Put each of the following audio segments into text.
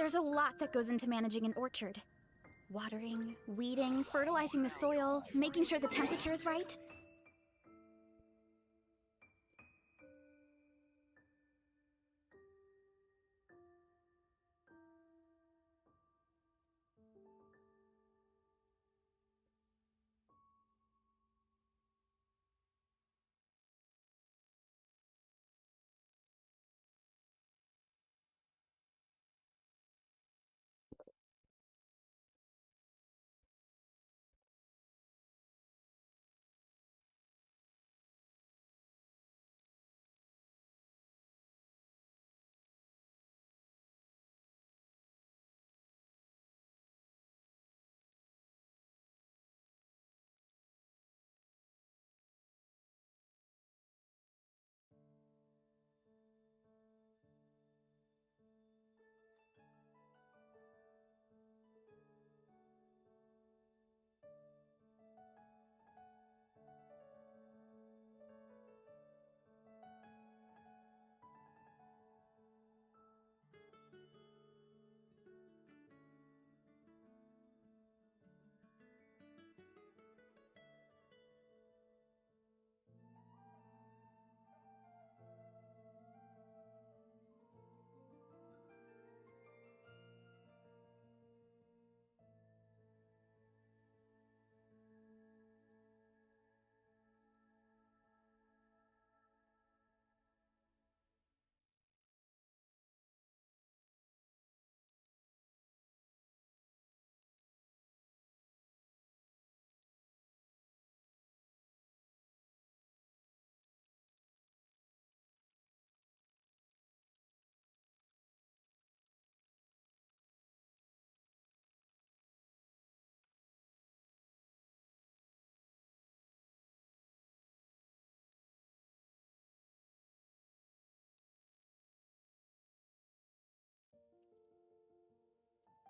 There's a lot that goes into managing an orchard. Watering, weeding, fertilizing the soil, making sure the temperature is right.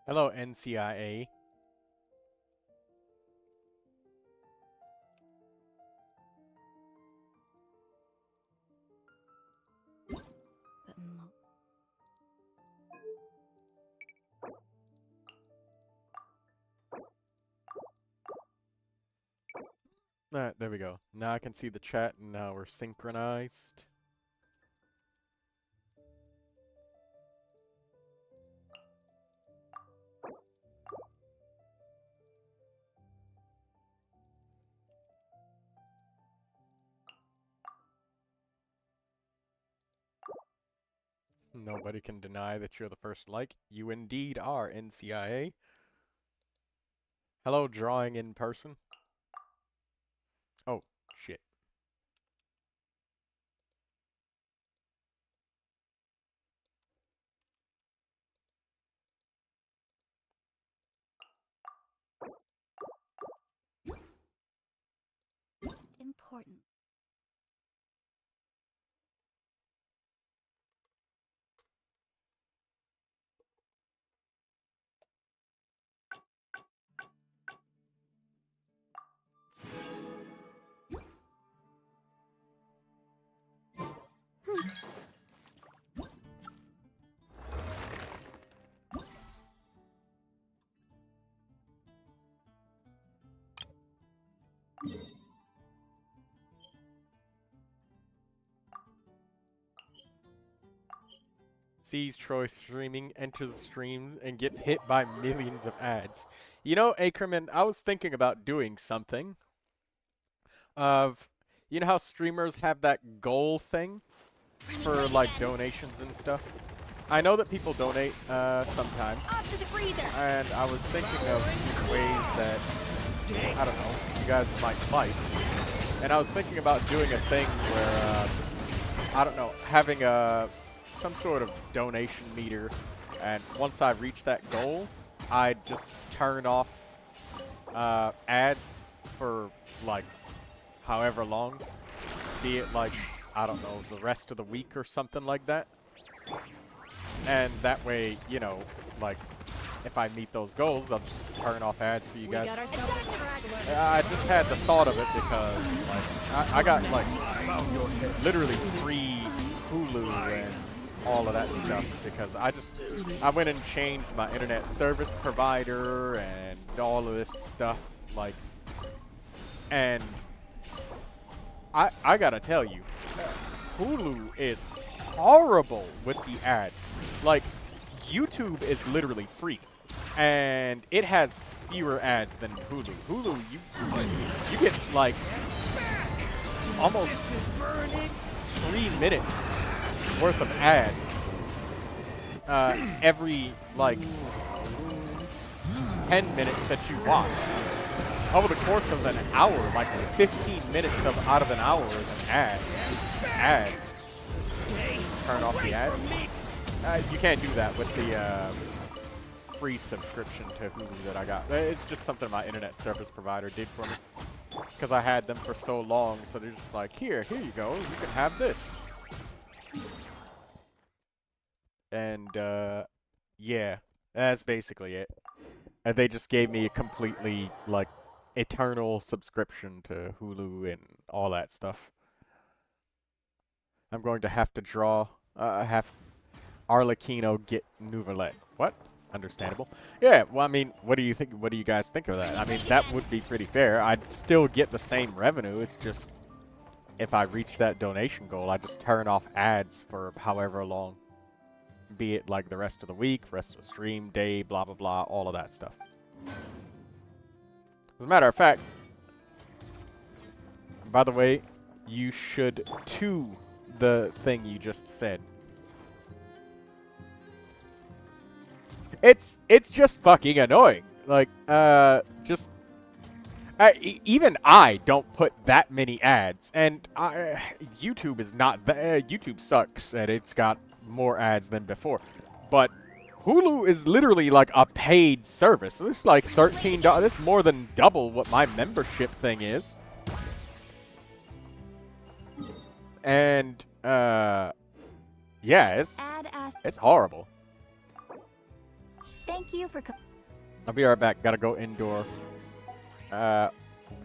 Hello, NCIA. Alright, there we go. Now I can see the chat and now we're synchronized. Nobody can deny that you're the first like. You indeed are, NCIA. Hello, drawing in person. Oh, shit. It's important. Sees Troy streaming, enters the stream, and gets hit by millions of ads. You know, Ackerman, I was thinking about doing something. You know how streamers have that goal thing for, like, donations and stuff? I know that people donate, sometimes. Off to the freezer. And I was thinking of ways that, I don't know, you guys might fight. And I was thinking about doing a thing where, I don't know, having some sort of donation meter, and once I reach that goal, I'd just turn off ads for, like, however long, be it, like, I don't know, the rest of the week or something like that. And that way, you know, like, if I meet those goals, I'll just turn off ads for you guys. I just had the thought of it because, like, I got, like, literally free Hulu and all of that stuff because I went and changed my internet service provider and all of this stuff, like, and I gotta tell you, Hulu is horrible with the ads. Like, YouTube is literally free, and it has fewer ads than Hulu. Hulu, you get like almost 3 minutes worth of ads every like 10 minutes that you watch. Over the course of an hour, like 15 minutes out of an hour is an ad. It's just ads. Turn off the ads. You can't do that with the free subscription to Hulu that I got. It's just something my internet service provider did for me. Because I had them for so long, so they're just like, here you go, you can have this. And, yeah, that's basically it. And they just gave me a completely, like, eternal subscription to Hulu and all that stuff. I'm going to have to draw, have Arlecchino get Neuvilette. What? Understandable. Yeah, well, I mean, what do you think? What do you guys think of that? I mean, that would be pretty fair. I'd still get the same revenue. It's just, if I reach that donation goal, I just turn off ads for however long. Be it like the rest of the week, rest of the stream, day, blah, blah, blah, all of that stuff. As a matter of fact, by the way, you should to the thing you just said. It's just fucking annoying. Like, even I don't put that many ads, and YouTube is not. YouTube sucks, and it's got more ads than before. But Hulu is literally like a paid service. It's like $13. It's more than double what my membership thing is. And yeah, it's horrible. Thank you for. I'll be right back. Gotta go indoor.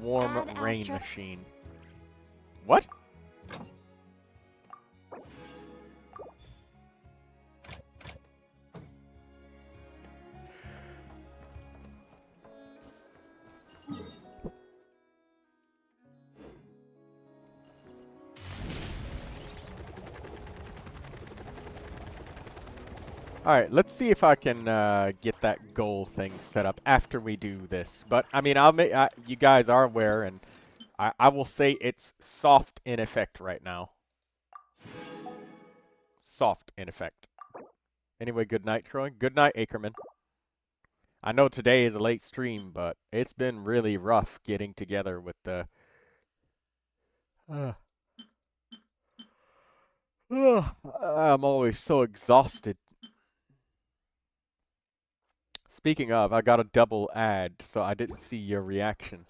Warm rain machine. What? Alright, let's see if I can get that goal thing set up after we do this. But, I mean, you guys are aware, and I will say it's soft in effect right now. Soft in effect. Anyway, good night, Troy. Good night, Ackerman. I know today is a late stream, but it's been really rough getting together with the... I'm always so exhausted. Speaking of, I got a double ad, so I didn't see your reaction.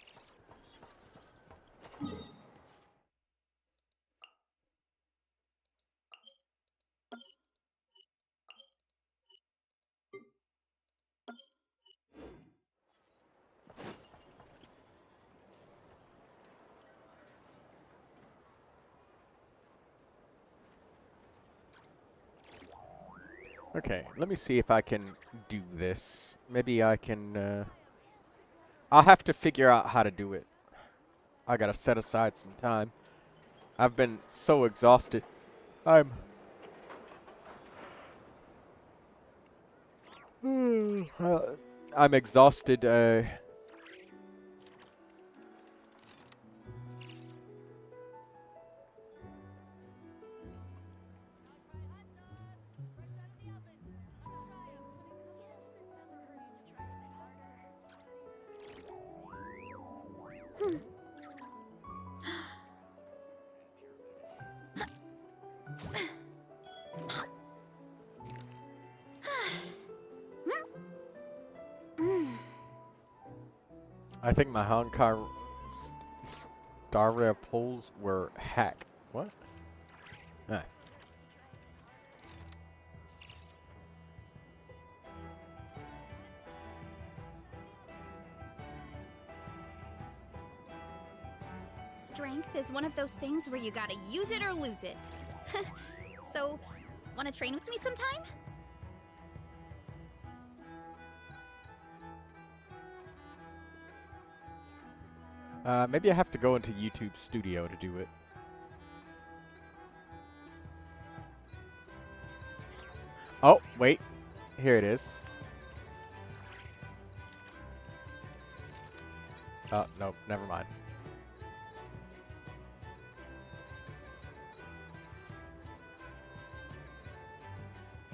Okay, let me see if I can do this. Maybe I can, I'll have to figure out how to do it. I gotta set aside some time. I've been so exhausted. I'm exhausted, I think my Honkai Star Rail pulls were hacked. What? Ah. Strength is one of those things where you gotta use it or lose it. So, Want to train with me sometime? Maybe I have to go into YouTube Studio to do it. Oh, wait. Here it is. Nope, never mind.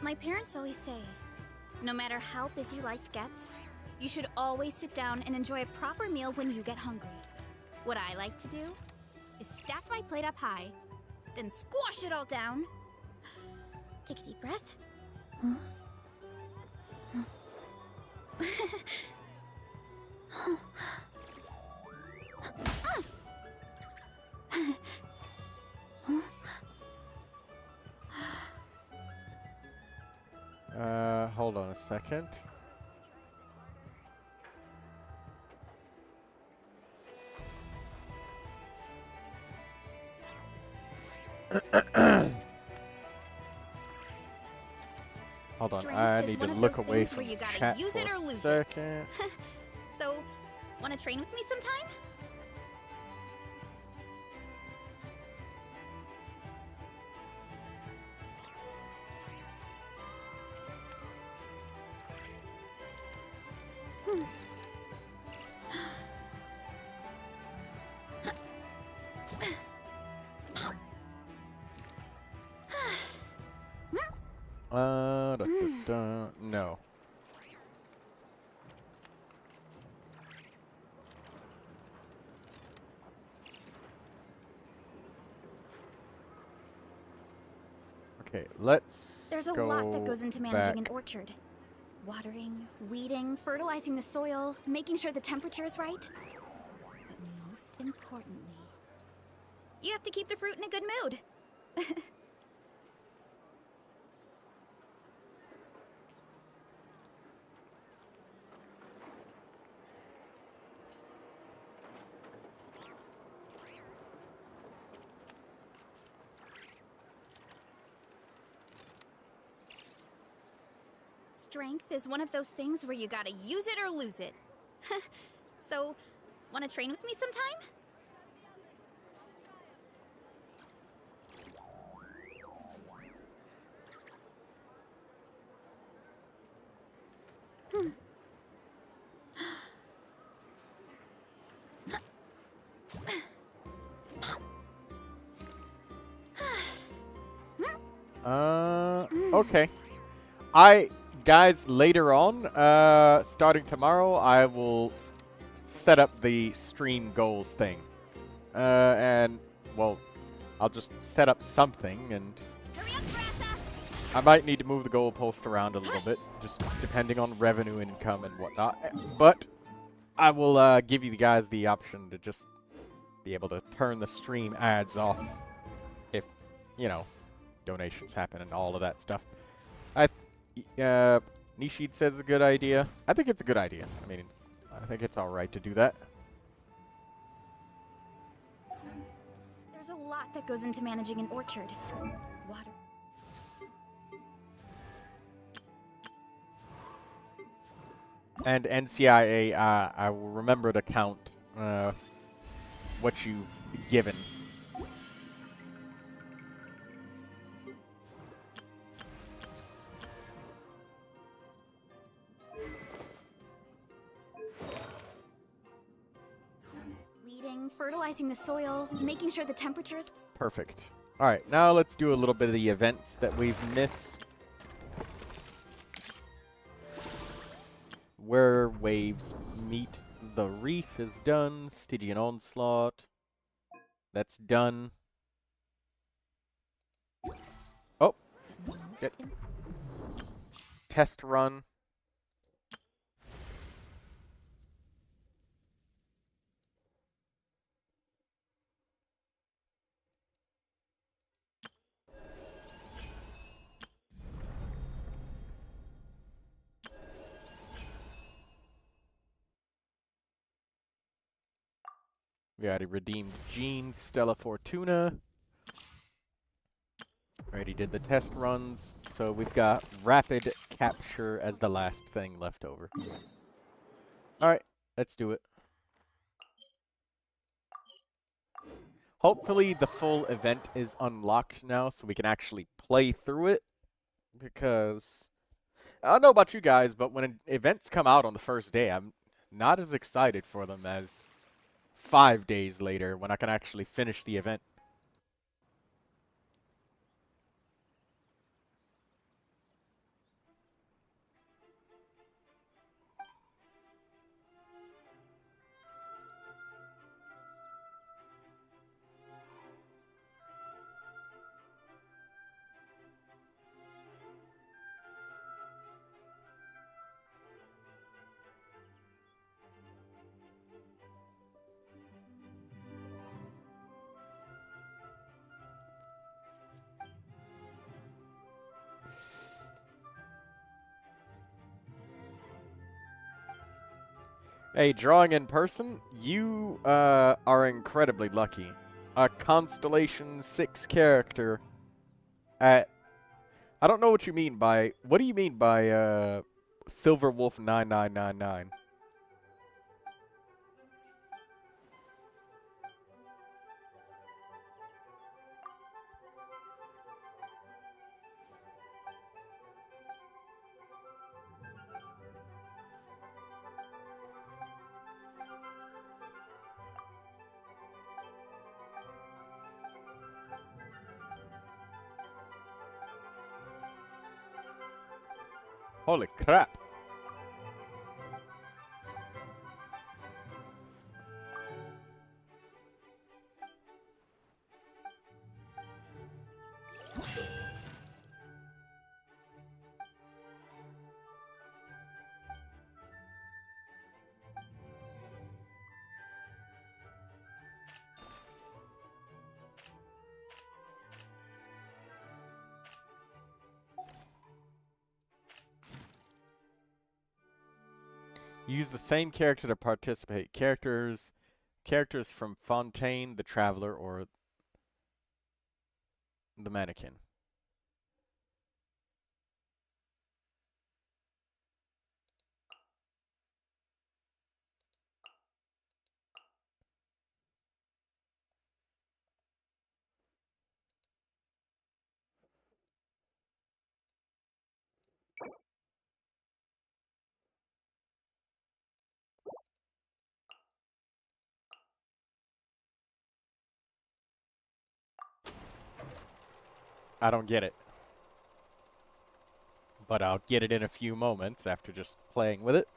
My parents always say, no matter how busy life gets, you should always sit down and enjoy a proper meal when you get hungry. What I like to do is stack my plate up high, then squash it all down. Take a deep breath. Hold on a second. Hold on, I need to look away from the chat for a second. So, want to train with me sometime? No. Okay, let's There's a lot that goes into managing an orchard. Watering, weeding, fertilizing the soil, making sure the temperature is right. But most importantly, you have to keep the fruit in a good mood. Strength is one of those things where you gotta use it or lose it. So, wanna train with me sometime? Okay. Guys, later on, starting tomorrow, I will set up the stream goals thing. And, well, I'll just set up something, and I might need to move the goalpost around a little bit, just depending on revenue income and whatnot. But I will give you guys the option to just be able to turn the stream ads off if, you know, donations happen and all of that stuff. Nishid says it's a good idea. I think it's a good idea. I mean, I think it's alright to do that. There's a lot that goes into managing an orchard. Water. And NCIA, I will remember to count what you've given. Fertilizing the soil, making sure the temperature is perfect. All right, now let's do a little bit of the events that we've missed. Where waves meet the reef is done. Stygian Onslaught. That's done. Oh. Test run. We already redeemed Jean, Stella Fortuna. Already did the test runs, so we've got rapid capture as the last thing left over. Alright, let's do it. Hopefully the full event is unlocked now so we can actually play through it, because I don't know about you guys, but when events come out on the first day, I'm not as excited for them as 5 days later when I can actually finish the event. Hey, drawing in person, you are incredibly lucky. A Constellation 6 character at... I don't know what you mean by... What do you mean by Silver Wolf 9999? Holy crap. Use the same character to participate. Characters from Fontaine, the Traveler, or the Mannequin. I don't get it. But I'll get it in a few moments after just playing with it.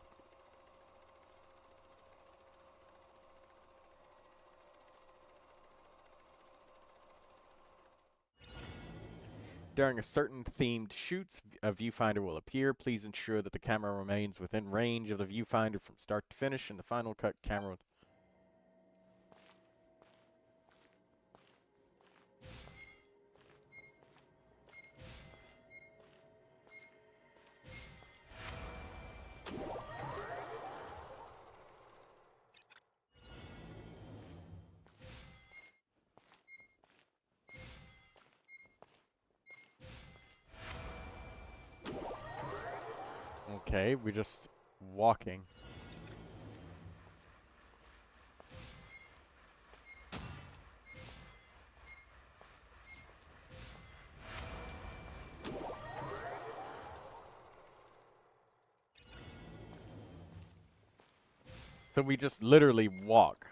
During a certain themed shoots, a viewfinder will appear. Please ensure that the camera remains within range of the viewfinder from start to finish, and the final cut camera... Okay, we're just walking. So we just literally walk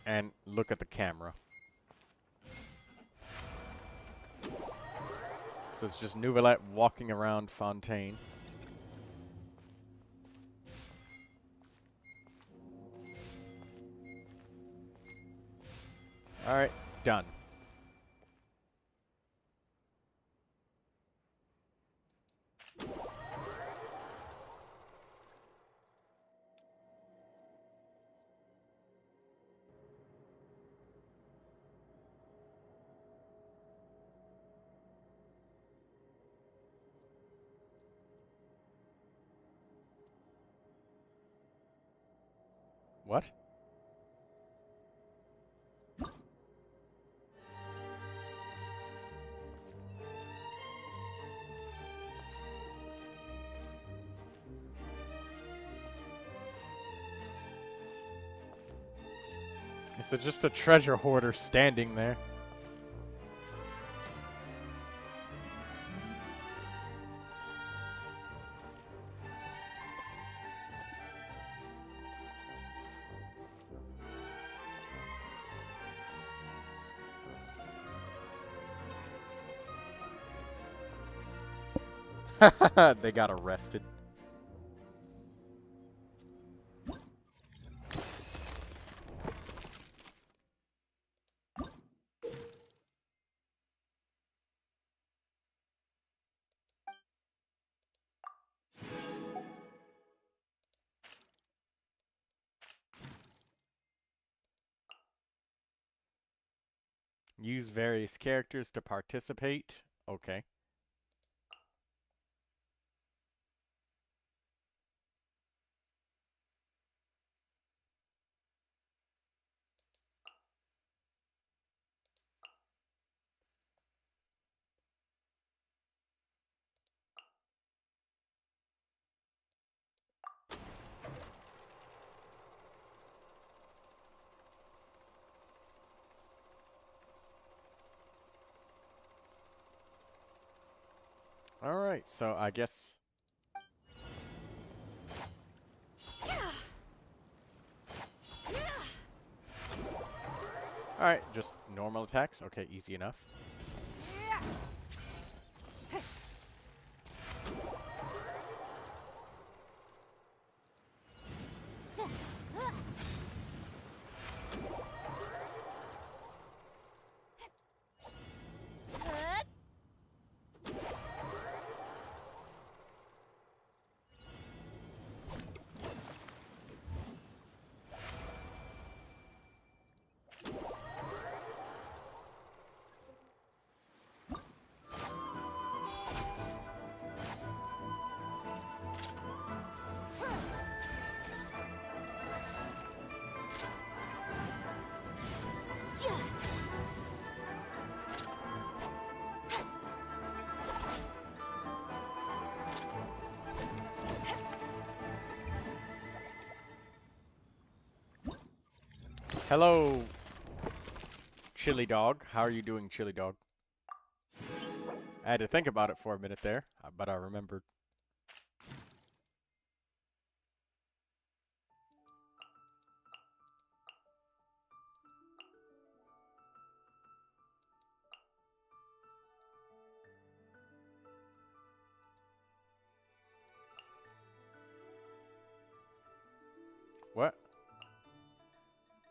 and look at the camera. So it's just Neuvilette walking around Fontaine. Alright, done. What? Is it just a treasure hoarder standing there? They got arrested. Use various characters to participate. Okay. Alright, so I guess... Alright, just normal attacks. Okay, easy enough. Hello, Chili Dog. How are you doing, Chili Dog? I had to think about it for a minute there, but I remembered. What?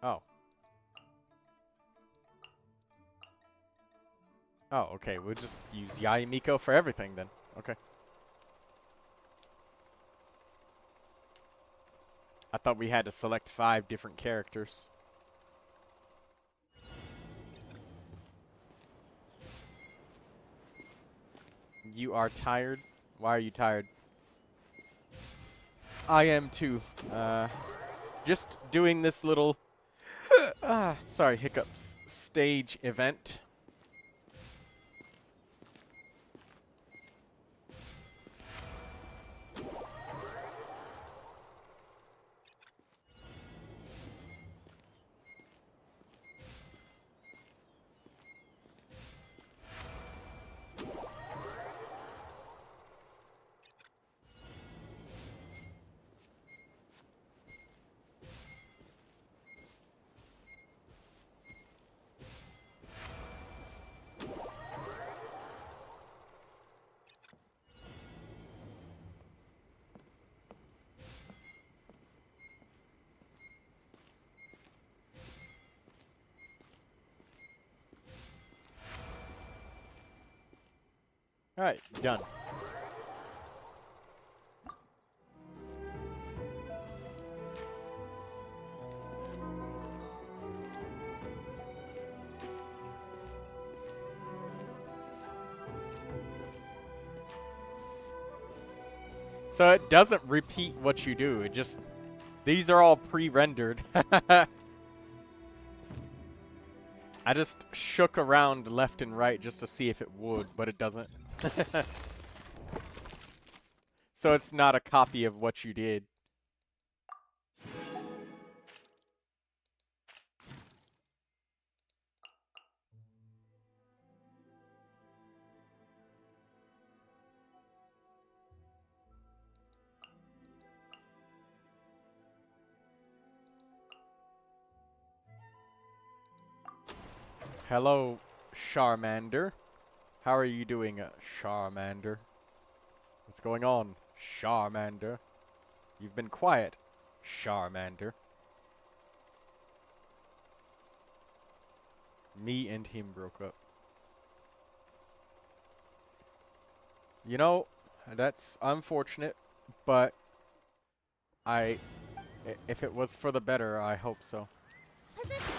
Oh. Oh, okay. We'll just use Yayamiko for everything then. Okay. I thought we had to select 5 different characters. You are tired? Why are you tired? I am too. Just doing this little... sorry, hiccups. Stage event. Alright, done. So it doesn't repeat what you do, it just... These are all pre-rendered. I just shook around left and right just to see if it would, but it doesn't. So it's not a copy of what you did. Hello, Charmander. How are you doing, Charmander? What's going on, Charmander? You've been quiet, Charmander. Me and him broke up. You know, that's unfortunate, but if it was for the better, I hope so. Positions.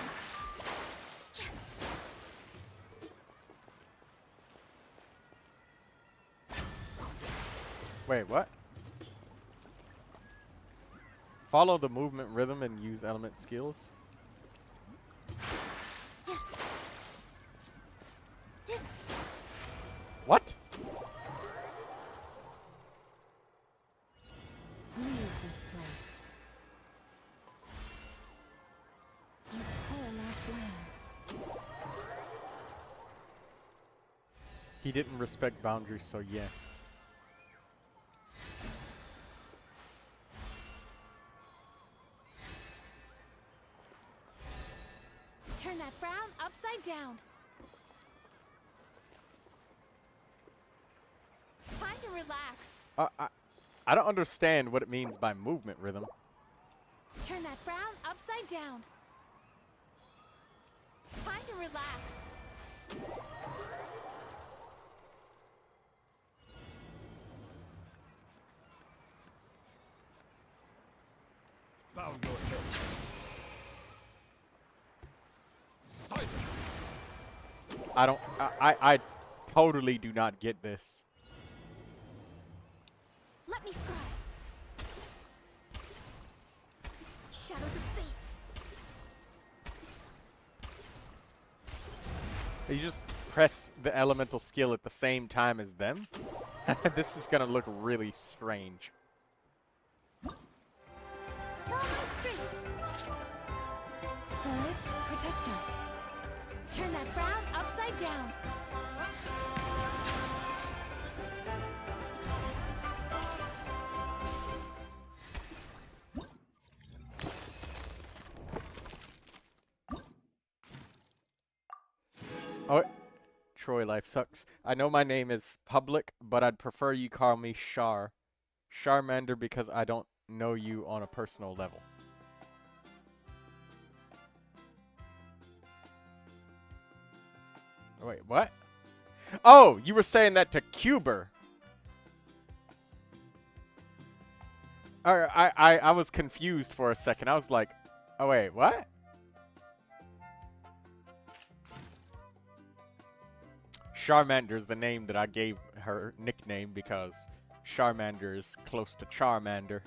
Wait, what? Follow the movement rhythm and use element skills. What? Leave this place. You our last land. He didn't respect boundaries, so yeah. Turn that frown upside down. Time to relax. I don't understand what it means by movement rhythm. Turn that frown upside down. Time to relax. Bow your head. Silence. I totally do not get this. Let me scribe. Shadows of fate. You just press the elemental skill at the same time as them? This is gonna look really strange. Follow my strength. Forest, protect us. Turn that frown upside down. Oh, Troy, life sucks. I know my name is public, but I'd prefer you call me Char. Charmander because I don't know you on a personal level. Wait, what? Oh, you were saying that to Cuber. I was confused for a second. I was like, oh wait, what? Charmander is the name that I gave her nickname because Charmander is close to Charmander.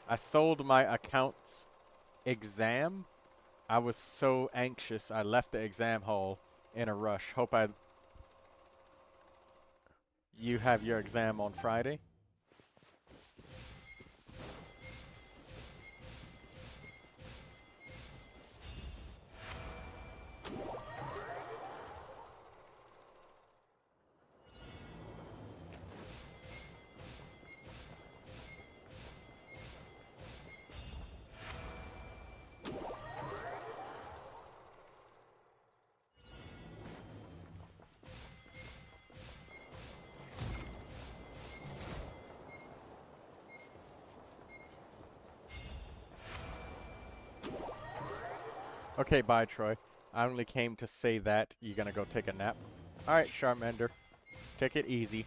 I sold my account's exam. I was so anxious I left the exam hall in a rush. You have your exam on Friday? Okay, bye, Troy. I only came to say that. You gonna go take a nap? Alright, Charmander. Take it easy.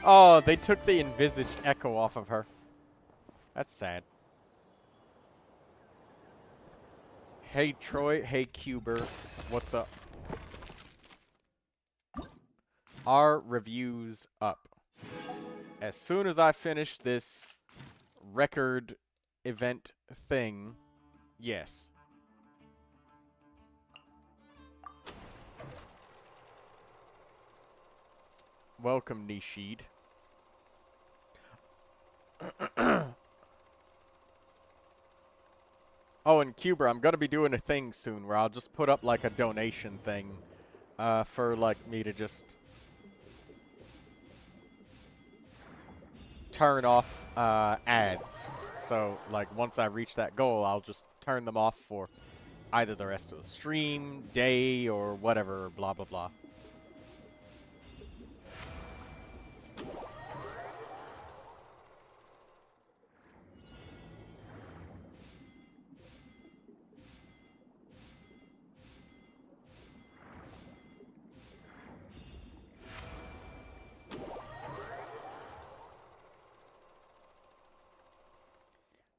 Oh, they took the envisaged echo off of her. That's sad. Hey Troy, hey Cuber, what's up? Are reviews up? As soon as I finish this record event thing, yes. Welcome, Nishid. Oh, and Cuber, I'm gonna be doing a thing soon where I'll just put up like a donation thing for like me to just turn off ads. So like once I reach that goal, I'll just turn them off for either the rest of the stream, day, or whatever, blah blah blah.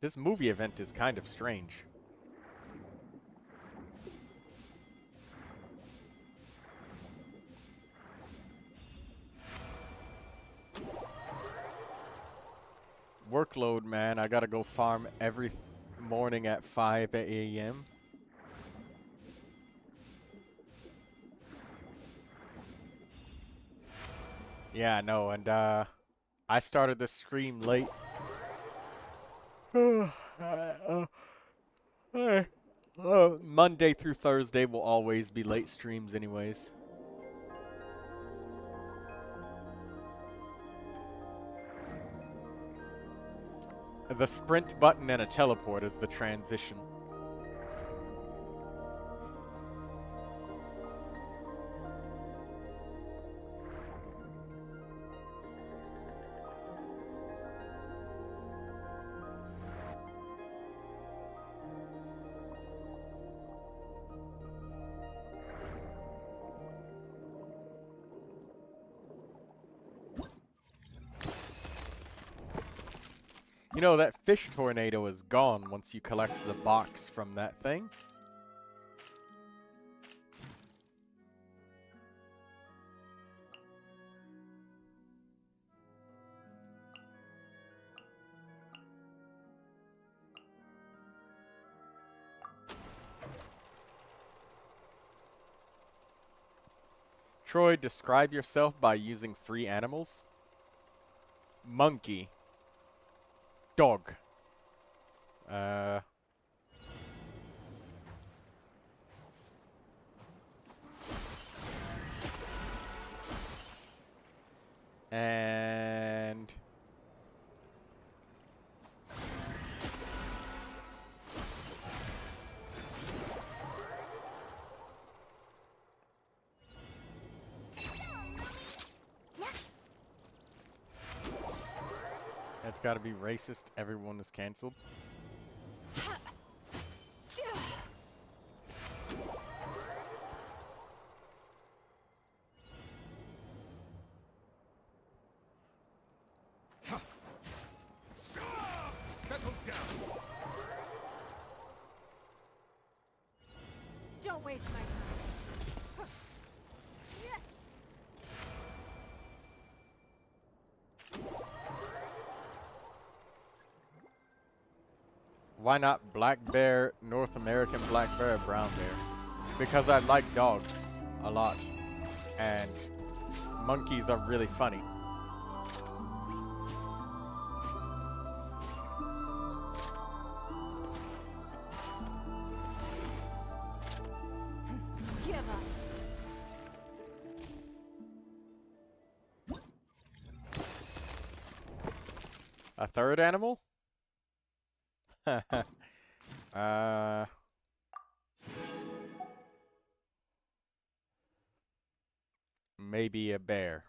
This movie event is kind of strange. Workload, man. I gotta go farm every morning at 5 a.m. Yeah, no, and I started this stream late. Monday through Thursday will always be late streams anyways. The sprint button and a teleport is the transition. You know, that fish tornado is gone once you collect the box from that thing. Troy, describe yourself by using 3 animals. Monkey. Dog. And that's gotta be racist. Everyone is cancelled. Settle down. Don't waste my time. Why not black bear, North American black bear, brown bear? Because I like dogs a lot. And monkeys are really funny. Give up. A third animal? Maybe a bear.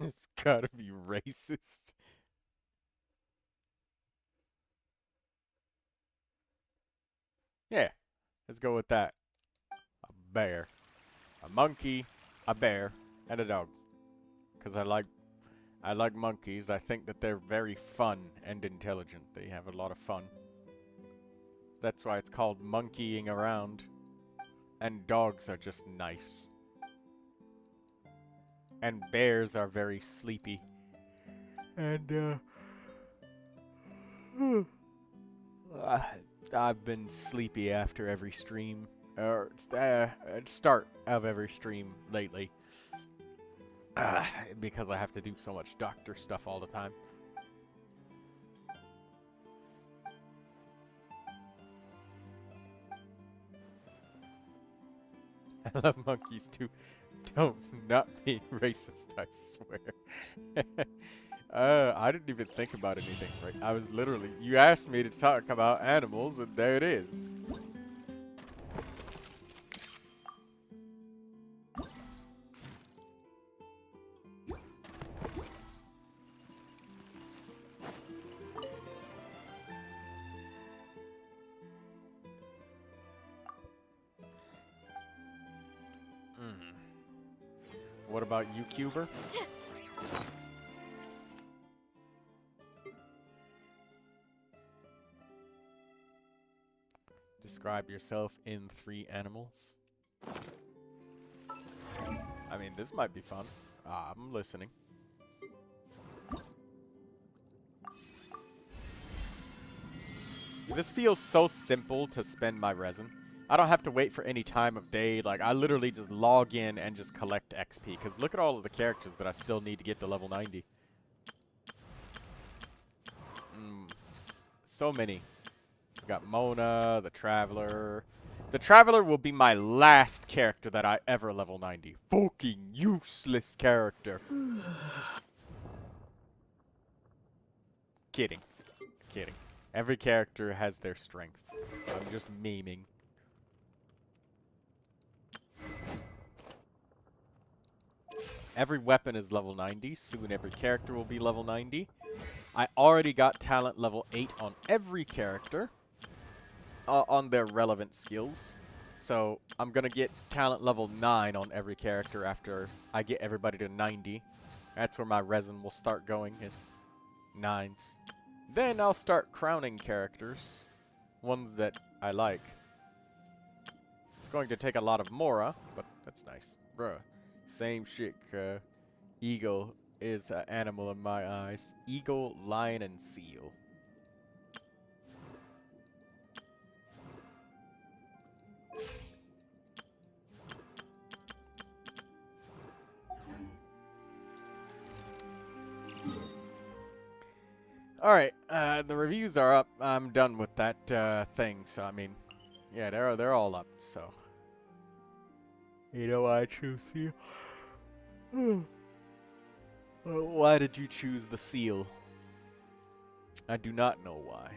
It's gotta be racist. Yeah, let's go with that. A bear, a monkey, a bear, and a dog. Because I like I like monkeys. I think that they're very fun and intelligent. They have a lot of fun. That's why it's called monkeying around. And dogs are just nice. And bears are very sleepy. And, I've been sleepy after every stream. Or, start of every stream lately. Because I have to do so much doctor stuff all the time. I love monkeys too. Don't not be racist, I swear. I didn't even think about anything, right? I was literally, you asked me to talk about animals, and there it is. What about you, Cuber? Describe yourself in 3 animals. I mean, this might be fun. I'm listening. This feels so simple to spend my resin. I don't have to wait for any time of day. Like, I literally just log in and just collect XP. Because look at all of the characters that I still need to get to level 90. So many. We got Mona, the Traveler. The Traveler will be my last character that I ever level 90. Fucking useless character. Kidding. Kidding. Every character has their strength. I'm just memeing. Every weapon is level 90. Soon every character will be level 90. I already got talent level 8 on every character. On their relevant skills. So I'm going to get talent level 9 on every character after I get everybody to 90. That's where my resin will start going, is 9s. Then I'll start crowning characters. Ones that I like. It's going to take a lot of Mora, but that's nice. Bruh. Same shit, Eagle is an animal in my eyes. Eagle, lion, and seal. Alright, the reviews are up. I'm done with that thing, so I mean, yeah, they're all up, so. You know why I choose seal? Why did you choose the seal? I do not know why.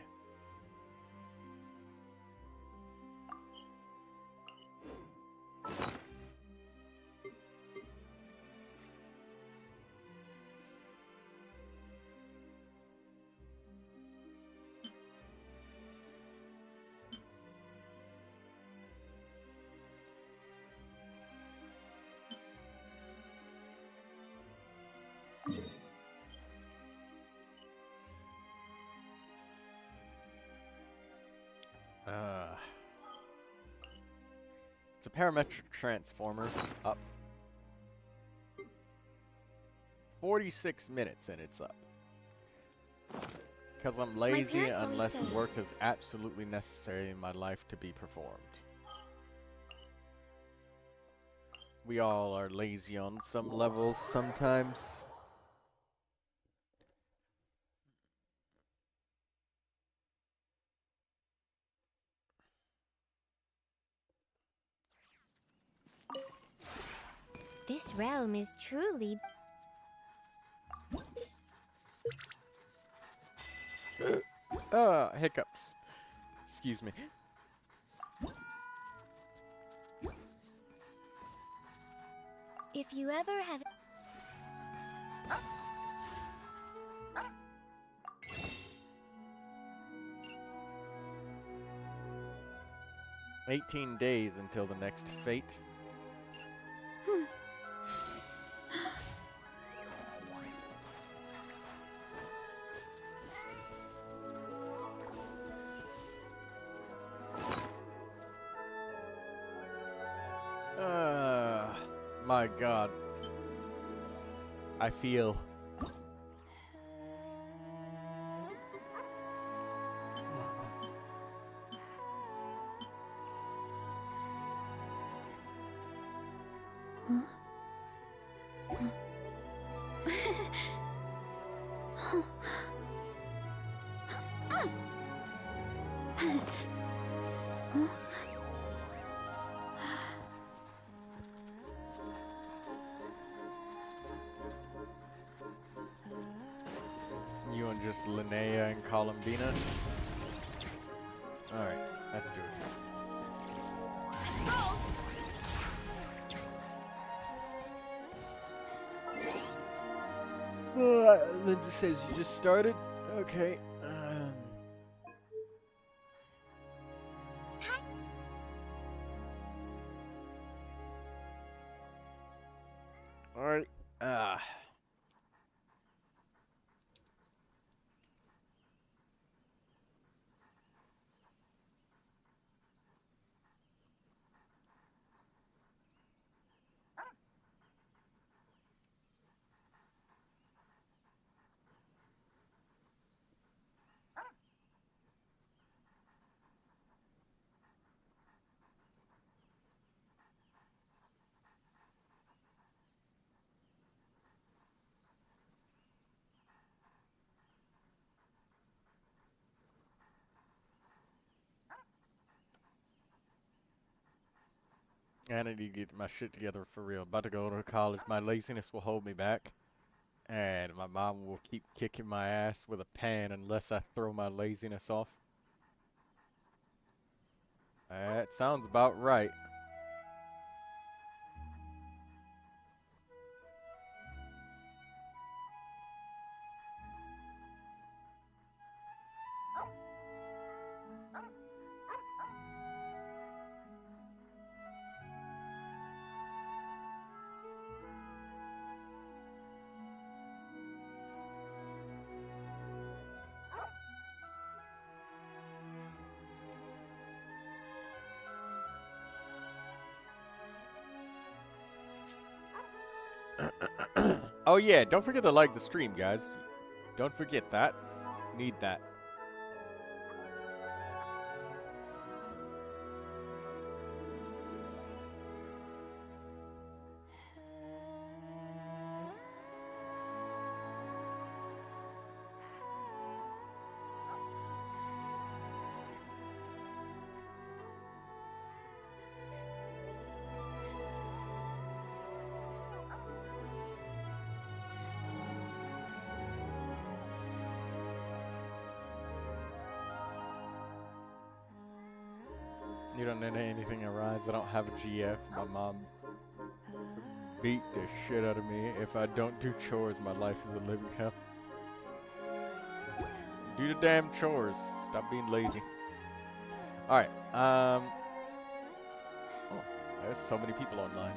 It's a parametric transformer. Up. 46 minutes and it's up. Because I'm lazy unless work is absolutely necessary in my life to be performed. We all are lazy on some levels sometimes. This realm is truly... Hiccups. Excuse me. If you ever have... "18 days until the next fate." My God. I feel. You and just Linnea and Columbina? Alright, let's do it. Lindsay says you just started? Okay. Alright. I need to get my shit together for real. About to go to college. My laziness will hold me back. And my mom will keep kicking my ass with a pan unless I throw my laziness off. That sounds about right. Oh yeah, don't forget to like the stream, guys. Don't forget that. Need that. You don't need anything arise. I don't have a GF. My mom beat the shit out of me. If I don't do chores, my life is a living hell. Do the damn chores. Stop being lazy. Alright, oh, there's so many people online.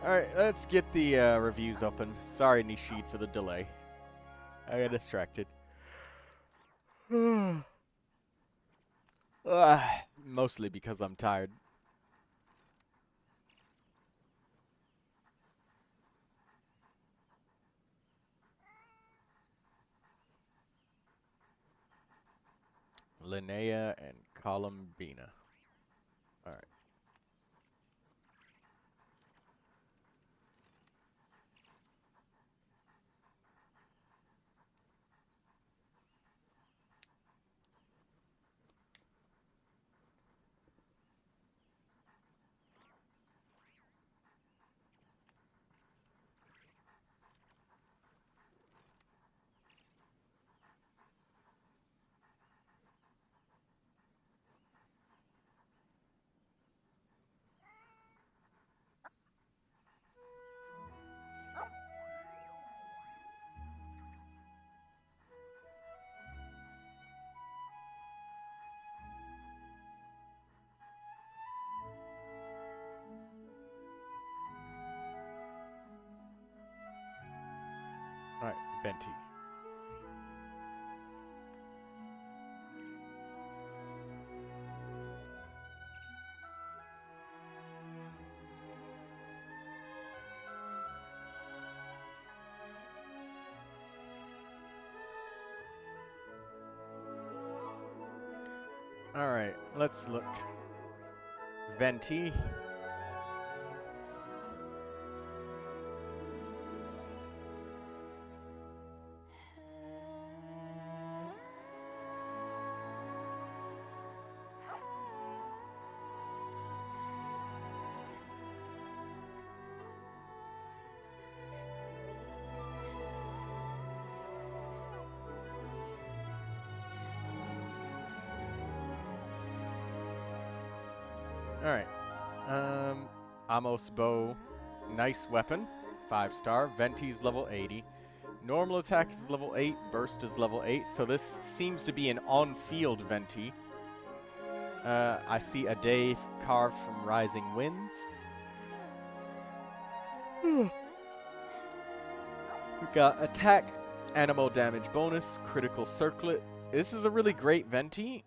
Alright, let's get the reviews open. Sorry, Nishid, for the delay. I got distracted. Mostly because I'm tired. Linnea and Columbina. Alright. Alright, Venti. Alright, let's look. Venti. Alright. Amos Bow. Nice weapon. 5-star. Venti's level 80. Normal attack is level 8. Burst is level 8. So this seems to be an on-field Venti. I see a day carved from Rising Winds. We got attack, animal damage bonus, critical circlet. This is a really great Venti.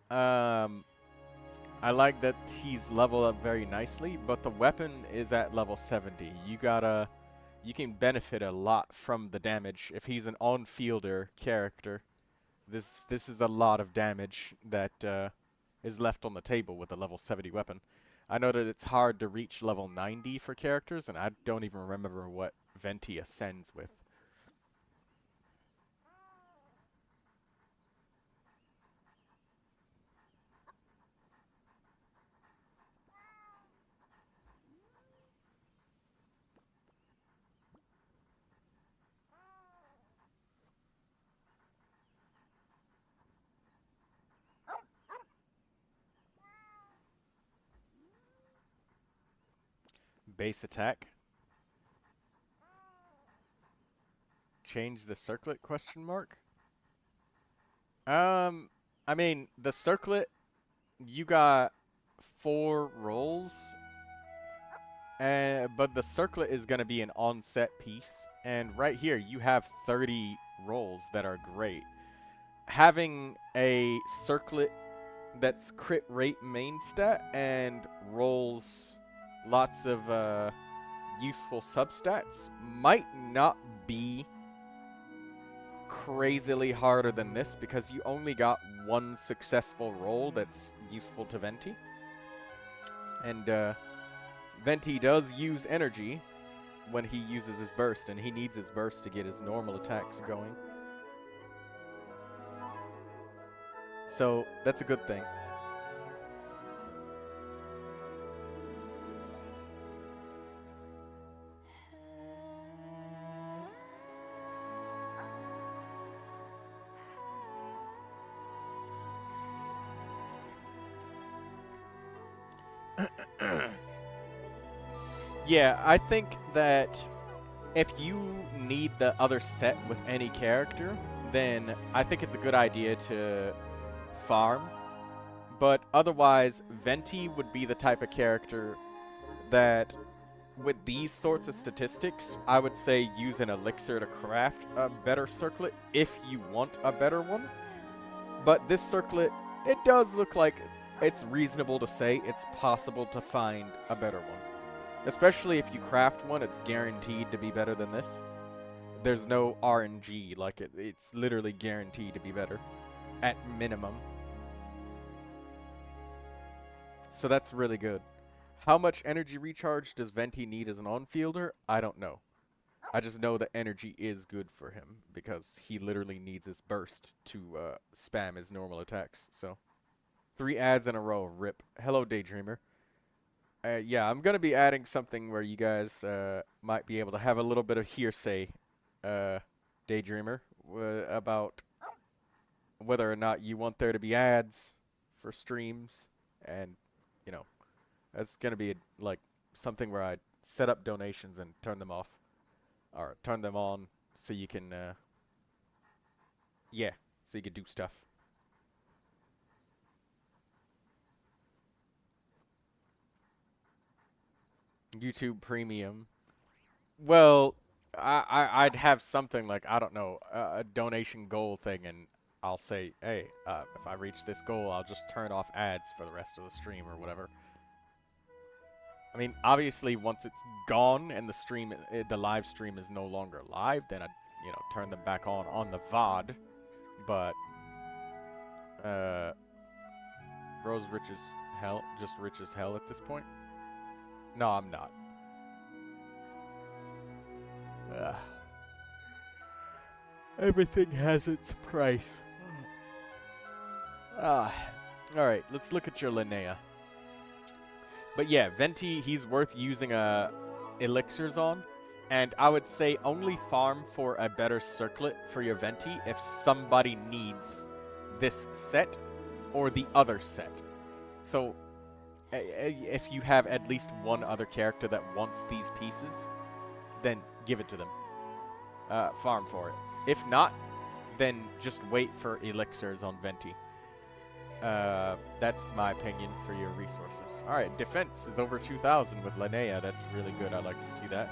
I like that he's leveled up very nicely, but the weapon is at level 70. You can benefit a lot from the damage if he's an on-fielder character. This is a lot of damage that is left on the table with a level 70 weapon. I know that it's hard to reach level 90 for characters, and I don't even remember what Venti ascends with. Base attack. Change the circlet, question mark? I mean, the circlet, you got 4 rolls, but the circlet is going to be an on-set piece, and right here you have 30 rolls that are great. Having a circlet that's crit rate main stat and rolls lots of useful substats might not be crazily harder than this, because you only got 1 successful roll that's useful to Venti. And Venti does use energy when he uses his burst, and he needs his burst to get his normal attacks going. So that's a good thing. Yeah, I think that if you need the other set with any character, then I think it's a good idea to farm. But otherwise, Venti would be the type of character that, with these sorts of statistics, I would say use an elixir to craft a better circlet if you want a better one. But this circlet, it does look like it's reasonable to say it's possible to find a better one. Especially if you craft one, it's guaranteed to be better than this. There's no RNG, like it's literally guaranteed to be better, at minimum. So that's really good. How much energy recharge does Venti need as an on-fielder? I don't know. I just know that energy is good for him, because he literally needs his burst to spam his normal attacks, so. 3 ads in a row, rip. Hello, Daydreamer. Yeah, I'm going to be adding something where you guys might be able to have a little bit of hearsay, Daydreamer, about whether or not you want there to be ads for streams. And, you know, that's going to be like something where I set up donations and turn them off. Or turn them on so you can, yeah, so you can do stuff. YouTube Premium. Well, I'd have something like, I don't know, a donation goal thing, and I'll say, hey, if I reach this goal, I'll just turn off ads for the rest of the stream or whatever. I mean, obviously, once it's gone and the stream, the live stream is no longer live, then I'd, you know, turn them back on the VOD. But Rose rich as hell, just rich as hell at this point? No, I'm not. Everything has its price. Alright, let's look at your Linnea. But yeah, Venti, he's worth using elixirs on. And I would say only farm for a better circlet for your Venti if somebody needs this set or the other set. So, if you have at least one other character that wants these pieces, then give it to them. Farm for it. If not, then just wait for elixirs on Venti. That's my opinion for your resources. Alright, defense is over 2,000 with Linnea. That's really good. I like to see that.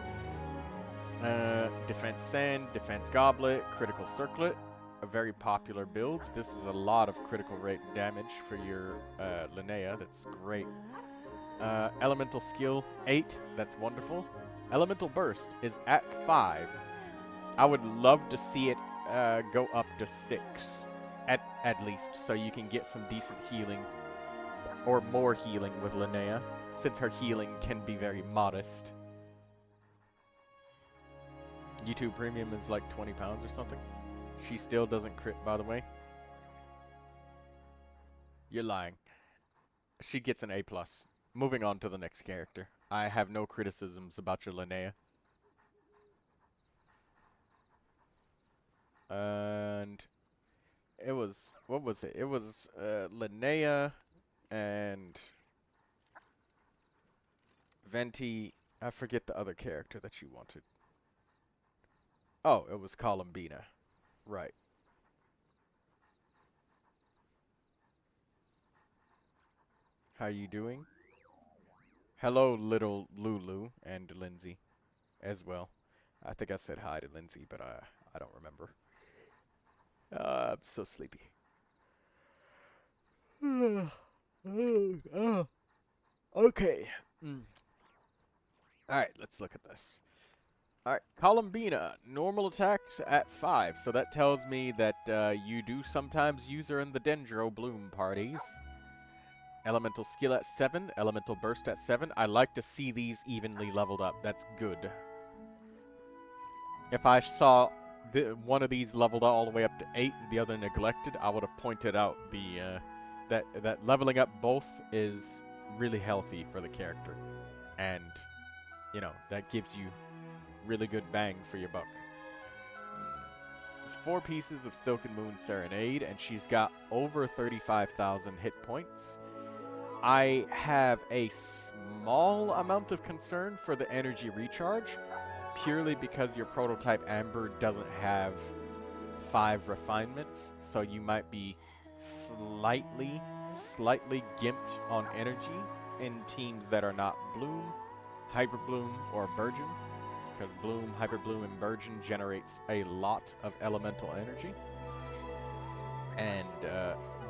Defense Sand, Defense Goblet, Critical Circlet. A very popular build. This is a lot of critical rate damage for your Linnea. That's great. Elemental Skill, 8. That's wonderful. Elemental Burst is at 5. I would love to see it go up to 6. At least, so you can get some decent healing. Or more healing with Linnea, since her healing can be very modest. YouTube Premium is like 20 pounds or something. She still doesn't crit, by the way. You're lying. She gets an A+. Moving on to the next character. I have no criticisms about your Linnea. And it was, what was it? It was Linnea and Venti. I forget the other character that you wanted. Oh, it was Columbina. Right. How you doing? Hello, little Lulu and Lindsay as well. I think I said hi to Lindsay, but I don't remember. I'm so sleepy. Okay. Alright, let's look at this. Alright, Columbina, normal attacks at 5, so that tells me that you do sometimes use her in the Dendro Bloom parties. Elemental Skill at 7, Elemental Burst at 7. I like to see these evenly leveled up. That's good. If I saw one of these leveled all the way up to 8 and the other neglected, I would have pointed out the that leveling up both is really healthy for the character. And, you know, that gives you really good bang for your buck. It's 4 pieces of Silken Moon Serenade, and she's got over 35,000 hit points. I have a small amount of concern for the energy recharge, purely because your prototype Amber doesn't have 5 refinements, so you might be slightly gimped on energy in teams that are not Bloom, Hyper Bloom, or Burgeon, because Bloom, Hyper Bloom, and Burgeon generates a lot of elemental energy. And,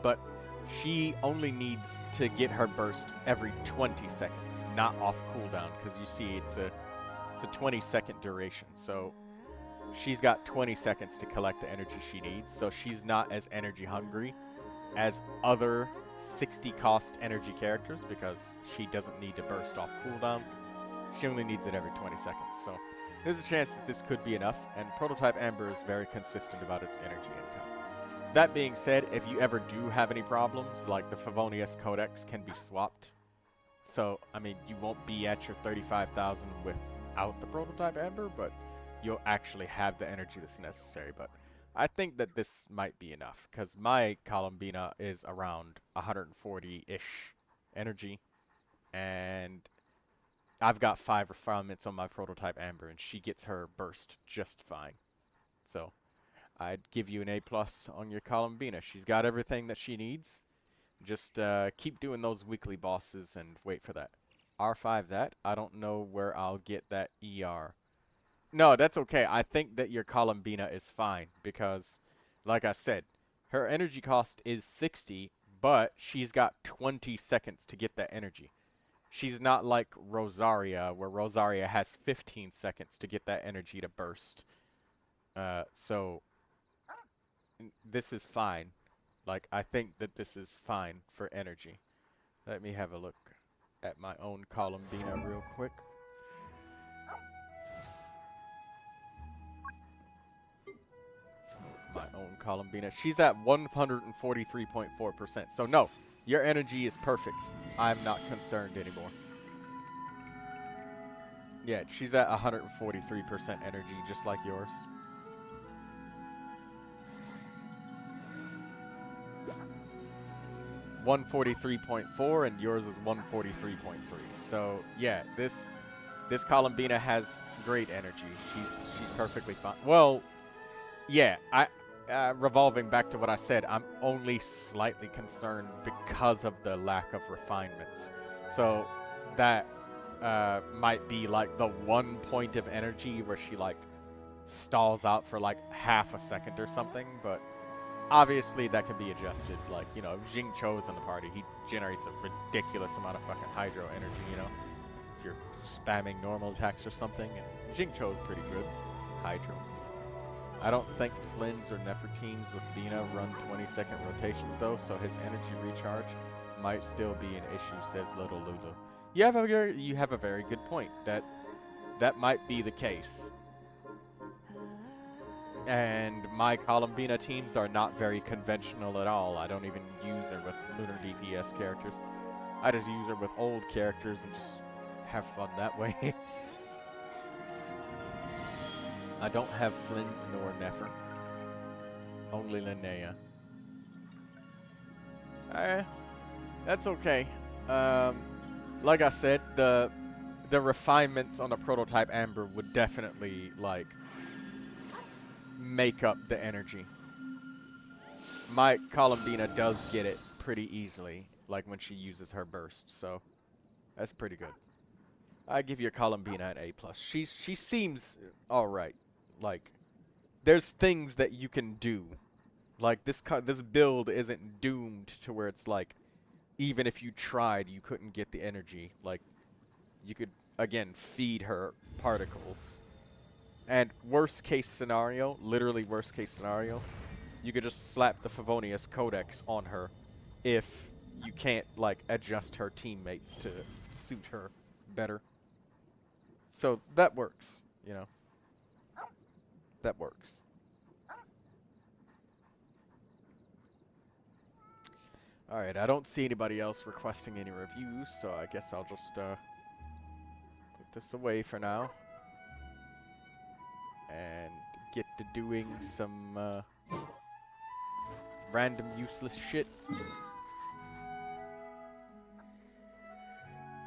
but she only needs to get her burst every 20 seconds, not off cooldown, because you see it's a 20-second duration, so she's got 20 seconds to collect the energy she needs, so she's not as energy hungry as other 60-cost energy characters, because she doesn't need to burst off cooldown. She only needs it every 20 seconds, so there's a chance that this could be enough, and Prototype Amber is very consistent about its energy income. That being said, if you ever do have any problems, like the Favonius Codex can be swapped, so, I mean, you won't be at your 35,000 without the Prototype Amber, but you'll actually have the energy that's necessary. But I think that this might be enough, because my Columbina is around 140-ish energy, and I've got 5 refinements on my Prototype Amber, and she gets her burst just fine. So I'd give you an A+ on your Columbina. She's got everything that she needs. Just keep doing those weekly bosses and wait for that. R5 that. I don't know where I'll get that ER. No, that's okay. I think that your Columbina is fine because, like I said, her energy cost is 60, but she's got 20 seconds to get that energy. She's not like Rosaria, where Rosaria has 15 seconds to get that energy to burst. So this is fine. Like, I think that this is fine for energy. Let me have a look at my own Columbina real quick. My own Columbina. She's at 143.4%. So no, your energy is perfect. I'm not concerned anymore. Yeah, she's at 143% energy, just like yours. .4 and yours is 143.3. So yeah, this Columbina has great energy. She's perfectly fine. Well, yeah, revolving back to what I said, I'm only slightly concerned because of the lack of refinements. So that might be like the one point of energy where she like stalls out for like half a second or something, but obviously that can be adjusted. Like, you know, if Jing Cho's in the party, he generates a ridiculous amount of fucking hydro energy, you know? If you're spamming normal attacks or something, and Jing Cho's pretty good. Hydro. I don't think Flynn's or Nefertine's with Bina run 20-second rotations though, so his energy recharge might still be an issue, says Little Lulu. You have a very good point. That might be the case. And my Columbina teams are not very conventional at all. I don't even use her with Lunar DPS characters. I just use her with old characters and just have fun that way. I don't have Flynn's nor Nefer. Only Linnea. That's okay. Like I said, the refinements on the prototype Amber would definitely, like, make up the energy. My Columbina does get it pretty easily, like when she uses her burst, so that's pretty good. I give your Columbina an A+. She seems alright. Like, there's things that you can do. Like, this build isn't doomed to where it's like, even if you tried, you couldn't get the energy. Like, you could, again, feed her particles. And worst case scenario, literally worst case scenario, you could just slap the Favonius Codex on her if you can't, like, adjust her teammates to suit her better. So that works, you know. That works. Alright, I don't see anybody else requesting any reviews, so I guess I'll just put this away for now. And get to doing some random useless shit.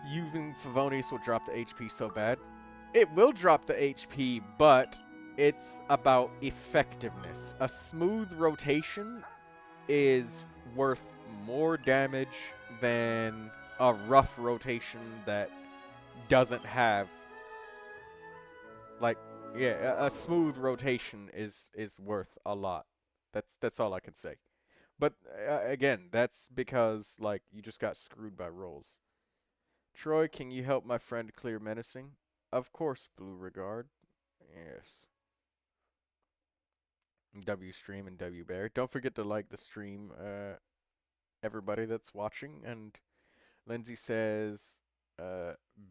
Using Favonius will drop the HP so bad. It will drop the HP, but it's about effectiveness. A smooth rotation is worth more damage than a rough rotation that doesn't have, like, yeah, a smooth rotation is worth a lot. That's all I can say. But again, that's because, like, you just got screwed by rolls. Troy, can you help my friend clear menacing? Of course, Blue Regard. Yes. W Stream and W Bear. Don't forget to like the stream, everybody that's watching. And Lindsay says,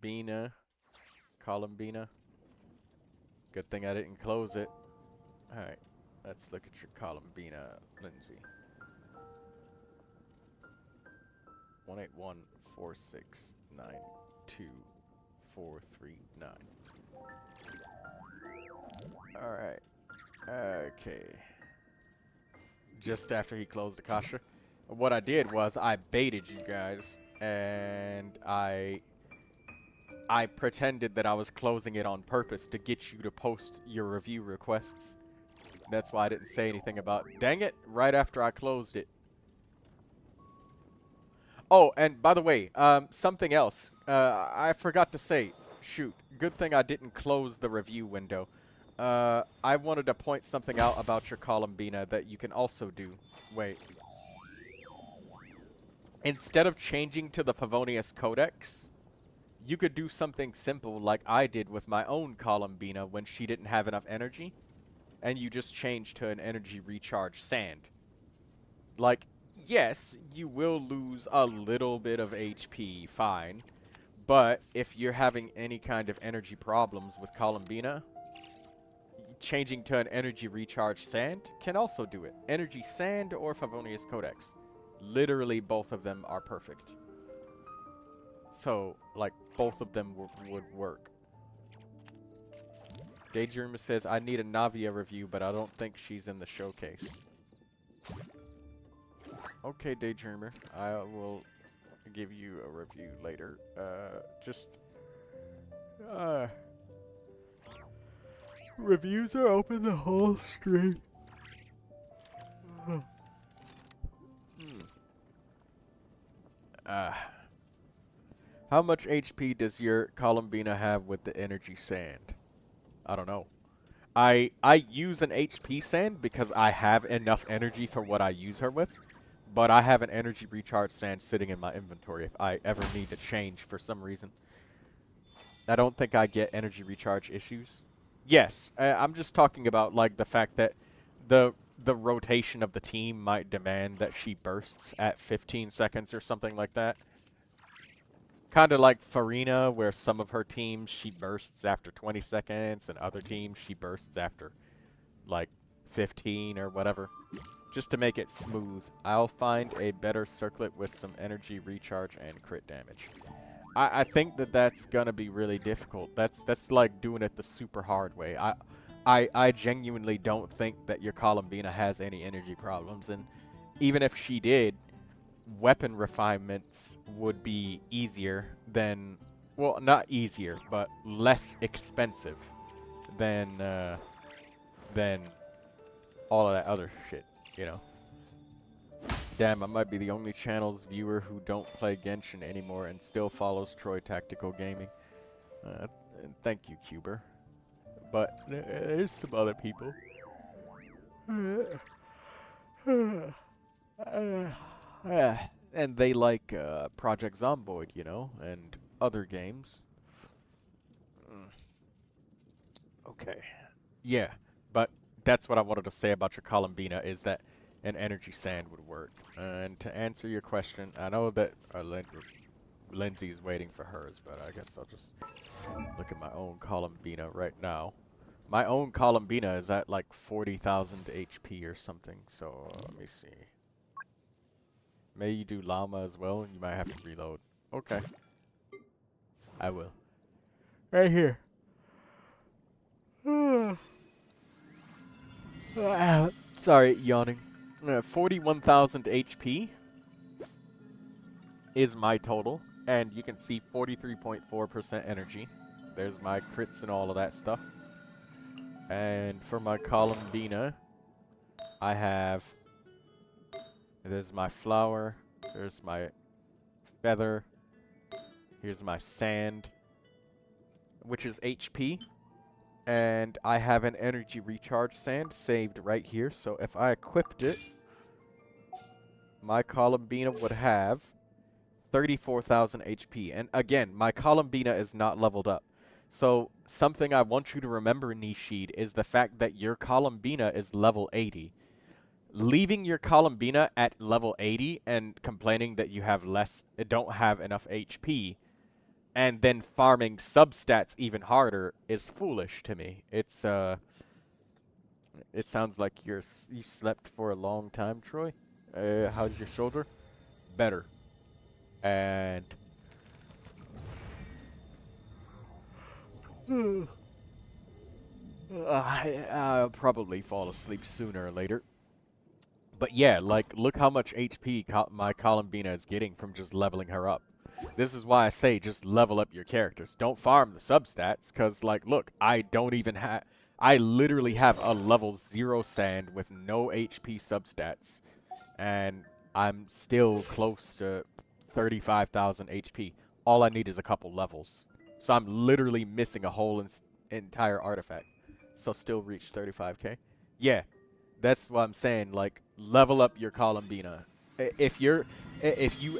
Bina, Columbina. Good thing I didn't close it. Alright, let's look at your Columbina, Lindsay. 18146924439. Alright. Okay. Just after he closed Akasha. What I did was I baited you guys, and I pretended that I was closing it on purpose to get you to post your review requests. That's why I didn't say anything about, dang it, right after I closed it. Oh, and by the way, something else. I forgot to say, shoot, good thing I didn't close the review window. I wanted to point something out about your Columbina that you can also do. Wait. Instead of changing to the Favonius Codex, you could do something simple like I did with my own Columbina when she didn't have enough energy, and you just changed to an energy recharge sand. Like, yes, you will lose a little bit of HP, fine. But if you're having any kind of energy problems with Columbina, changing to an energy recharge sand can also do it. Energy sand or Favonius Codex. Literally both of them are perfect. So, like, both of them would work. Daydreamer says, I need a Navia review, but I don't think she's in the showcase. Okay, Daydreamer. I will give you a review later. Reviews are open the whole stream. How much HP does your Columbina have with the energy sand? I don't know. I use an HP sand because I have enough energy for what I use her with, but I have an energy recharge sand sitting in my inventory if I ever need to change for some reason. I don't think I get energy recharge issues. Yes, I'm just talking about like the fact that the rotation of the team might demand that she bursts at 15 seconds or something like that. Kind of like Farina, where some of her teams she bursts after 20 seconds, and other teams she bursts after like 15 or whatever. Just to make it smooth. I'll find a better circlet with some energy recharge and crit damage. I think that's gonna be really difficult. That's like doing it the super hard way. I genuinely don't think that your Columbina has any energy problems, and even if she did, weapon refinements would be easier than, well, not easier, but less expensive than all of that other shit, you know. Damn, I might be the only channel's viewer who don't play Genshin anymore and still follows Troy Tactical Gaming. Thank you, Cuber. But there's some other people. And they like Project Zomboid, you know, and other games. Okay. Yeah, but that's what I wanted to say about your Columbina, is that an energy sand would work. And to answer your question, I know that Lindsay's waiting for hers, but I guess I'll just look at my own Columbina right now. My own Columbina is at like 40,000 HP or something, so let me see. May you do llama as well, and you might have to reload. Okay. I will. Right here. Sorry, yawning. 41,000 HP is my total, and you can see 43.4% energy. There's my crits and all of that stuff. And for my Columbina, I have... There's my flower, there's my feather, here's my sand, which is HP, and I have an energy recharge sand saved right here, so if I equipped it, my Columbina would have 34,000 HP, and again, my Columbina is not leveled up. So something I want you to remember, Nishid, is the fact that your Columbina is level 80. Leaving your Columbina at level 80 and complaining that you have don't have enough HP, and then farming substats even harder is foolish to me. It's it sounds like you slept for a long time, Troy. How's your shoulder? Better. And I'll probably fall asleep sooner or later. But yeah, like, look how much HP my Columbina is getting from just leveling her up. This is why I say just level up your characters. Don't farm the substats, because, like, look, I literally have a level 0 sand with no HP substats. And I'm still close to 35,000 HP. All I need is a couple levels. So I'm literally missing a whole entire artifact. So still reach 35k. Yeah. That's what I'm saying, like, level up your Columbina. If you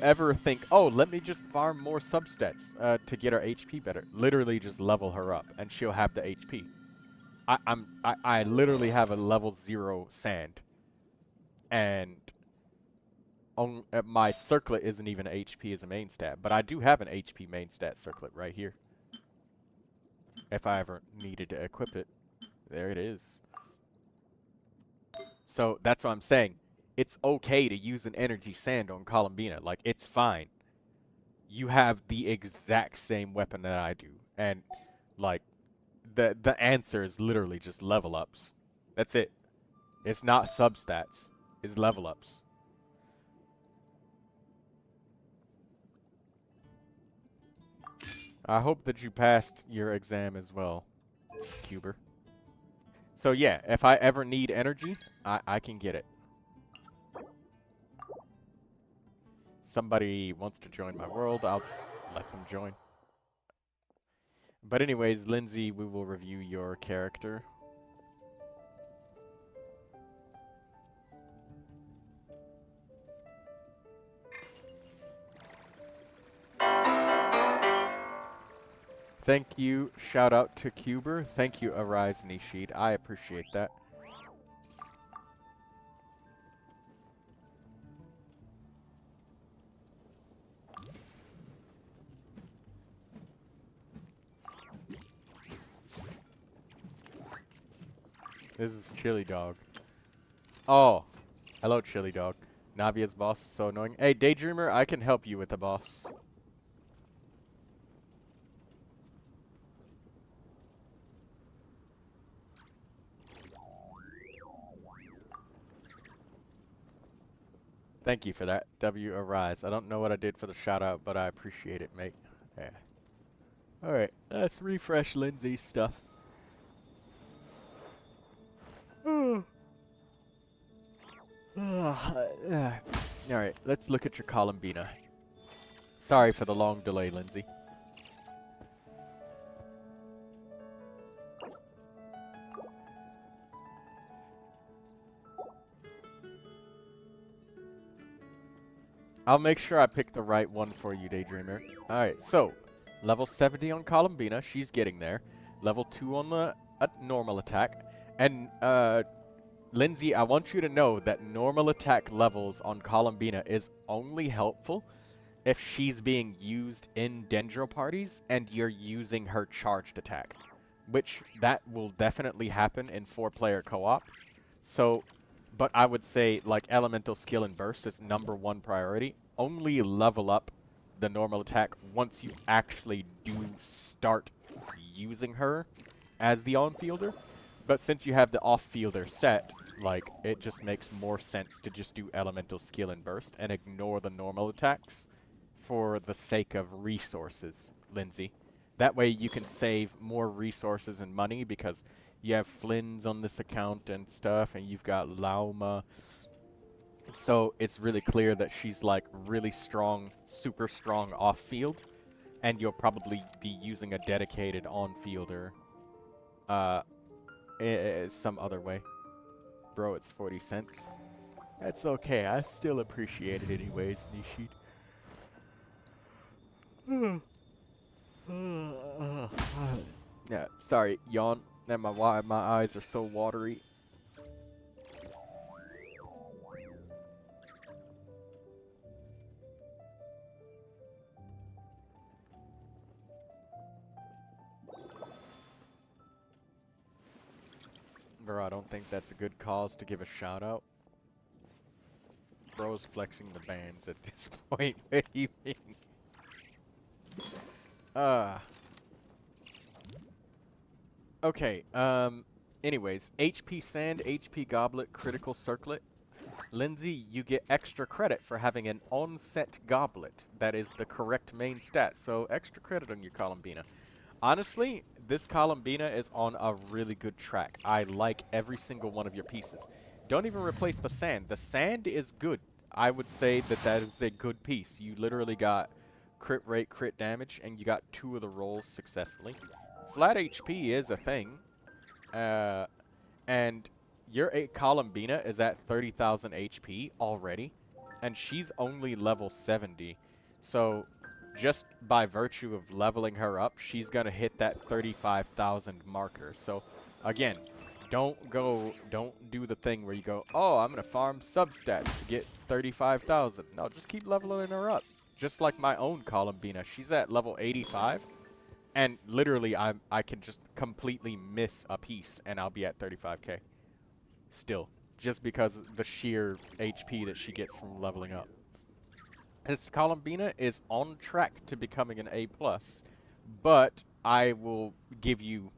ever think, oh, let me just farm more substats to get her HP better, literally just level her up, and she'll have the HP. I literally have a level 0 sand, and my circlet isn't even HP as a main stat, but I do have an HP main stat circlet right here. If I ever needed to equip it, there it is. So that's what I'm saying. It's okay to use an energy sand on Columbina. Like, it's fine. You have the exact same weapon that I do, and like the answer is literally just level ups. That's it. It's not substats. It's level ups. I hope that you passed your exam as well, Cuber. So yeah, if I ever need energy, I can get it. Somebody wants to join my world, I'll just let them join. But anyways, Lindsay, we will review your character. Thank you. Shout out to Cuber. Thank you, Arise Nishid. I appreciate that. This is Chili Dog. Oh. Hello, Chili Dog. Navia's boss is so annoying. Hey, Daydreamer, I can help you with the boss. Thank you for that, W Arise. I don't know what I did for the shout out, but I appreciate it, mate. Yeah. Alright, let's refresh Lindsay's stuff. Alright, let's look at your Columbina. Sorry for the long delay, Lindsay. I'll make sure I pick the right one for you, Daydreamer. Alright, so, level 70 on Columbina, she's getting there. Level 2 on the normal attack. And, Lindsay, I want you to know that normal attack levels on Columbina is only helpful if she's being used in Dendro parties and you're using her charged attack. Which, that will definitely happen in 4-player co-op. So, but I would say, like, Elemental Skill and Burst is #1 priority. Only level up the normal attack once you actually do start using her as the on-fielder. But since you have the off-fielder set, like, it just makes more sense to just do Elemental Skill and Burst and ignore the normal attacks for the sake of resources, Lindsay. That way you can save more resources and money because you have Flynn's on this account and stuff, and you've got Lauma. So it's really clear that she's, like, really strong, super strong off-field, and you'll probably be using a dedicated on-fielder some other way. Bro, it's 40 cents. That's okay. I still appreciate it anyways, Nishid. Yeah, sorry, yawn. And my eyes are so watery. Bro, I don't think that's a good cause to give a shout out. Bro's flexing the bands at this point. What do you mean? Okay, anyways, HP Sand, HP Goblet, Critical Circlet. Lindsay, you get extra credit for having an on-set goblet. That is the correct main stat, so extra credit on your Columbina. Honestly, this Columbina is on a really good track. I like every single one of your pieces. Don't even replace the sand. The sand is good. I would say that that is a good piece. You literally got crit rate, crit damage, and you got 2 of the rolls successfully. Flat HP is a thing. And your Columbina is at 30,000 HP already, and she's only level 70. So just by virtue of leveling her up, she's going to hit that 35,000 marker. So again, don't do the thing where you go, oh, I'm gonna farm substats to get 35,000. No, just keep leveling her up. Just like my own Columbina, she's at level 85, and literally I can just completely miss a piece and I'll be at 35k. Still, just because the sheer HP that she gets from leveling up. This Columbina is on track to becoming an A+, but I will give you,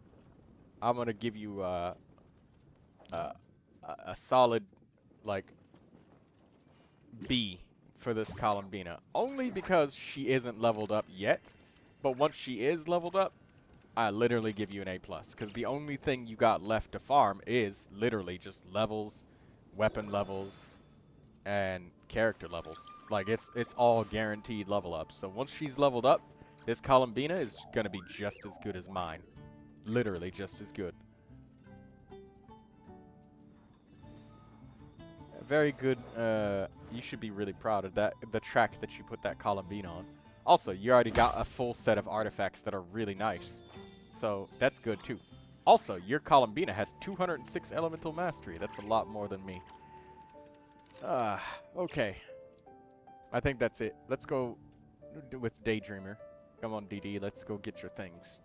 I'm gonna give you a solid, like, B for this Columbina. Only because she isn't leveled up yet, but once she is leveled up, I literally give you an A+. Because the only thing you got left to farm is literally just levels, weapon levels, and character levels. Like, it's all guaranteed level ups. So once she's leveled up, this Columbina is going to be just as good as mine. Literally just as good. Very good. You should be really proud of that, the track that you put that Columbina on. Also, you already got a full set of artifacts that are really nice. So that's good too. Also, your Columbina has 206 elemental mastery. That's a lot more than me. Okay. I think that's it. Let's go with Daydreamer. Come on, DD. Let's go get your things.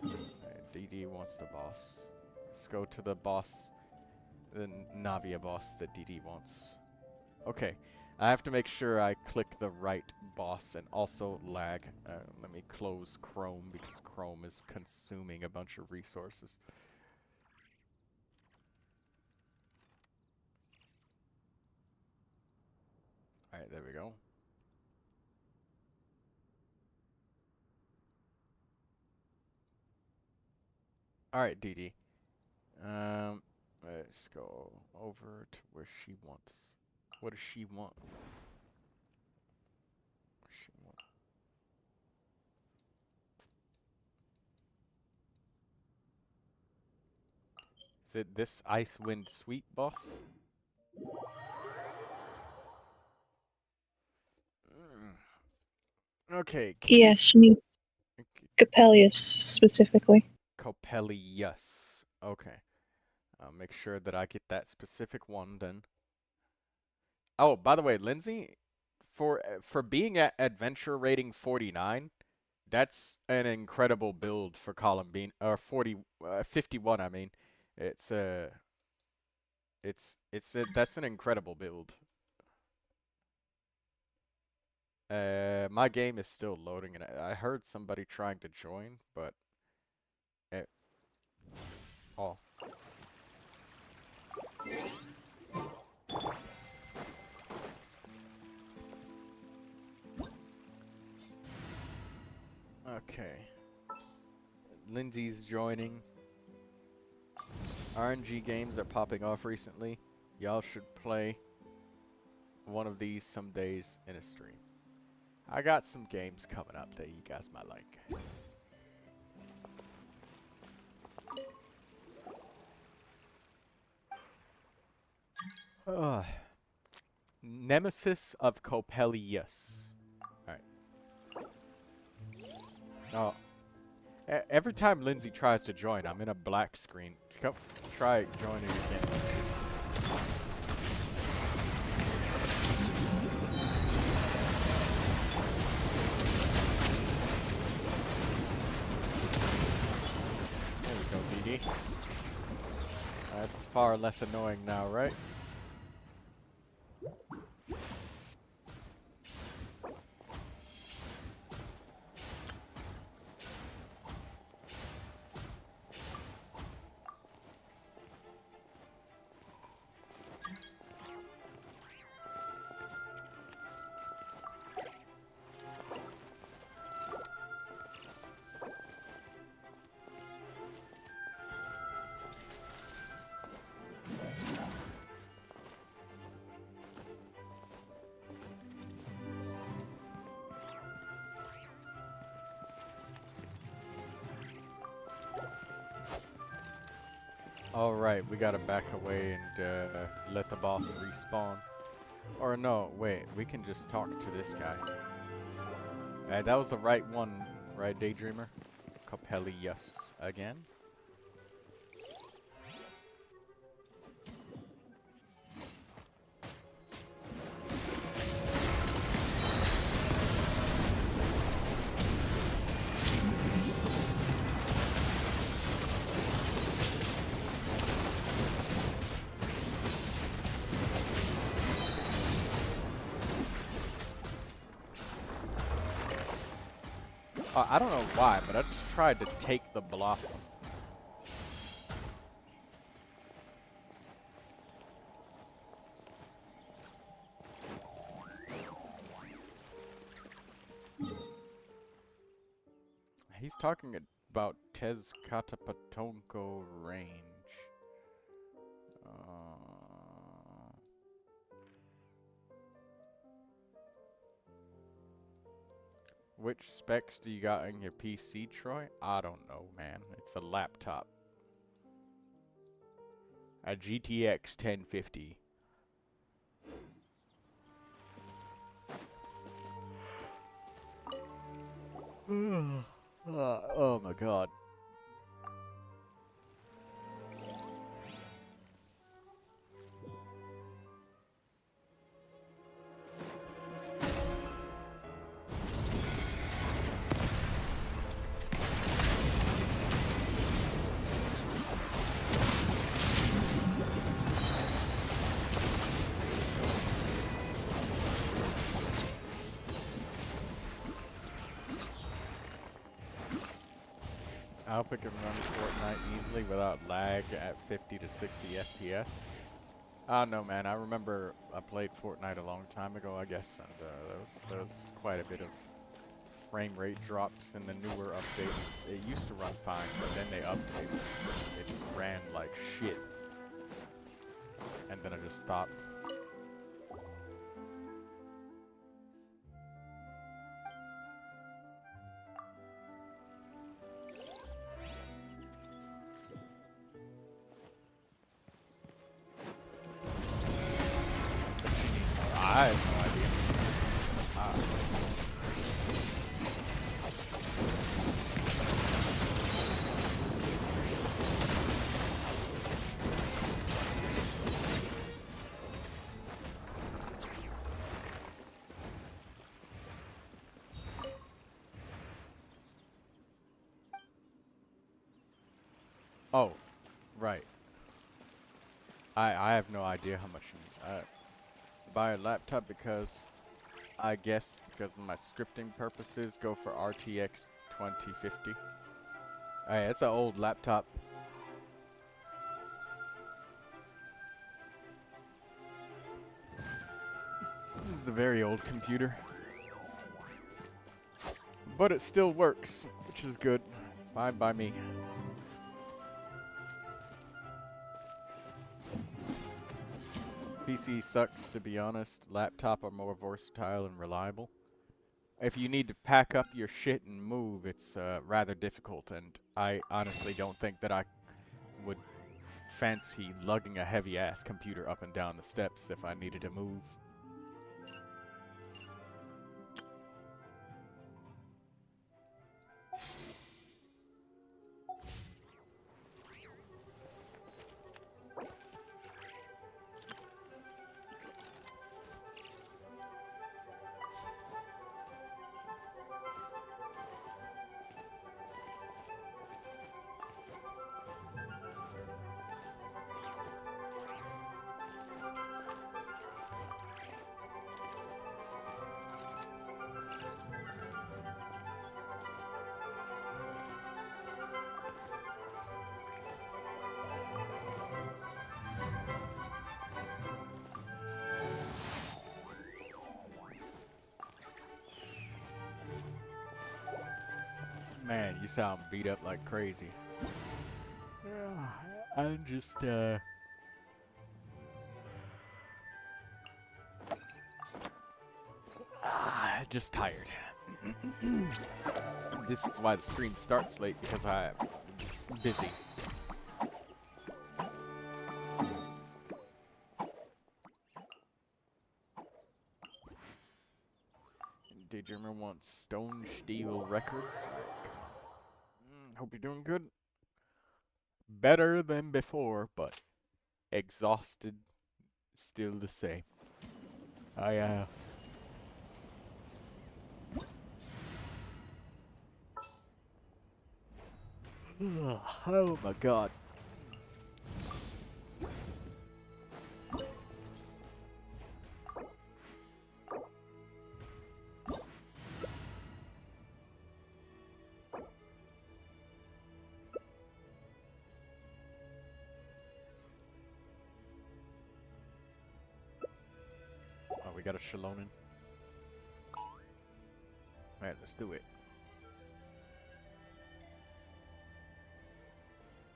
Right, DD wants the boss. Let's go to the boss. The Navia boss that DD wants. Okay. I have to make sure I click the right boss and also lag. Let me close Chrome because Chrome is consuming a bunch of resources. Alright, there we go. Alright, DD. Let's go over to where she wants. What does she want? What does she want? Is it this Icewind Sweet boss? Okay. Yeah, she needs Coppelius specifically. Coppelius. Okay. I'll make sure that I get that specific one then. Oh, by the way, Lindsay, for being at adventure rating 49, that's an incredible build for Columbine, or 51. I mean, it's that's an incredible build. My game is still loading, and I heard somebody trying to join, but oh. Okay. Lindsay's joining. RNG games are popping off recently. Y'all should play one of these some days in a stream. I got some games coming up that you guys might like. Nemesis of Coppelius. Alright. Oh. Every time Lindsay tries to join, I'm in a black screen. Go try joining again. There we go, BD. That's far less annoying now, right? Alright, we gotta back away and let the boss respawn. Or no, wait, we can just talk to this guy. That was the right one, right, Daydreamer? Coppelius again. I don't know why, but I just tried to take the blossom. He's talking about Tezcatlipoca range. Which specs do you got in your PC, Troy? I don't know, man. It's a laptop. A GTX 1050. Oh my god. I hope it can run Fortnite easily without lag at 50 to 60 FPS. I don't know, man. I remember I played Fortnite a long time ago, I guess, and there was quite a bit of frame rate drops in the newer updates. It used to run fine, but then they updated. It just ran like shit. And then I just stopped. I have no idea. Oh, right. I have no idea how much buy a laptop because I guess because of my scripting purposes go for RTX 2050. Hey, it's an old laptop. It's a very old computer. But it still works, which is good. Fine by me. PC sucks, to be honest. Laptop are more versatile and reliable. If you need to pack up your shit and move, it's rather difficult, and I honestly don't think that I would fancy lugging a heavy-ass computer up and down the steps if I needed to move. Man, you sound beat up like crazy. Yeah, I'm just, just tired. This is why the stream starts late, because I'm busy. Daydreamer wants Stone Steel Records. Hope you're doing good. Better than before, but exhausted still the same. Oh my god. got a Shalonin. Alright, let's do it.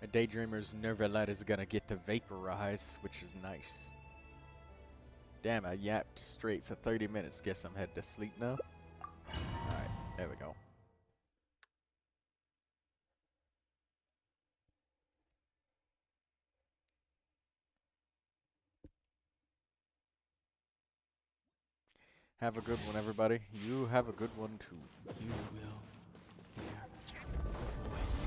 A Daydreamer's Neuvilette is gonna get to vaporize, which is nice. Damn, I yapped straight for 30 minutes. Guess I'm headed to sleep now. Alright, there we go. Have a good one, everybody. You have a good one, too. You will hear the voice.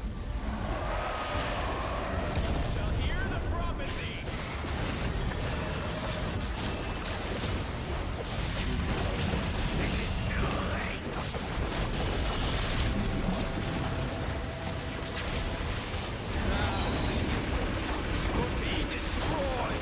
Shall hear the prophecy. Will be destroyed.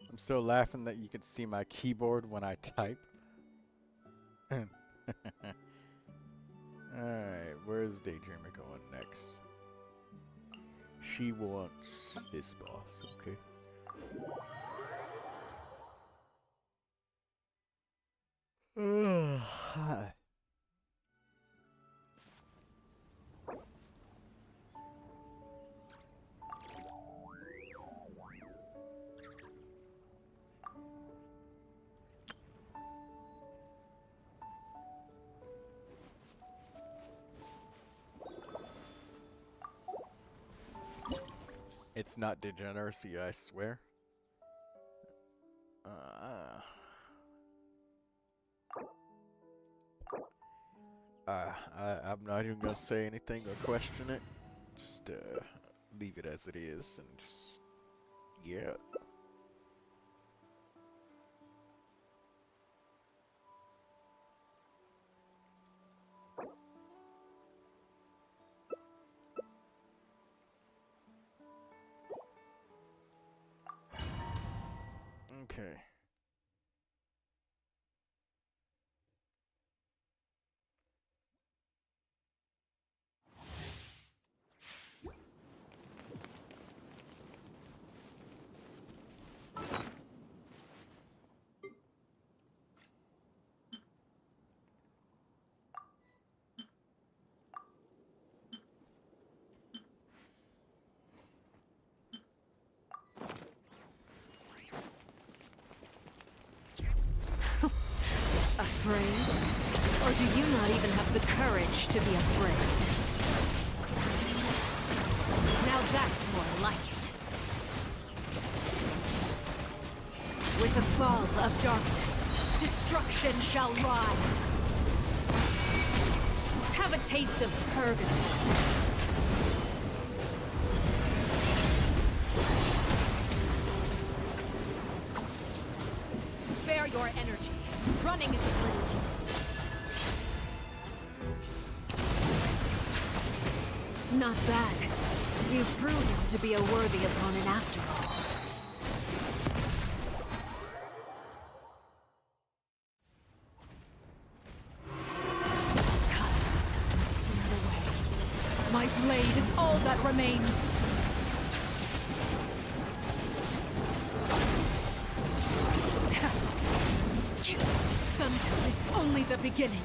I'm still laughing that you can see my keyboard when I type. Alright, where's Daydreamer going next? She wants this boss, okay. Hi. It's not degeneracy, I swear. I'm not even gonna say anything or question it. Just leave it as it is and just, yeah. Okay. Afraid? Or do you not even have the courage to be afraid? Now that's more like it. With the fall of darkness, destruction shall rise. Have a taste of purgatory. Spare your energy. Running is of little use. Not bad. You've proven to be a worthy opponent after all. Kindness has been seared away. My blade is all that remains. the beginning.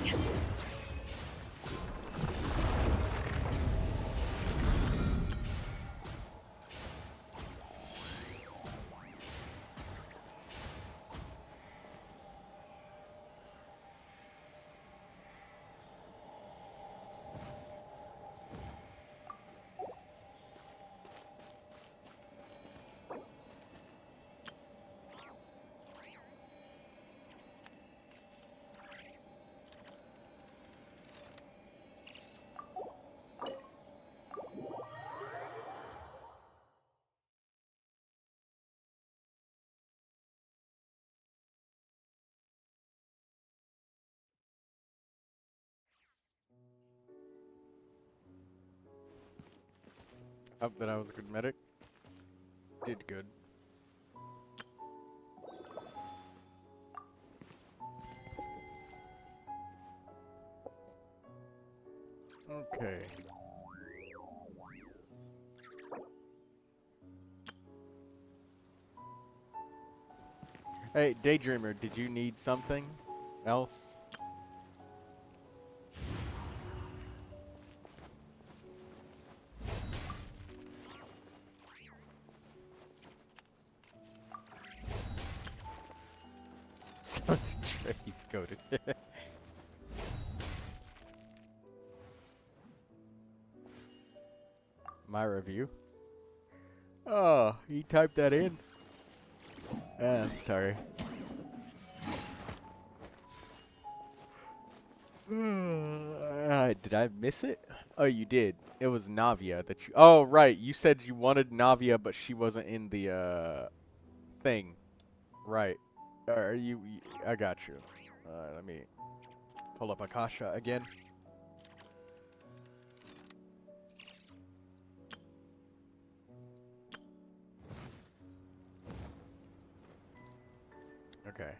Hope that I was a good medic. Did good. Okay. Hey, Daydreamer, did you need something else? Sounds Trey's goated. My review. Oh, he typed that in. I'm sorry. Did I miss it? Oh, you did. It was Navia that you. Oh, right. You said you wanted Navia, but she wasn't in the thing. Right. Are you? I got you. Let me pull up Akasha again. Okay.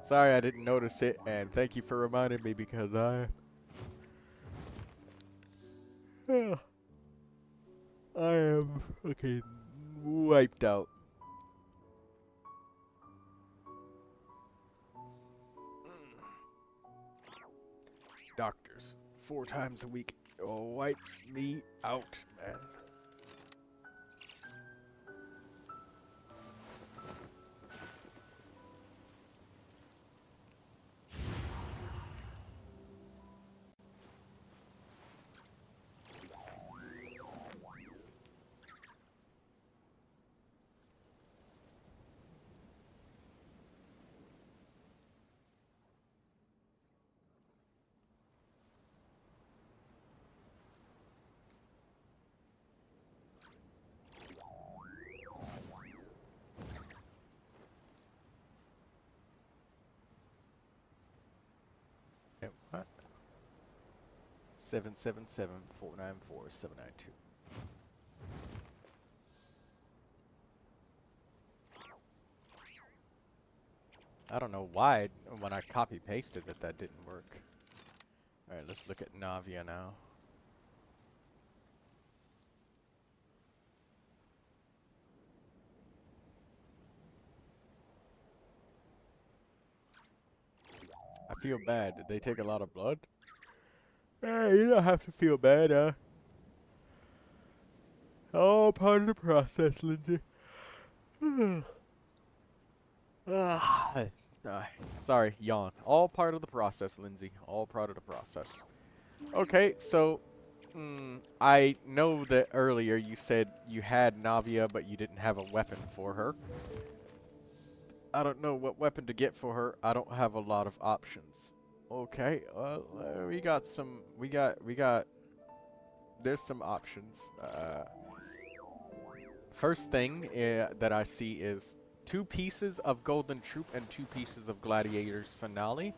Sorry I didn't notice it, and thank you for reminding me because I am fucking wiped out. Doctors 4 times a week wipes me out, man. What? 777-494-792. I don't know why when I copy pasted that didn't work. All right, let's look at Navia now. I feel bad. Did they take a lot of blood? You don't have to feel bad, all part of the process, Lindsay. Sorry, yawn. All part of the process, Lindsay. All part of the process. Okay, so I know that earlier you said you had Navia, but you didn't have a weapon for her. I don't know what weapon to get for her. I don't have a lot of options. Okay, we got some. We got. There's some options. First thing that I see is 2 pieces of Golden Troop and 2 pieces of Gladiators Finale.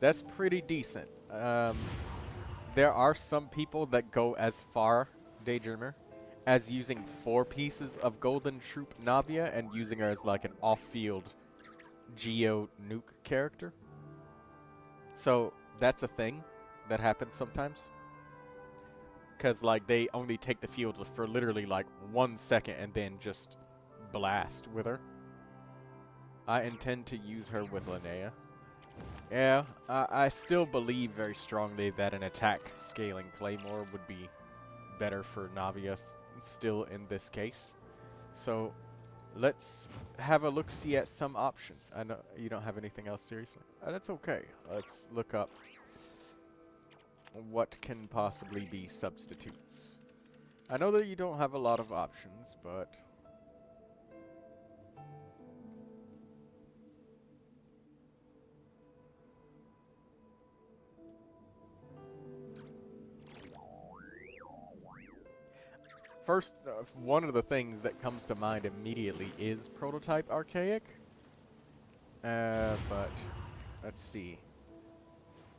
That's pretty decent. There are some people that go as far, Daydreamer, as using 4 pieces of Golden Troop Navia and using her as like an off-field Geo nuke character. So that's a thing that happens sometimes. Because like they only take the field for literally like 1 second and then just blast with her. I intend to use her with Linnea. Yeah, I still believe very strongly that an attack scaling Claymore would be better for Navia still in this case. So let's have a look-see at some options. I know you don't have anything else, seriously. That's okay. Let's look up what can possibly be substitutes. I know that you don't have a lot of options, but... First, one of the things that comes to mind immediately is Prototype Archaic. But, let's see.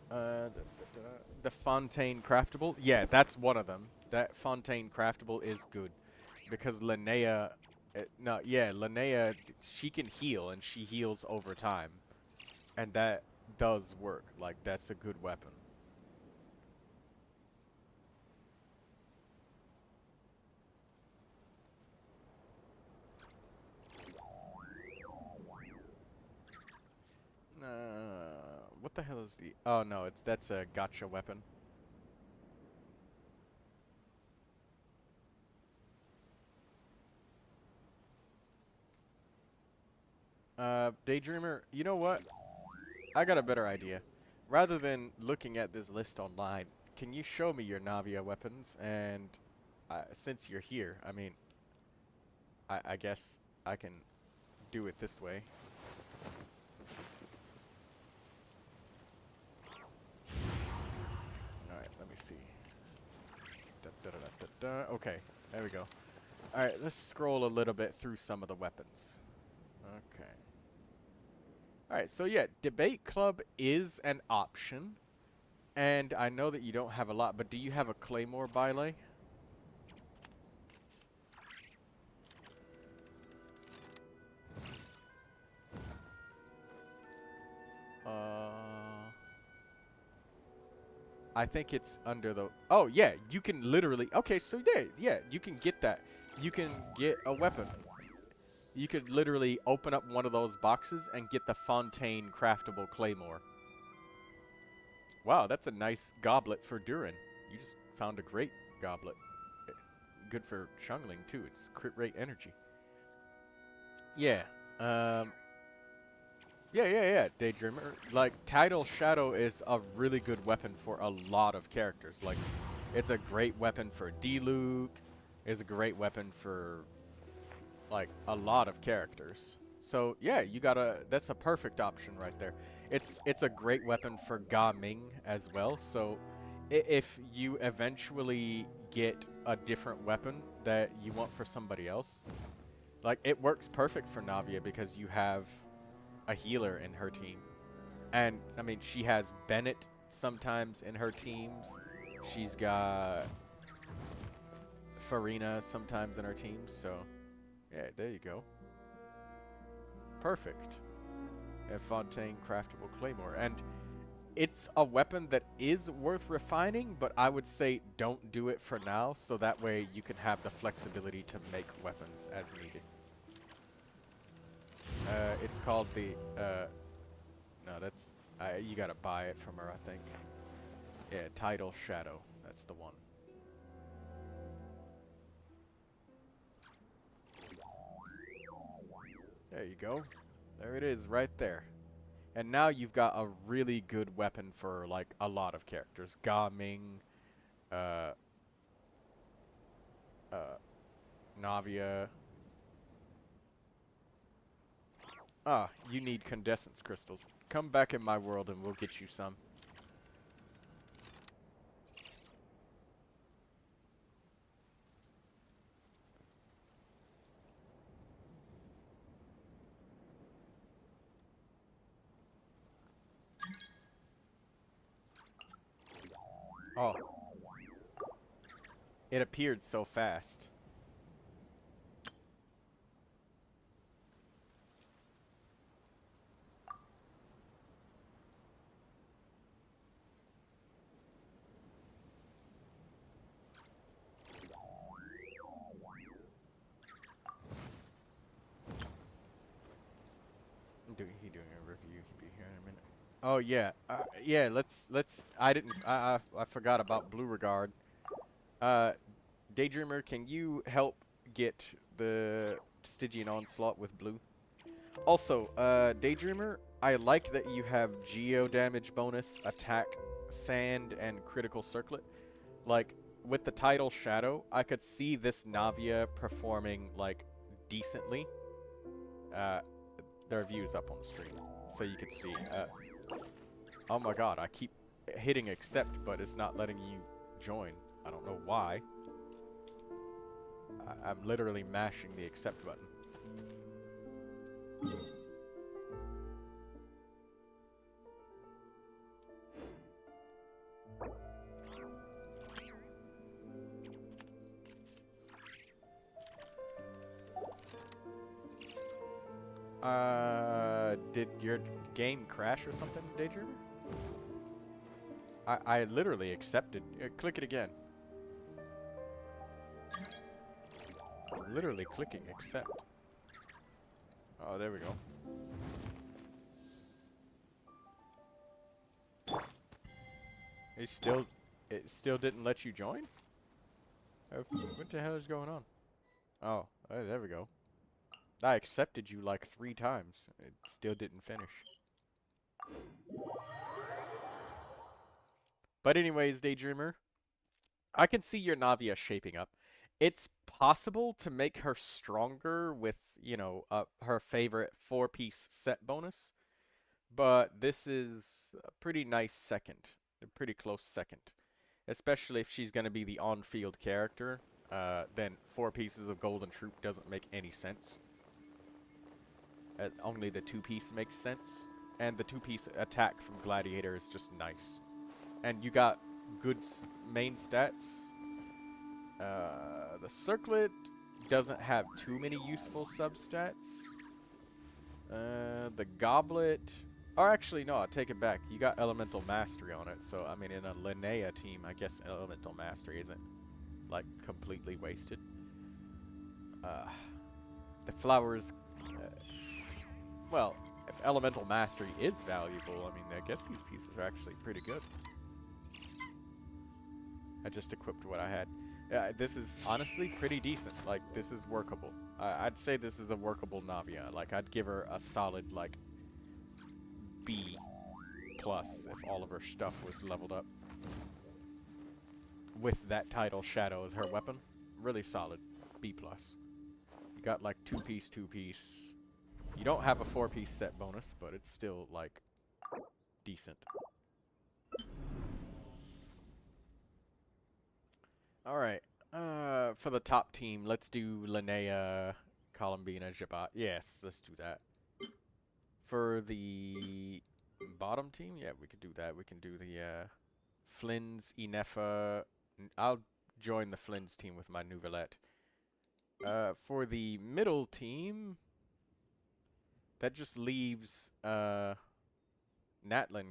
The Fontaine Craftable. Yeah, that's one of them. That Fontaine Craftable is good. Because Linnea... Linnea, she can heal, and she heals over time. And that does work. Like, that's a good weapon. What the hell is the... Oh, no, that's a gotcha weapon. Daydreamer, you know what? I got a better idea. Rather than looking at this list online, can you show me your Navia weapons? And since you're here, I mean, I guess I can do it this way. Alright, let me see. Okay, there we go. Alright, let's scroll a little bit through some of the weapons. Okay. Alright, so yeah, Debate Club is an option. And I know that you don't have a lot, but do you have a Claymore Bylay? I think it's under the... Oh, yeah, you can literally... Okay, so yeah, you can get that. You can get a weapon. You could literally open up one of those boxes and get the Fontaine Craftable Claymore. Wow, that's a nice goblet for Durin. You just found a great goblet. Good for Shungling, too. It's crit rate energy. Yeah, Yeah, Daydreamer. Like, Tidal Shadow is a really good weapon for a lot of characters. Like, it's a great weapon for Diluc. It's a great weapon for, like, a lot of characters. So, yeah, you gotta... That's a perfect option right there. It's a great weapon for Ga Ming as well. So, if you eventually get a different weapon that you want for somebody else, like, it works perfect for Navia because you have a healer in her team. And, I mean, she has Bennett sometimes in her teams. She's got Farina sometimes in her teams. So, yeah, there you go. Perfect. A Fontaine Craftable Claymore. And it's a weapon that is worth refining, but I would say don't do it for now, so that way you can have the flexibility to make weapons as needed. It's called the, no, that's, you gotta buy it from her, I think. Yeah, Tidal Shadow, that's the one. There you go. There it is, right there. And now you've got a really good weapon for, like, a lot of characters. Ga Ming, Navia. Ah, you need condensance crystals. Come back in my world and we'll get you some. Oh. It appeared so fast. he doing a review. He'll be here in a minute. Oh yeah, yeah. Let's. I forgot about Blue Regard. Daydreamer, can you help get the Stygian Onslaught with Blue? Also, Daydreamer, I like that you have Geo damage bonus, attack, sand, and critical circlet. Like, with the title Shadow, I could see this Navia performing, like, decently. The review's up on the stream, so you can see. Oh my god, I keep hitting accept, but it's not letting you join. I don't know why. I'm literally mashing the accept button. Did your game crash or something, Daydreamer? I literally accepted. Click it again. Literally clicking accept. Oh, there we go. It still didn't let you join? What the hell is going on? Oh, there we go. I accepted you like 3 times. It still didn't finish. But anyways, Daydreamer, I can see your Navia shaping up. It's possible to make her stronger with, you know, her favorite 4-piece set bonus. But this is a pretty nice second. A pretty close second. Especially if she's going to be the on-field character. Then 4 pieces of Golden Troop doesn't make any sense. Only the 2-piece makes sense. And the 2-piece attack from Gladiator is just nice. And you got good main stats. The Circlet doesn't have too many useful substats. The Goblet... Or actually, no, I take it back. You got Elemental Mastery on it. So, I mean, in a Linnea team, I guess Elemental Mastery isn't, like, completely wasted. The flowers... well, if Elemental Mastery is valuable, I mean, I guess these pieces are actually pretty good. I just equipped what I had. This is honestly pretty decent. Like, this is workable. I'd say this is a workable Navia. Like, I'd give her a solid, like, B+ if all of her stuff was leveled up. With that title, Shadow, as her weapon. Really solid. B+. You got, like, 2-piece, 2-piece. You don't have a 4-piece set bonus, but it's still, like, decent. Alright, for the top team, let's do Linnea, Columbina, Jabat. Yes, let's do that. For the bottom team, yeah, we could do that. We can do the, Flynn's, Inefa. I'll join the Flynn's team with my Neuvilette. For the middle team, that just leaves, Natlin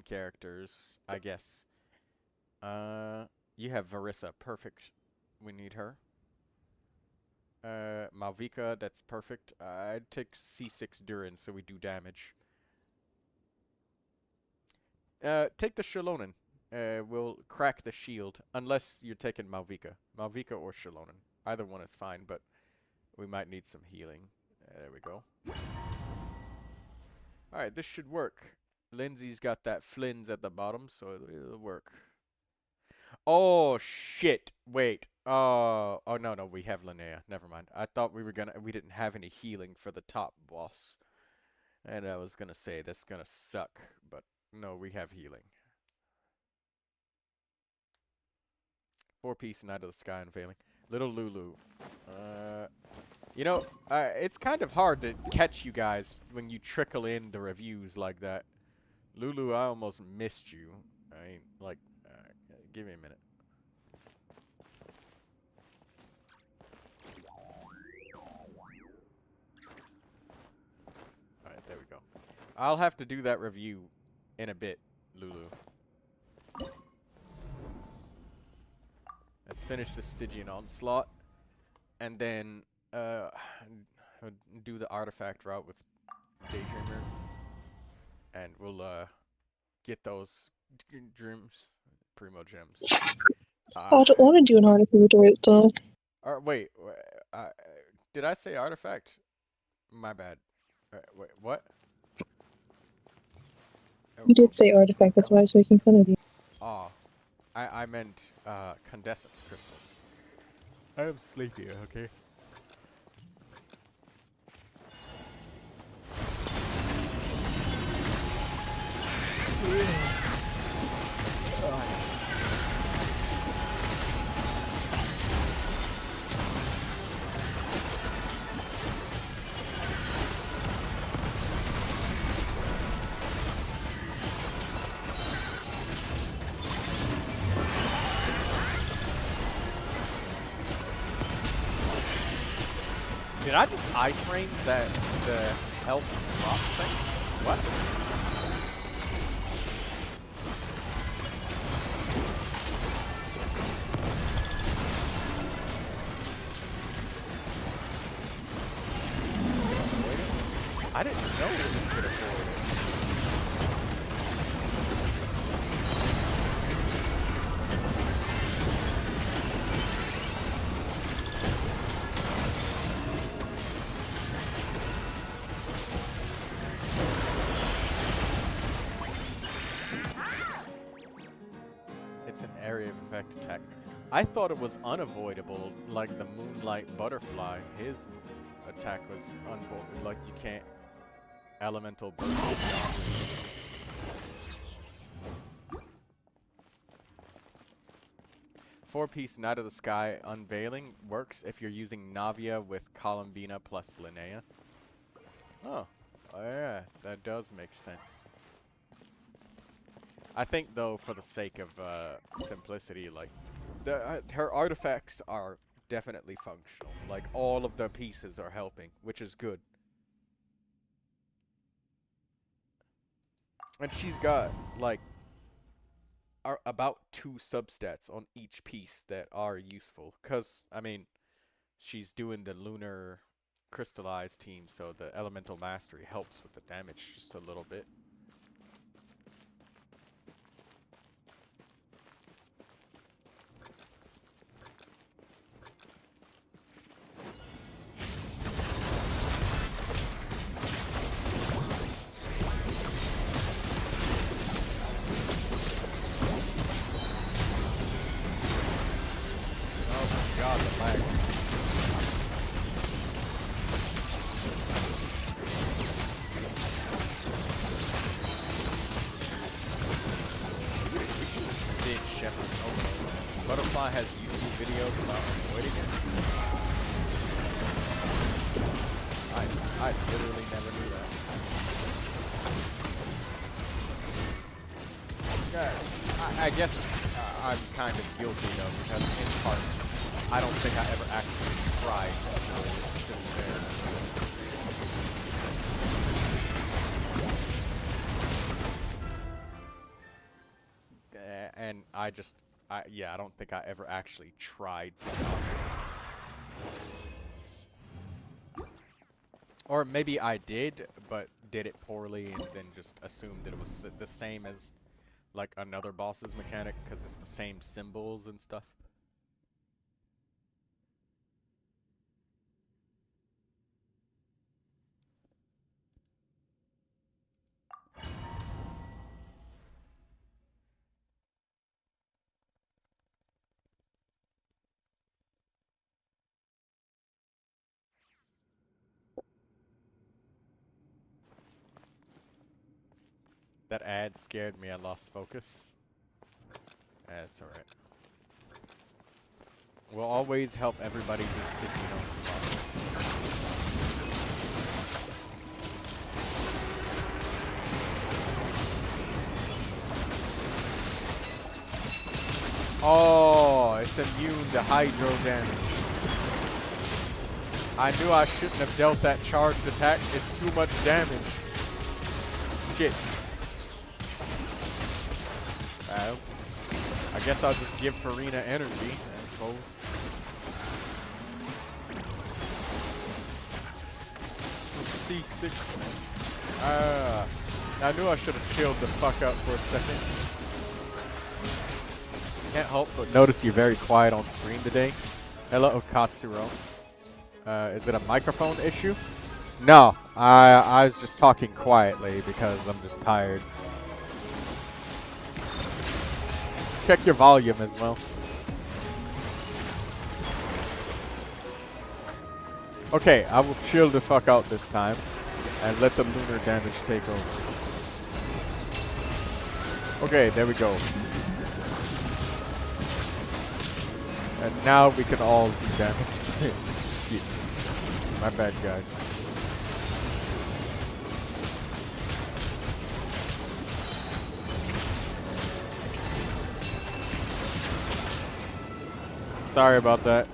characters, I guess. You have Varissa, perfect. We need her. Malvika, that's perfect. I'd take C6 Durin so we do damage. Take the Shalonen. We'll crack the shield, unless you're taking Malvika. Malvika or Shalonen. Either one is fine, but we might need some healing. There we go. Alright, this should work. Lindsay's got that Flynn's at the bottom, so it'll work. Oh, shit. Wait. Oh, no, we have Linnea. Never mind. I thought we didn't have any healing for the top boss. And I was gonna say, that's gonna suck. But, no, we have healing. 4-piece Night of the Sky Unveiling. Little Lulu. You know, it's kind of hard to catch you guys when you trickle in the reviews like that. Lulu, I almost missed you. I mean, like... give me a minute. Alright, there we go. I'll have to do that review in a bit, Lulu. Let's finish the Stygian Onslaught. And then, do the artifact route with Daydreamer. and we'll get those dreams, Primogems. Oh, I don't want to do an article route though. Wait, did I say artifact? My bad. Wait, what? You did say artifact, that's why I was making fun of you. Oh, I meant condensance crystals. I'm sleepy, okay? Did I just iframe the health drop thing? What? I didn't know we could afford it. It's an area of effect attack. I thought it was unavoidable, like the Moonlight Butterfly. His attack was unavoidable, like you can't elemental burst it beyond. 4-piece Night of the Sky Unveiling works if you're using Navia with Columbina plus Linnea. Oh yeah, that does make sense. I think, though, for the sake of simplicity, like, her artifacts are definitely functional. Like, all of the pieces are helping, which is good. And she's got, like, about 2 substats on each piece that are useful. Because, I mean, she's doing the lunar crystallized team, so the elemental mastery helps with the damage just a little bit. God, the lag. Did Shepherd Butterfly has YouTube videos about avoiding it? I literally never knew that. I guess I'm kind of guilty though, because in part I don't think I ever actually tried to avoid it, to be fair. And yeah, I don't think I ever actually tried to dodge it. Or maybe I did, but did it poorly and then just assumed that it was the same as, like, another boss's mechanic, because it's the same symbols and stuff. That ad scared me, I lost focus. That's alright. We'll always help everybody who's sticking on the spot. Oh, it's immune to hydro damage. I knew I shouldn't have dealt that charged attack. It's too much damage. Shit. I guess I'll just give Farina energy, I suppose. C6. I knew I should have chilled the fuck out for a second. Can't help but notice you're very quiet on stream today. Hello, Katsuro. Is it a microphone issue? No, I was just talking quietly because I'm just tired. Check your volume as well. Okay, I will chill the fuck out this time and let the lunar damage take over. Okay, there we go. And now we can all do damage. Shit. My bad, guys. Sorry about that.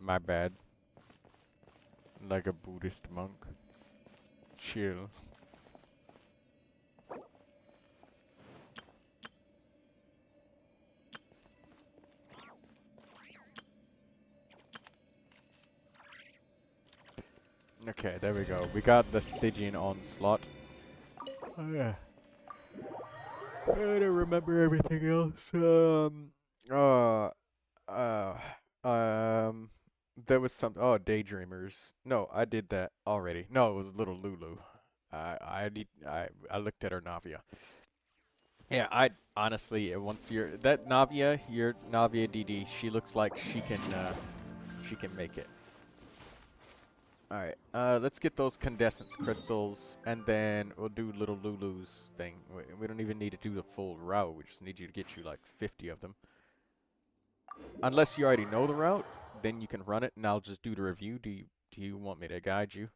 My bad. Like a Buddhist monk. Chill. Okay, there we go. We got the Stygian onslaught. Oh yeah. I don't remember everything else. There was some. Oh, Daydreamers. No, I did that already. No, it was Little Lulu. I looked at her Navia. Yeah, I honestly, once you're that Navia, your Navia DD, she looks like she can make it. All right, let's get those Condescence crystals, and then we'll do Little Lulu's thing. We don't even need to do the full route. We just need you to get you like 50 of them. Unless you already know the route, then you can run it, and I'll just do the review. Do you want me to guide you?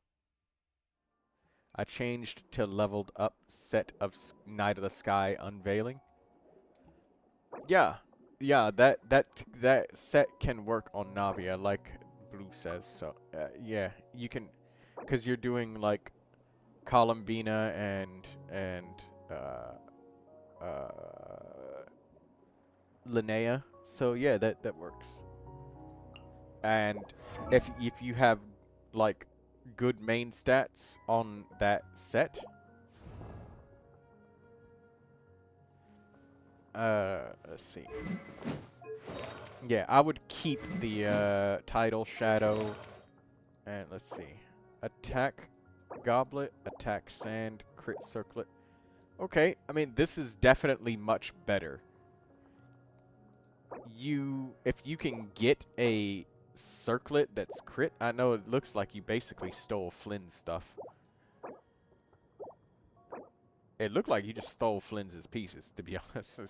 I changed to leveled up set of Night of the Sky Unveiling. Yeah, that set can work on Navia, like Blue says. So yeah, you can, cause you're doing like Columbina and Linnea. So yeah, that works. And if you have like good main stats on that set, let's see. Yeah, I would keep the Tidal Shadow, and let's see, Attack Goblet, Attack Sand, Crit Circlet. Okay, I mean this is definitely much better. If you can get a circlet that's crit, I know it looks like you basically stole Flynn's stuff. It looked like you just stole Flynn's pieces, to be honest.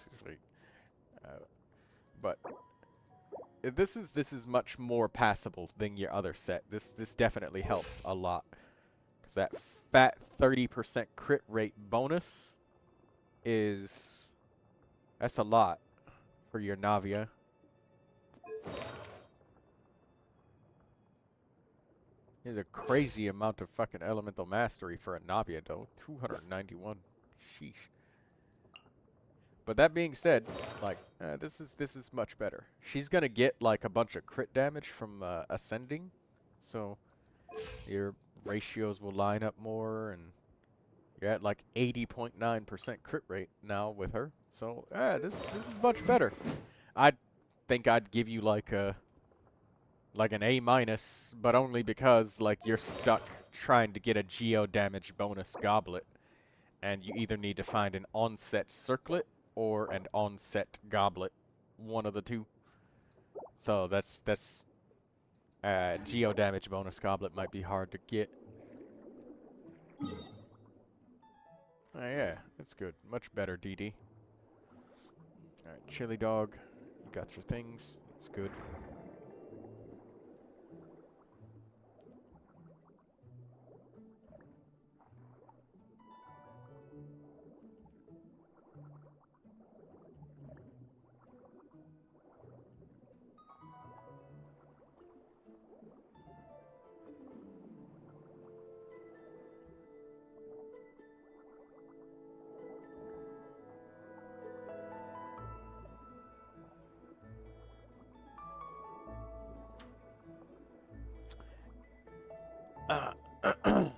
But this is much more passable than your other set. This definitely helps a lot, because that fat 30% crit rate bonus that's a lot for your Navia. There's a crazy amount of fucking elemental mastery for a Navia, though. 291. Sheesh. But that being said, like, this is much better. She's gonna get like a bunch of crit damage from ascending, so your ratios will line up more, and you're at like 80.9% crit rate now with her. So this is much better. I think I'd give you like an A-, but only because like you're stuck trying to get a geo damage bonus goblet, and you either need to find an onset circlet or an onset goblet, one of the two. So that's geo damage bonus goblet might be hard to get. Oh yeah, that's good. Much better, DD. Alright, Chili Dog, you got your things. It's good. Alright,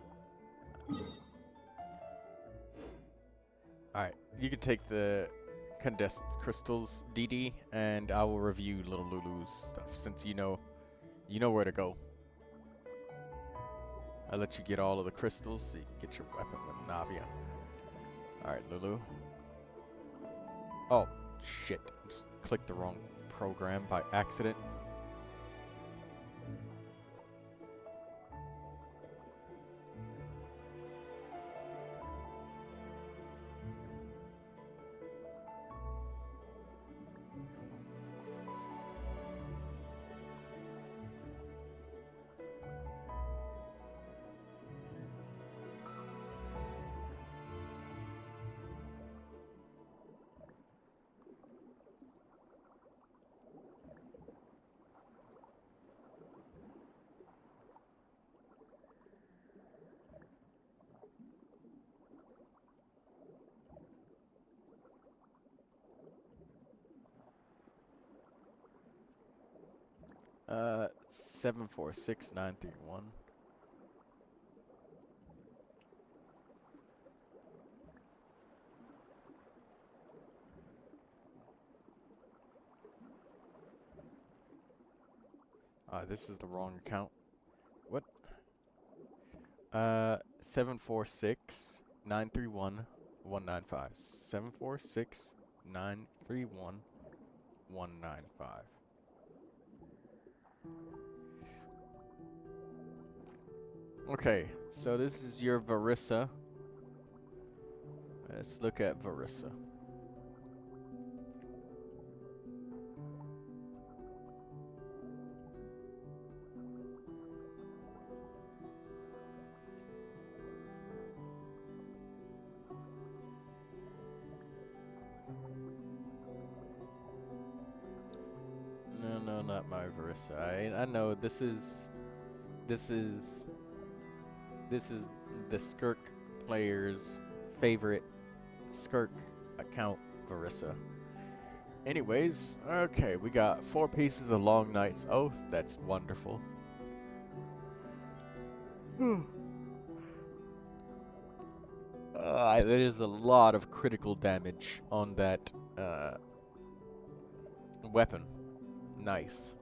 you can take the condensed crystals, DD, and I will review little Lulu's stuff since you know where to go. I'll let you get all of the crystals so you can get your weapon with Navia. Alright, Lulu. Oh, shit. Just clicked the wrong program by accident. Uh, 746931. This is the wrong account. What? 746-931-195. 746-931-195. Okay, so this is your Varissa. Let's look at Varissa. No, not my Varissa. I know this is the Skirk player's favorite Skirk account, Varissa. Anyways, okay, we got 4 pieces of Long Night's Oath. That's wonderful. There is a lot of critical damage on that weapon. Nice.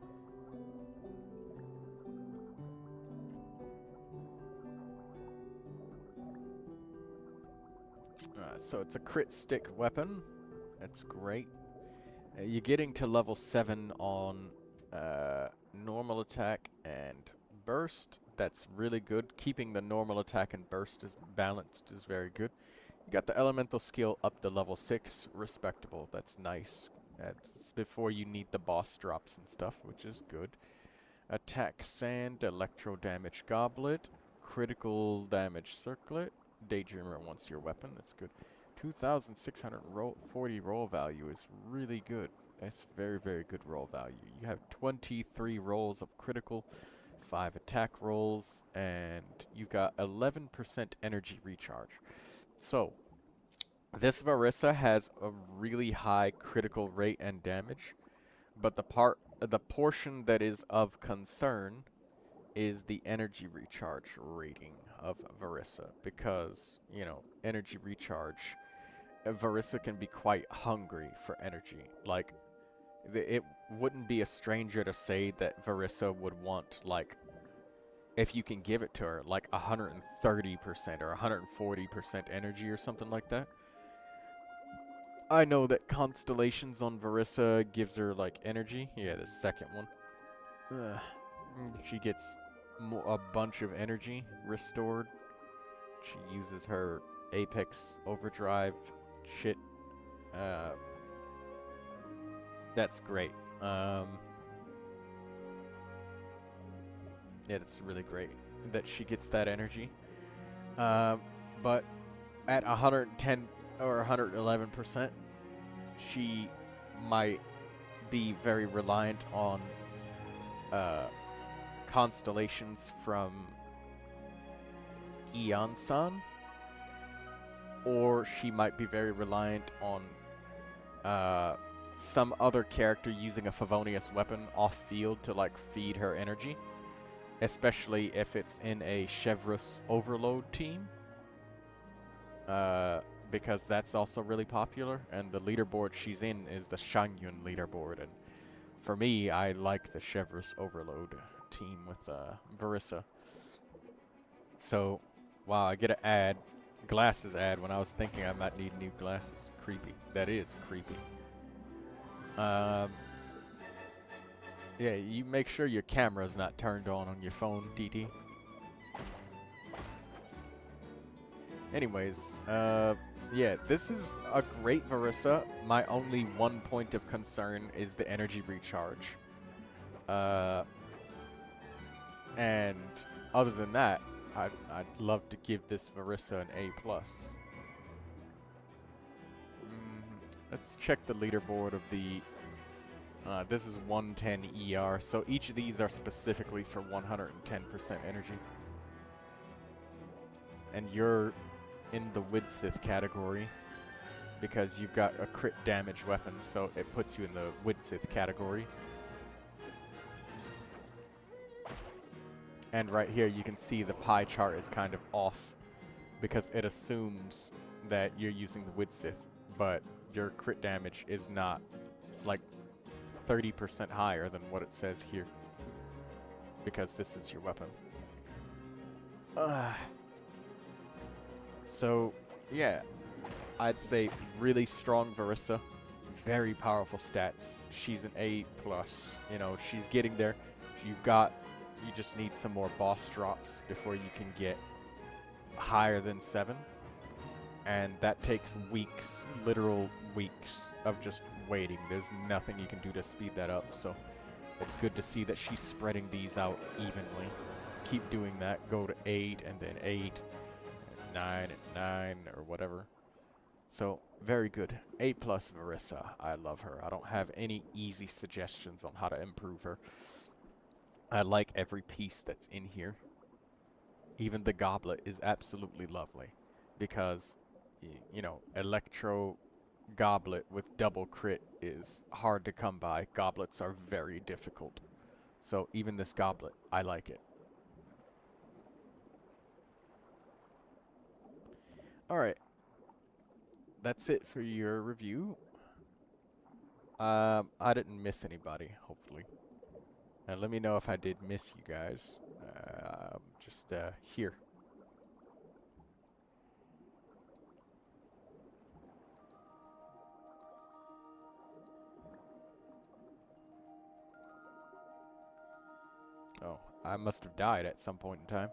So it's a crit stick weapon. That's great. You're getting to level 7 on normal attack and burst. That's really good. Keeping the normal attack and burst is balanced is very good. You got the elemental skill up to level 6. Respectable. That's nice. That's before you need the boss drops and stuff, which is good. Attack sand, electro damage goblet, critical damage circlet. Daydreamer wants your weapon. That's good. 2,640 roll value is really good. That's very, very good roll value. You have 23 rolls of critical, 5 attack rolls, and you've got 11% energy recharge. So, this Varissa has a really high critical rate and damage, but the portion that is of concern is the energy recharge rating of Varissa, because, you know, energy recharge, Varissa can be quite hungry for energy. Like, it wouldn't be a stranger to say that Varissa would want, like, if you can give it to her, like 130% or 140% energy or something like that. I know that Constellations on Varissa gives her, like, energy. Yeah, the second one. She gets a bunch of energy restored. She uses her Apex Overdrive shit. That's great. Yeah, that's really great that she gets that energy. But at 110 or 111%, she might be very reliant on constellations from Eon-san, or she might be very reliant on some other character using a Favonius weapon off-field to, like, feed her energy. especially if it's in a Chevrus Overload team, because that's also really popular, and the leaderboard she's in is the Shangyun leaderboard, and for me, I like the Chevrus Overload team with Verissa. So, wow, I get an ad, glasses ad, when I was thinking I might need new glasses. Creepy. That is creepy. Yeah, you make sure your camera's not turned on your phone, DD. Anyways, yeah, this is a great Verissa. My only one point of concern is the energy recharge. And other than that, I'd love to give this Verissa an A+. Let's check the leaderboard of the... this is 110 ER, so each of these are specifically for 110% energy. And you're in the Widsith category because you've got a crit damage weapon, so it puts you in the Widsith category. And right here you can see the pie chart is kind of off because it assumes that you're using the Widsith, but your crit damage is not. It's like 30% higher than what it says here because this is your weapon. So, yeah, I'd say really strong Verissa, very powerful stats. She's an A+, you know, she's getting there. You just need some more boss drops before you can get higher than 7. And that takes weeks, literal weeks of just waiting. There's nothing you can do to speed that up, so it's good to see that she's spreading these out evenly. Keep doing that, go to 8 and then 8. 9 and 9 or whatever. So, very good. A+ Verissa. I love her. I don't have any easy suggestions on how to improve her. I like every piece that's in here. Even the goblet is absolutely lovely because, you know, Electro goblet with double crit is hard to come by. Goblets are very difficult. So, even this goblet, I like it. Alright, that's it for your review. I didn't miss anybody, hopefully. And let me know if I did miss you guys. Just here. Oh, I must have died at some point in time.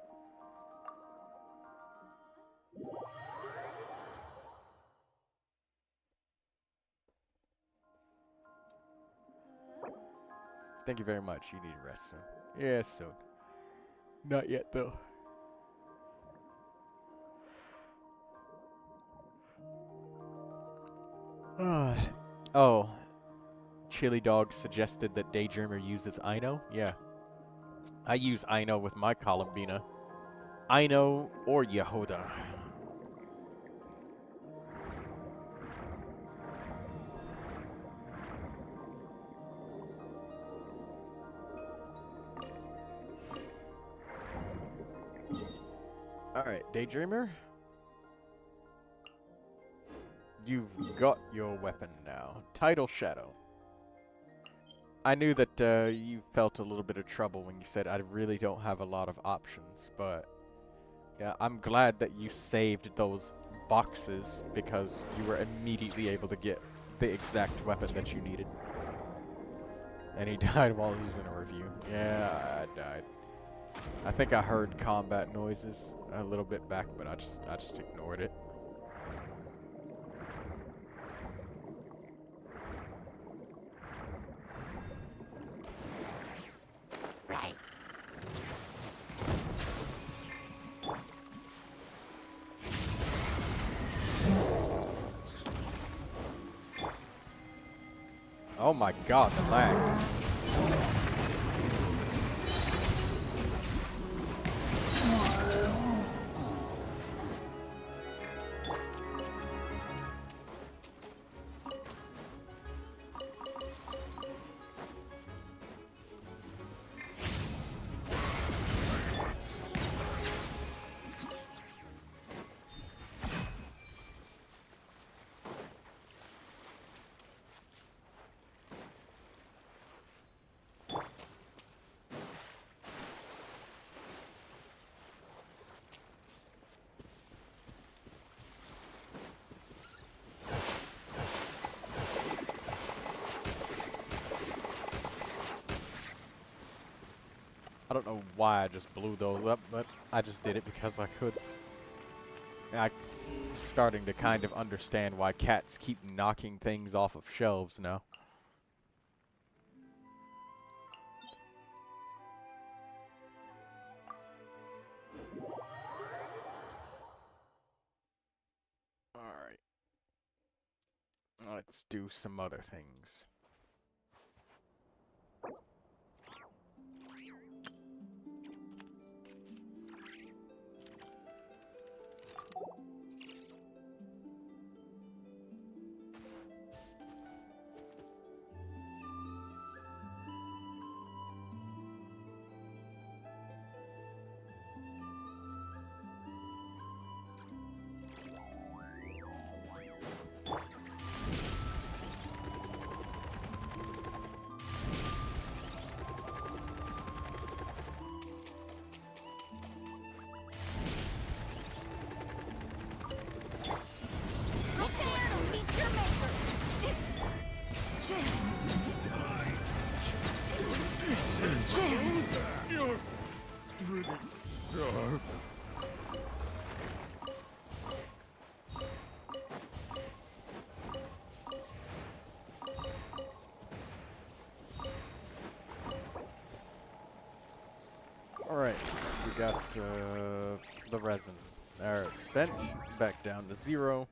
Thank you very much. You need a rest soon. Yeah, soon. Not yet, though. Oh. Chili Dog suggested that Daydreamer uses Ino. Yeah. I use Ino with my Columbina. Ino or Yehoda. Alright, Daydreamer. You've got your weapon now. Tidal Shadow. I knew that you felt a little bit of trouble when you said I really don't have a lot of options, but yeah, I'm glad that you saved those boxes because you were immediately able to get the exact weapon that you needed. And he died while he was in a review. Yeah, I died. I think I heard combat noises a little bit back, but I just ignored it. Right. Oh my god, the lag. don't know why I just blew those up, but I just did it because I could. I'm starting to kind of understand why cats keep knocking things off of shelves now. Alright. Let's do some other things. Alright, we got the resin. Alright, spent, back down to 0.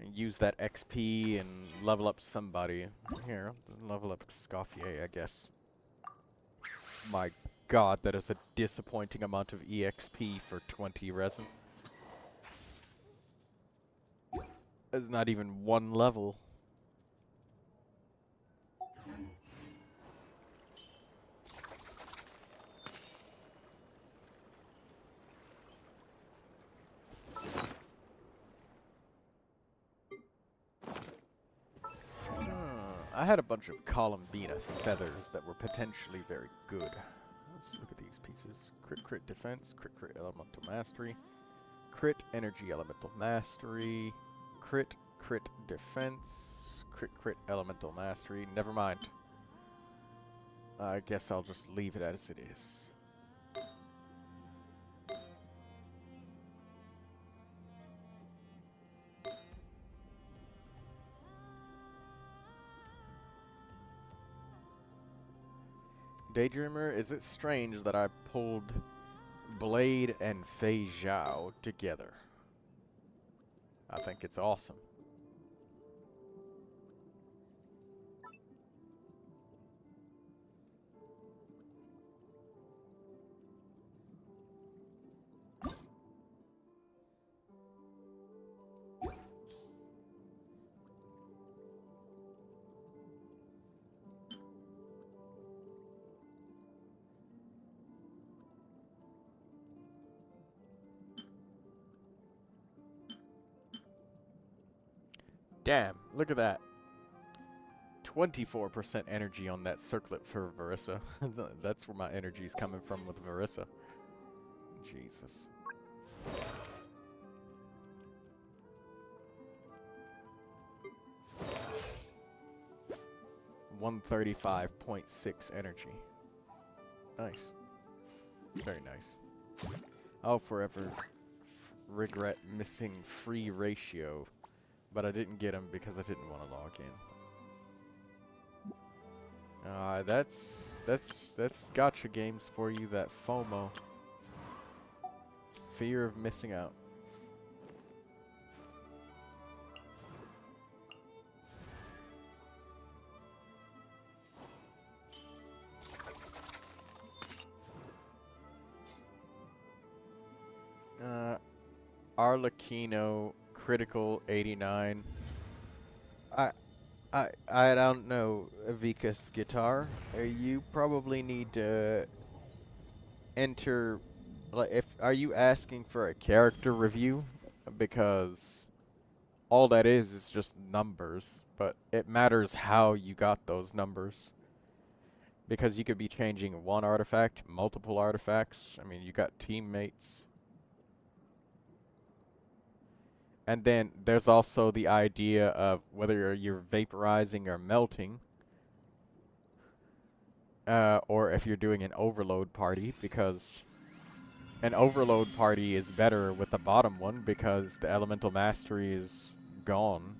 And use that XP and level up somebody. Here, level up Scoffier, I guess. My god, that is a disappointing amount of EXP for 20 resin. That's not even 1 level. I had a bunch of Columbina feathers that were potentially very good. Let's look at these pieces. Crit defense, crit elemental mastery, crit energy elemental mastery, crit defense, crit elemental mastery. Never mind. I guess I'll just leave it as it is. Daydreamer, is it strange that I pulled Blade and Fei Zhao together? I think it's awesome. Damn, look at that. 24% energy on that circlet for Verissa. That's where my energy's coming from with Verissa. Jesus. $135.6 energy. Nice. Very nice. I'll forever regret missing free ratio. But I didn't get him because I didn't want to log in. That's gacha games for you, that FOMO. Fear of missing out. Arlecchino critical 89. I don't know, Vika's guitar. You probably need to enter. Like, are you asking for a character review? Because all that is just numbers, but it matters how you got those numbers. Because you could be changing one artifact, multiple artifacts. I mean, you got teammates. And then there's also the idea of whether you're vaporizing or melting. or if you're doing an overload party, because an overload party is better with the bottom one because the elemental mastery is gone.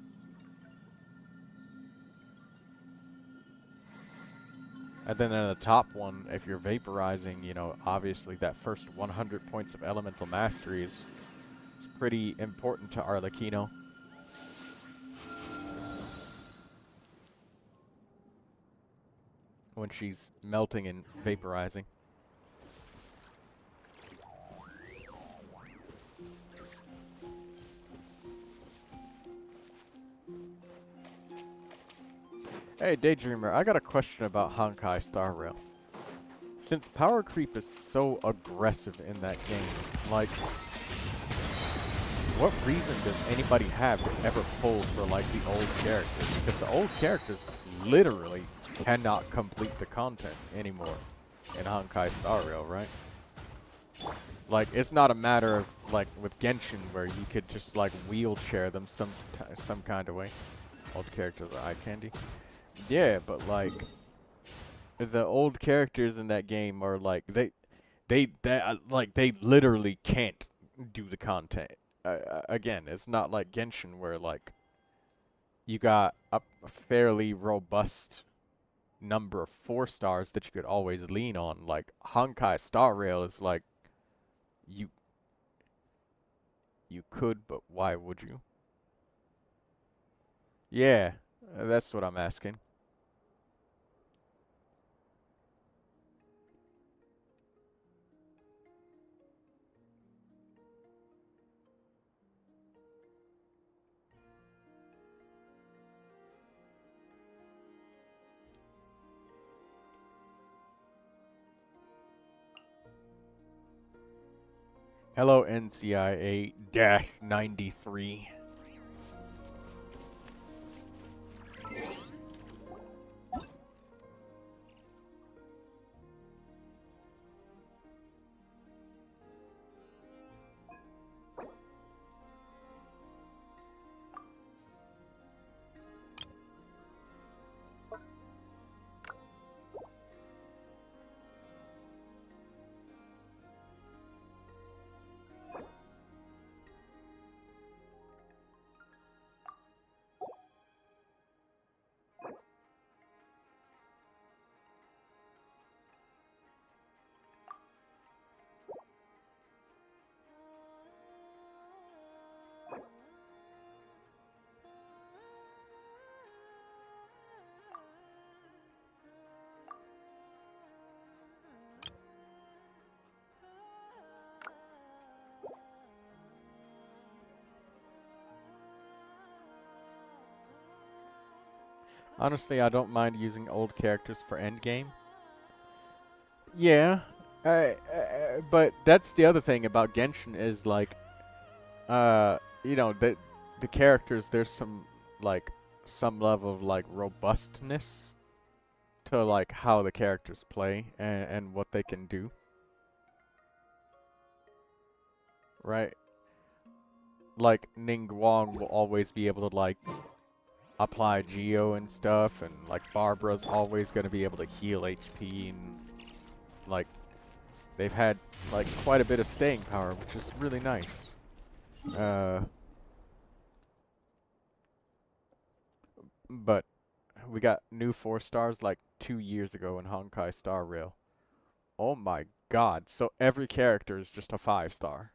And then in the top one, if you're vaporizing, you know, obviously that first 100 points of elemental mastery is pretty important to Arlecchino. When she's melting and vaporizing. Hey, Daydreamer, I got a question about Honkai Star Rail. Since power creep is so aggressive in that game, like, what reason does anybody have to ever pull for, like, the old characters? Because the old characters literally cannot complete the content anymore in Honkai Star Rail, right? Like, it's not a matter of, like, with Genshin, where you could just, like, wheelchair them some kind of way. Old characters are eye candy. Yeah, but like the old characters in that game are like they literally can't do the content. Again, it's not like Genshin where like you got a fairly robust number of 4 stars that you could always lean on. Like Honkai Star Rail is like you could, but why would you? Yeah, that's what I'm asking. Hello, NCIA-93. Honestly, I don't mind using old characters for endgame. Yeah, but that's the other thing about Genshin is like, you know, the characters, there's some level of like robustness to like how the characters play and what they can do. Right? Like Ningguang will always be able to like apply Geo and stuff, and like Barbara's always going to be able to heal HP, and like they've had like quite a bit of staying power, which is really nice. But we got new 4 stars like 2 years ago in Honkai Star Rail. Oh my god, so every character is just a 5-star.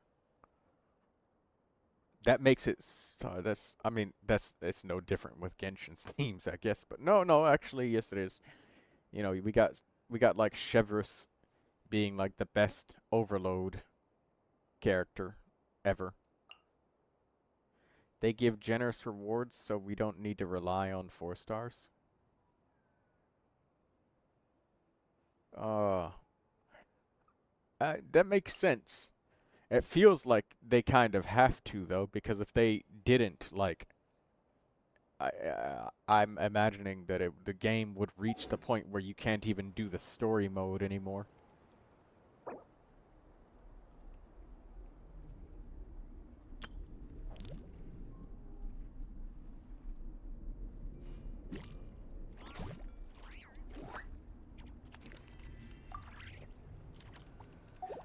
That makes it so it's no different with Genshin's themes, I guess, but no, actually yes it is. You know, we got like Chevrus being like the best overload character ever. They give generous rewards so we don't need to rely on 4 stars. That makes sense. It feels like they kind of have to, though, because if they didn't, like, I'm imagining that the game would reach the point where you can't even do the story mode anymore.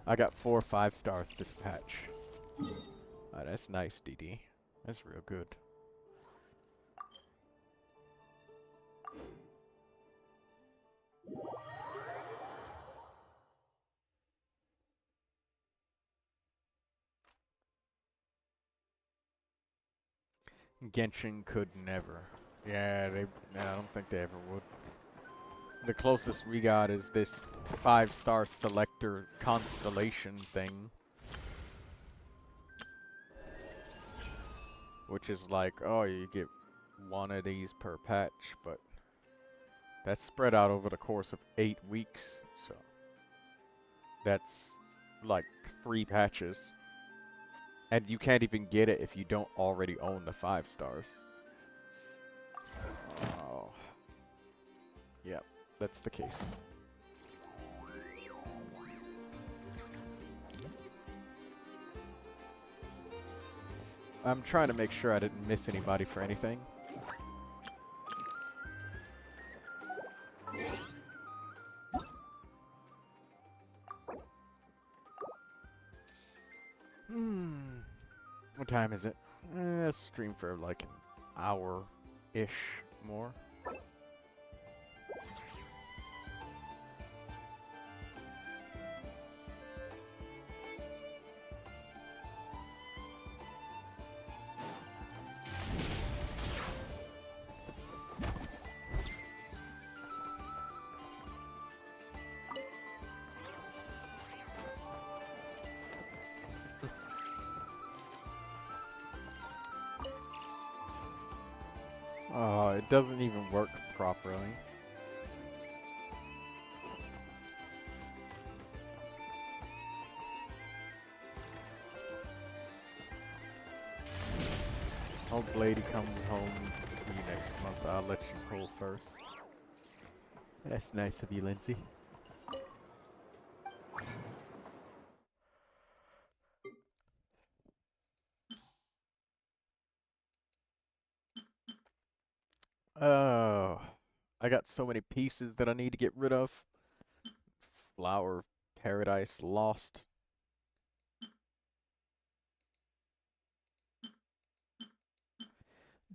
I got 4 5 stars this patch. Oh, that's nice, DD. That's real good. Genshin could never. Yeah, I don't think they ever would. The closest we got is this 5-star selector constellation thing. Which is like, oh, you get 1 of these per patch, but that's spread out over the course of 8 weeks, so that's like 3 patches. And you can't even get it if you don't already own the 5 stars. Oh. Yep, that's the case. I'm trying to make sure I didn't miss anybody for anything. What time is it? Stream for like an hour-ish more. Oh, it doesn't even work properly. Hope Lady comes home to me next month. I'll let you pull first. That's nice of you, Lindsay. Oh, I got so many pieces that I need to get rid of. Flower of Paradise lost.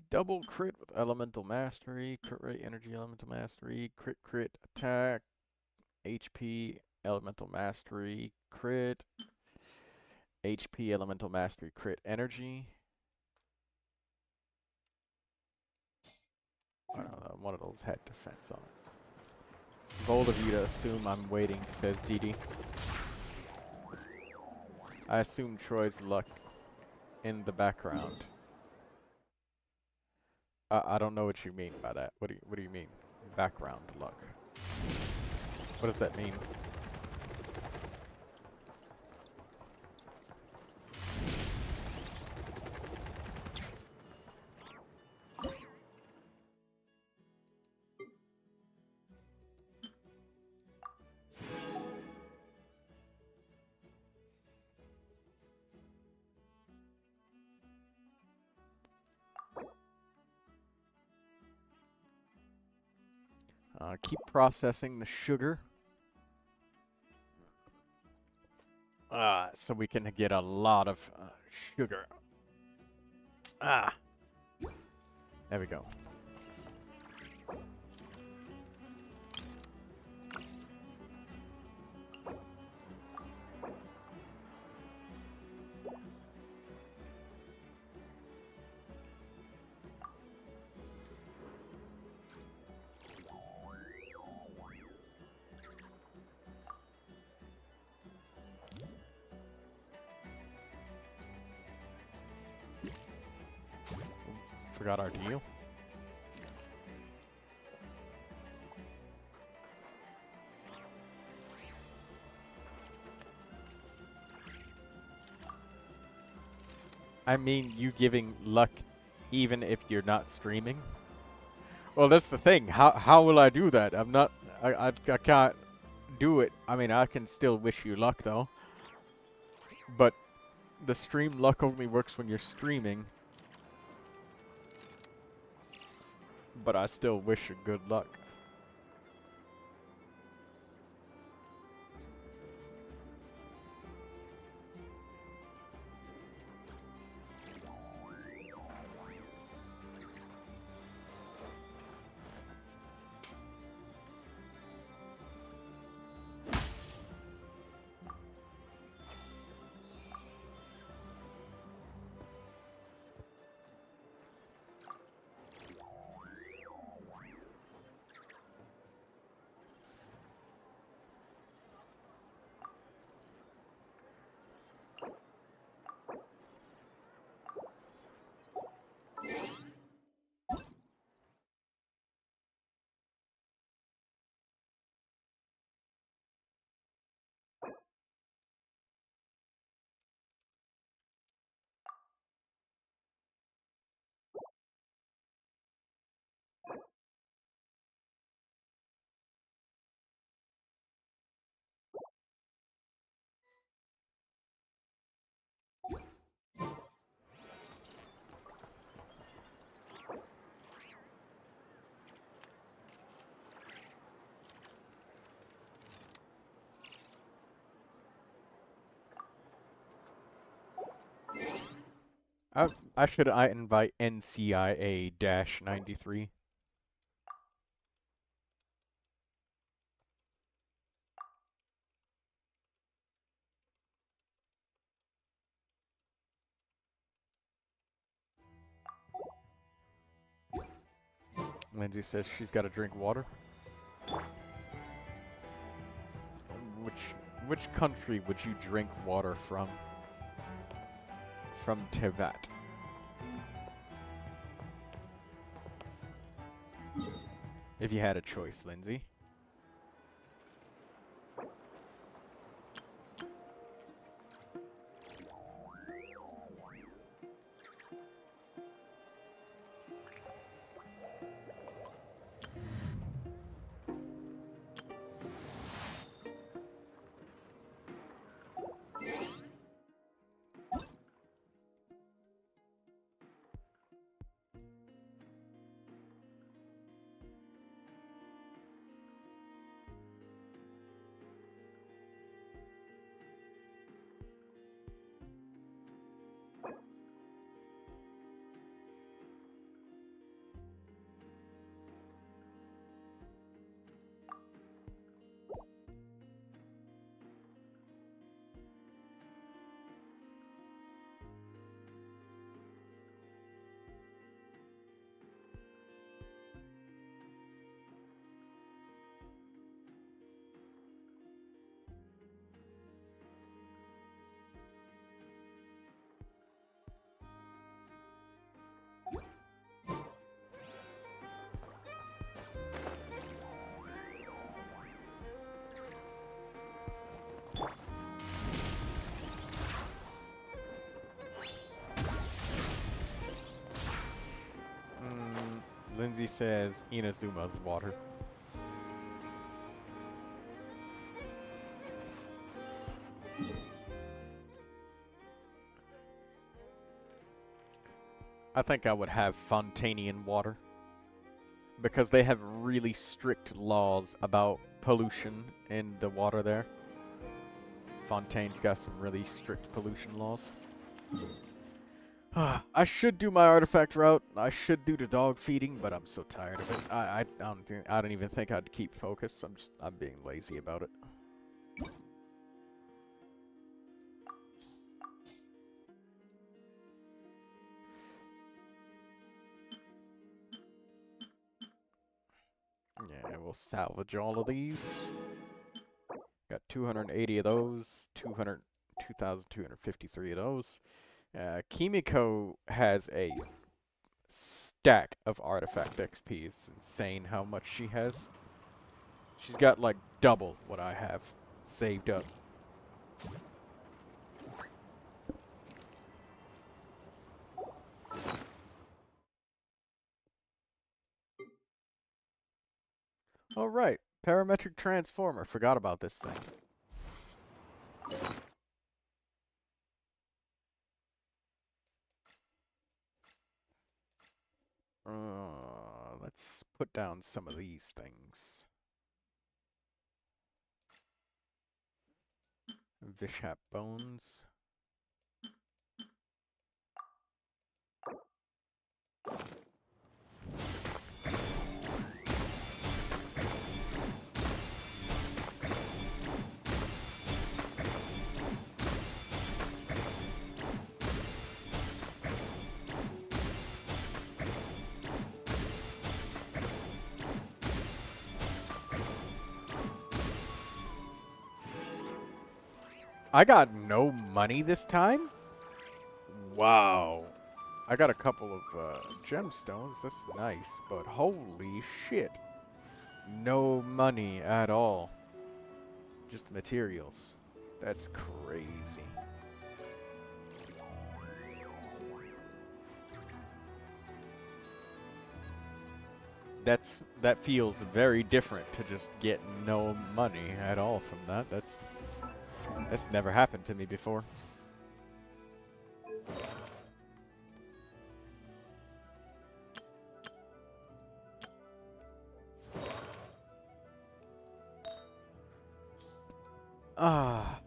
Double crit with Elemental Mastery, crit rate, energy, Elemental Mastery, crit attack, HP, Elemental Mastery, crit, HP, Elemental Mastery, crit energy. I don't know, one of those had defense on it. Bold of you to assume I'm waiting, says DD. I assume Troy's luck in the background. I don't know what you mean by that. What do you mean? Background luck. What does that mean? Keep processing the sugar. So we can get a lot of sugar. There we go. Forgot our deal. I mean, you giving luck even if you're not streaming? Well, that's the thing. How will I do that? I'm not... I can't do it. I mean, I can still wish you luck, though. But the stream luck only works when you're streaming. But I still wish you good luck. I invite NCIA-93. Lindsay says she's got to drink water. Which country would you drink water from? From Tibet. If you had a choice, Lindsay. Lindsay says Inazuma's water. I think I would have Fontanian water. Because they have really strict laws about pollution in the water there. Fontaine's got some really strict pollution laws. I should do my artifact route. I should do the dog feeding, but I'm so tired of it. I don't even think I'd keep focus. I'm being lazy about it. Yeah, we'll salvage all of these. Got 280 of those, 2,253 of those. Kimiko has a stack of artifact XP. It's insane how much she has. She's got like double what I have saved up. All right, parametric transformer. Forgot about this thing. Let's put down some of these things. Vishap bones. I got no money this time? Wow. I got a couple of gemstones. That's nice. But holy shit. No money at all. Just materials. That's crazy. That feels very different to just get no money at all from that. That's never happened to me before. Ah.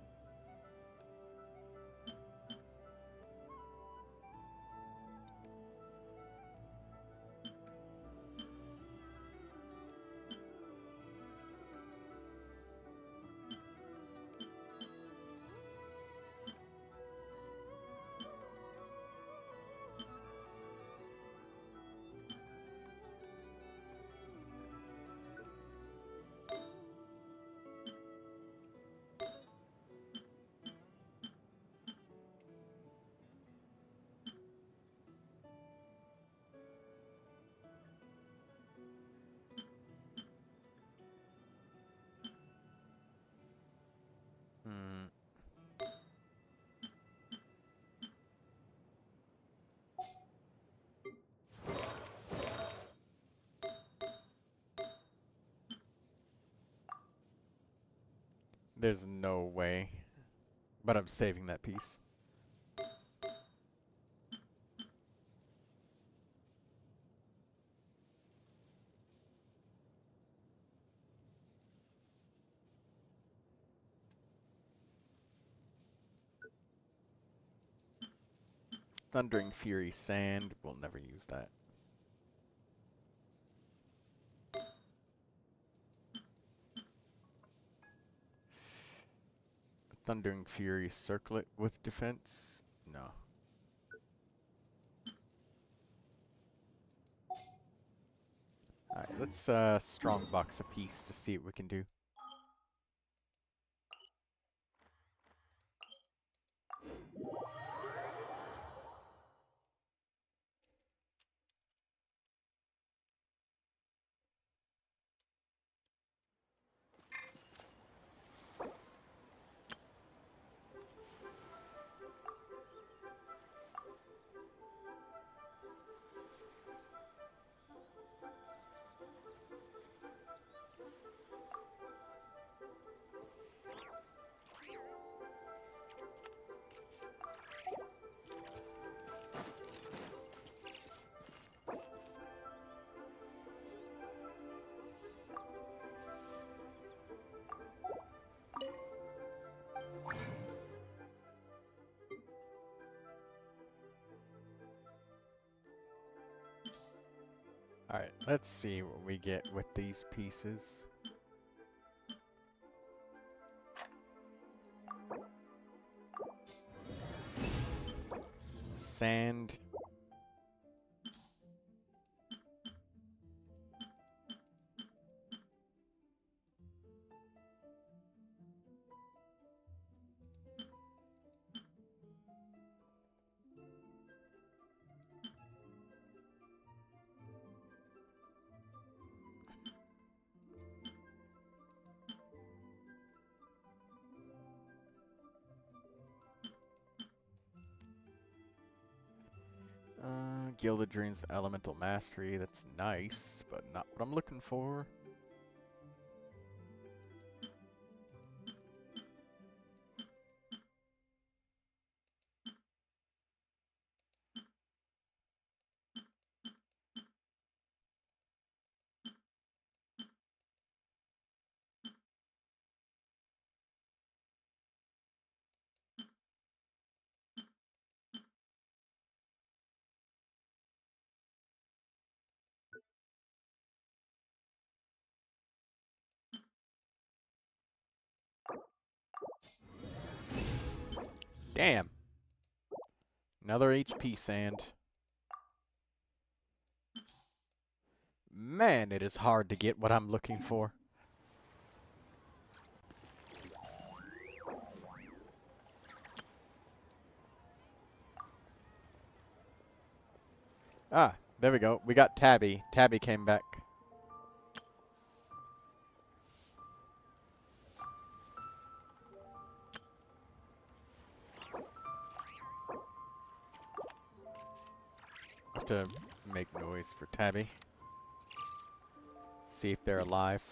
There's no way. But I'm saving that piece. Thundering Fury Sand. We'll never use that. Thundering Fury Circlet with defense? No. Alright, let's strong box a piece to see what we can do. Alright, let's see what we get with these pieces. Sand. Gilded Dreams Elemental Mastery, that's nice, but not what I'm looking for. Damn. Another HP sand. Man, it is hard to get what I'm looking for. Ah, there we go. We got Tabby. Tabby came back. Have to make noise for Tabby. See if they're alive.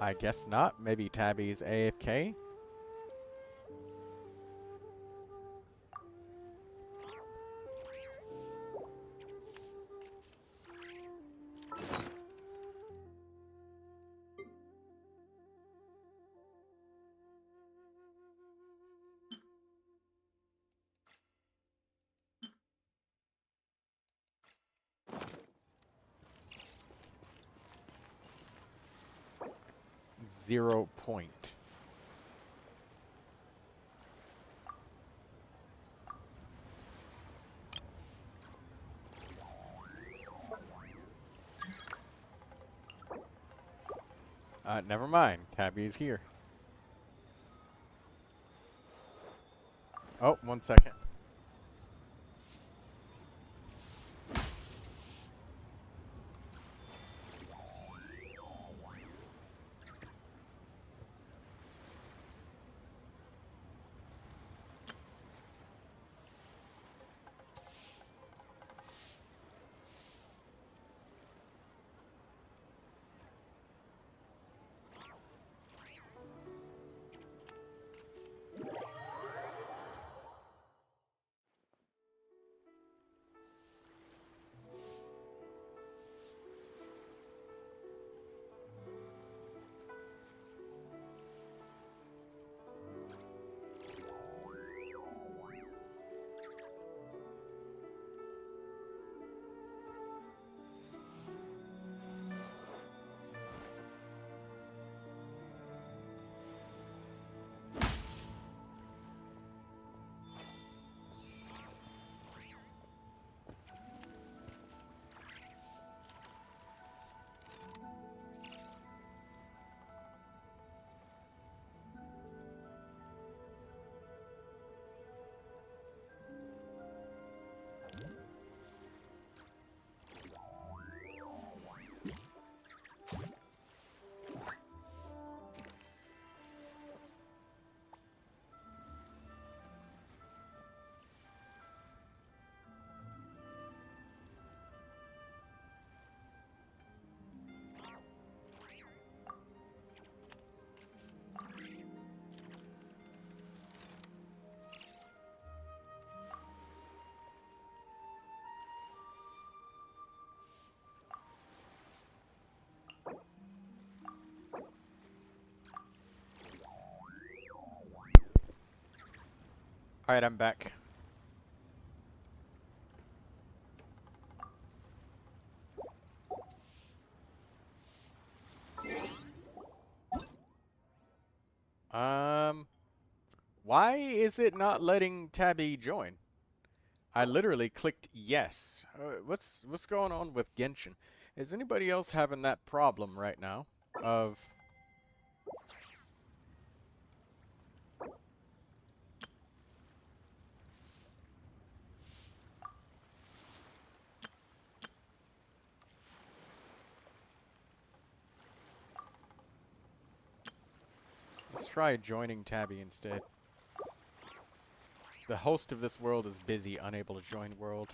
I guess not. Maybe Tabby's AFK? Zero point. Never mind. Tabby is here. Oh, 1 second. Alright, I'm back. Why is it not letting Tabby join? I literally clicked yes. What's going on with Genshin? Is anybody else having that problem right now? Of let's try joining Tabby instead. The host of this world is busy, unable to join world.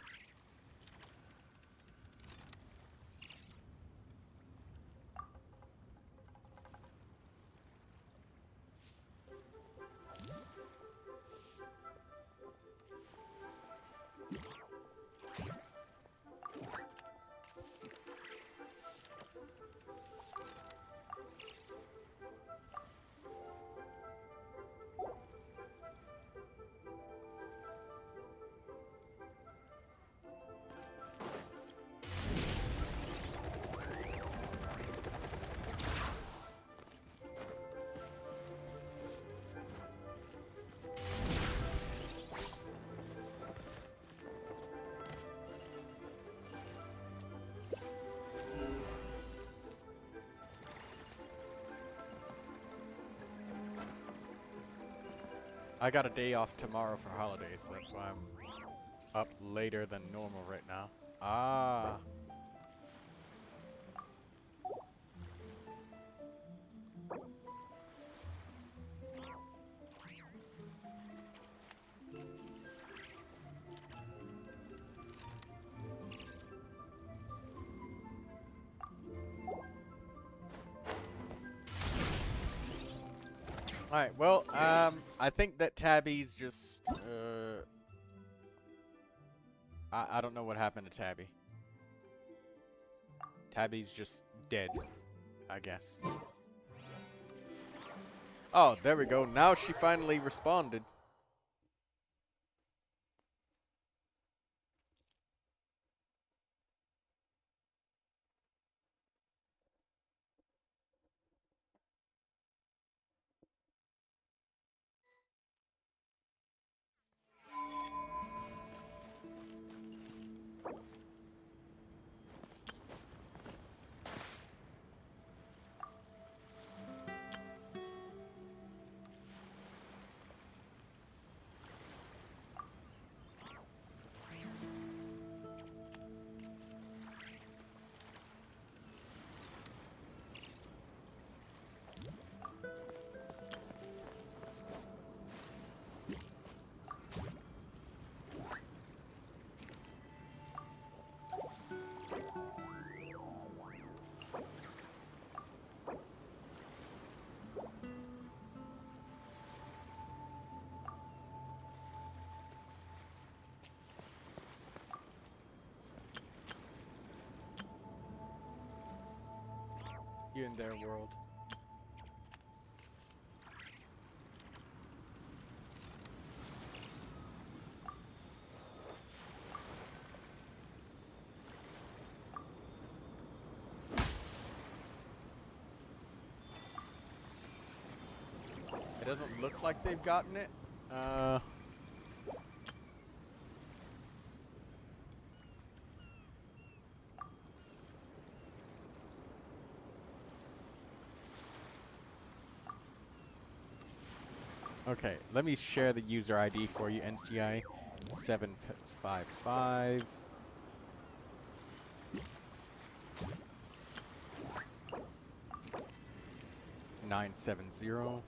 I got a day off tomorrow for holidays, so that's why I'm up later than normal right now. Ah. Alright, well, I think that Tabby's just, I don't know what happened to Tabby. Tabby's just dead, I guess. Oh, there we go. Now she finally responded. You in their world. It doesn't look like they've gotten it. Okay, let me share the user ID for you, NCI 755 970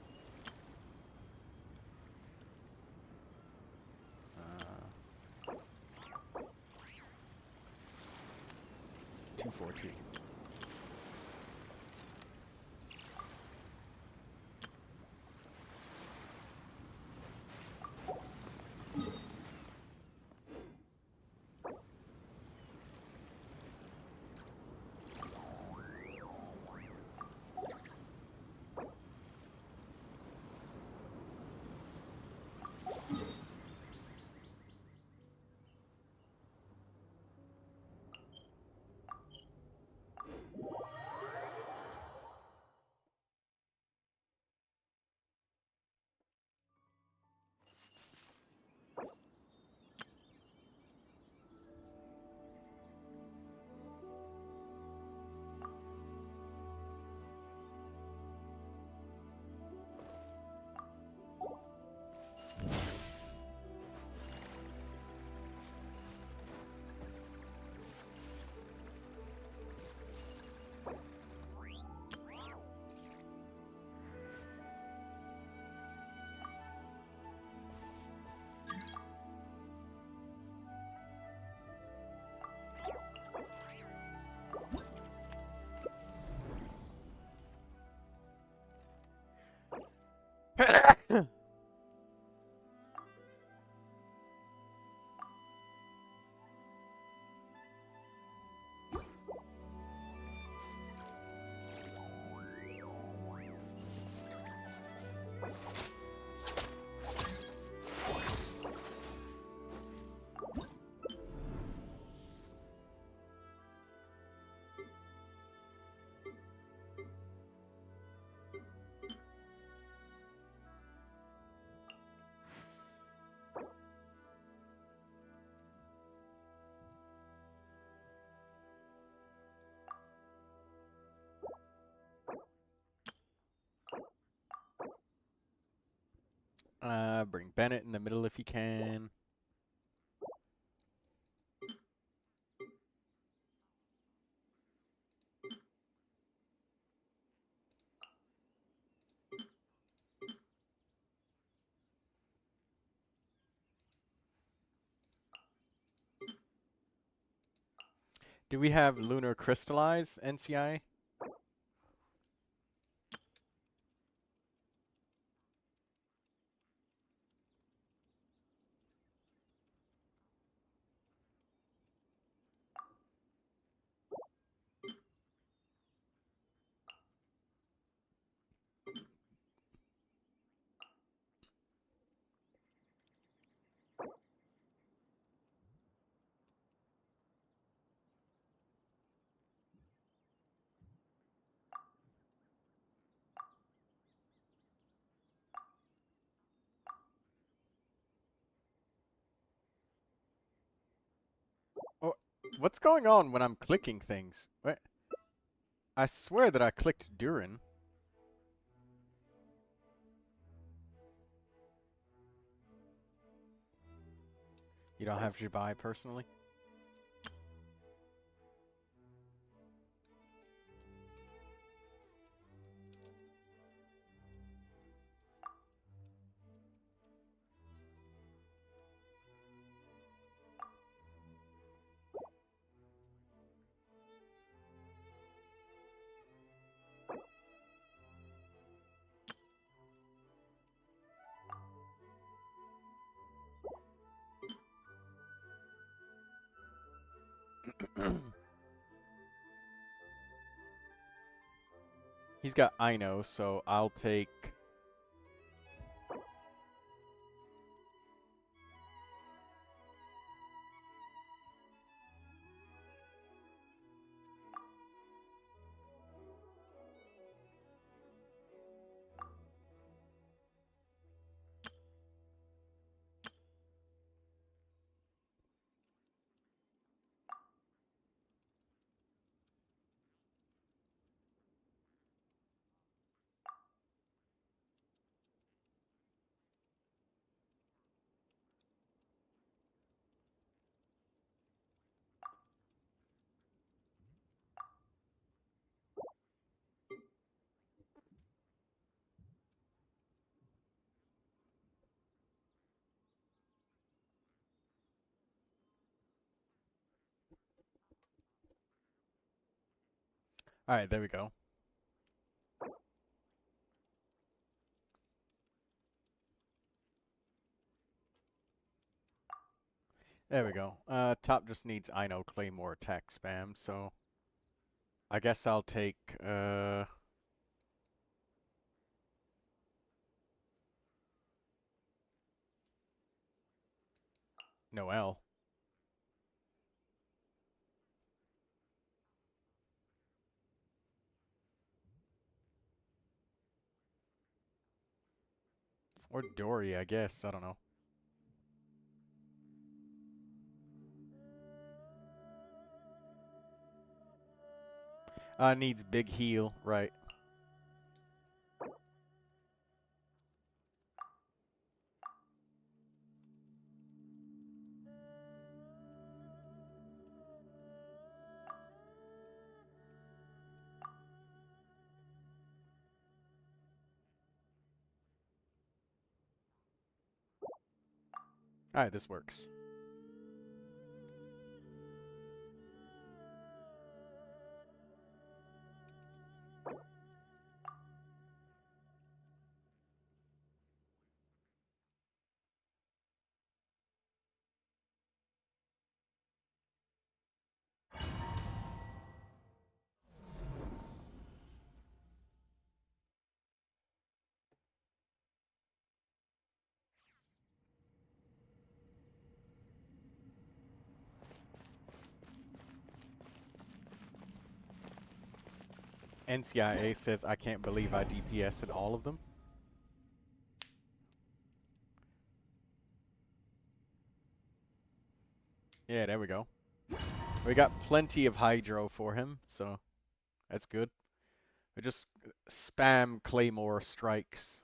242. Bring Bennett in the middle if you can. Do we have Lunar Crystallize, NCI? Oh, what's going on when I'm clicking things? What? I swear that I clicked Durin. You don't have Jibai personally? He's got Ino, so I'll take... Alright, there we go. There we go. Top just needs Ino Claymore attack spam, so... I guess I'll take, Noelle. Or Dory, I guess. I don't know. Needs big heal, right. Alright, this works. NCIA says, I can't believe I DPS'd all of them. Yeah, there we go. We got plenty of Hydro for him, so that's good. We just spam Claymore strikes.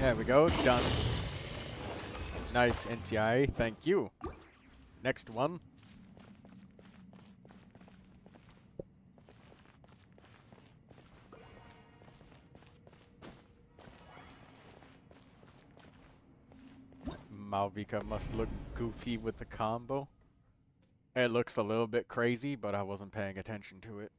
There we go, done. Nice, NCI, thank you. Next one. Malvika must look goofy with the combo. It looks a little bit crazy, but I wasn't paying attention to it.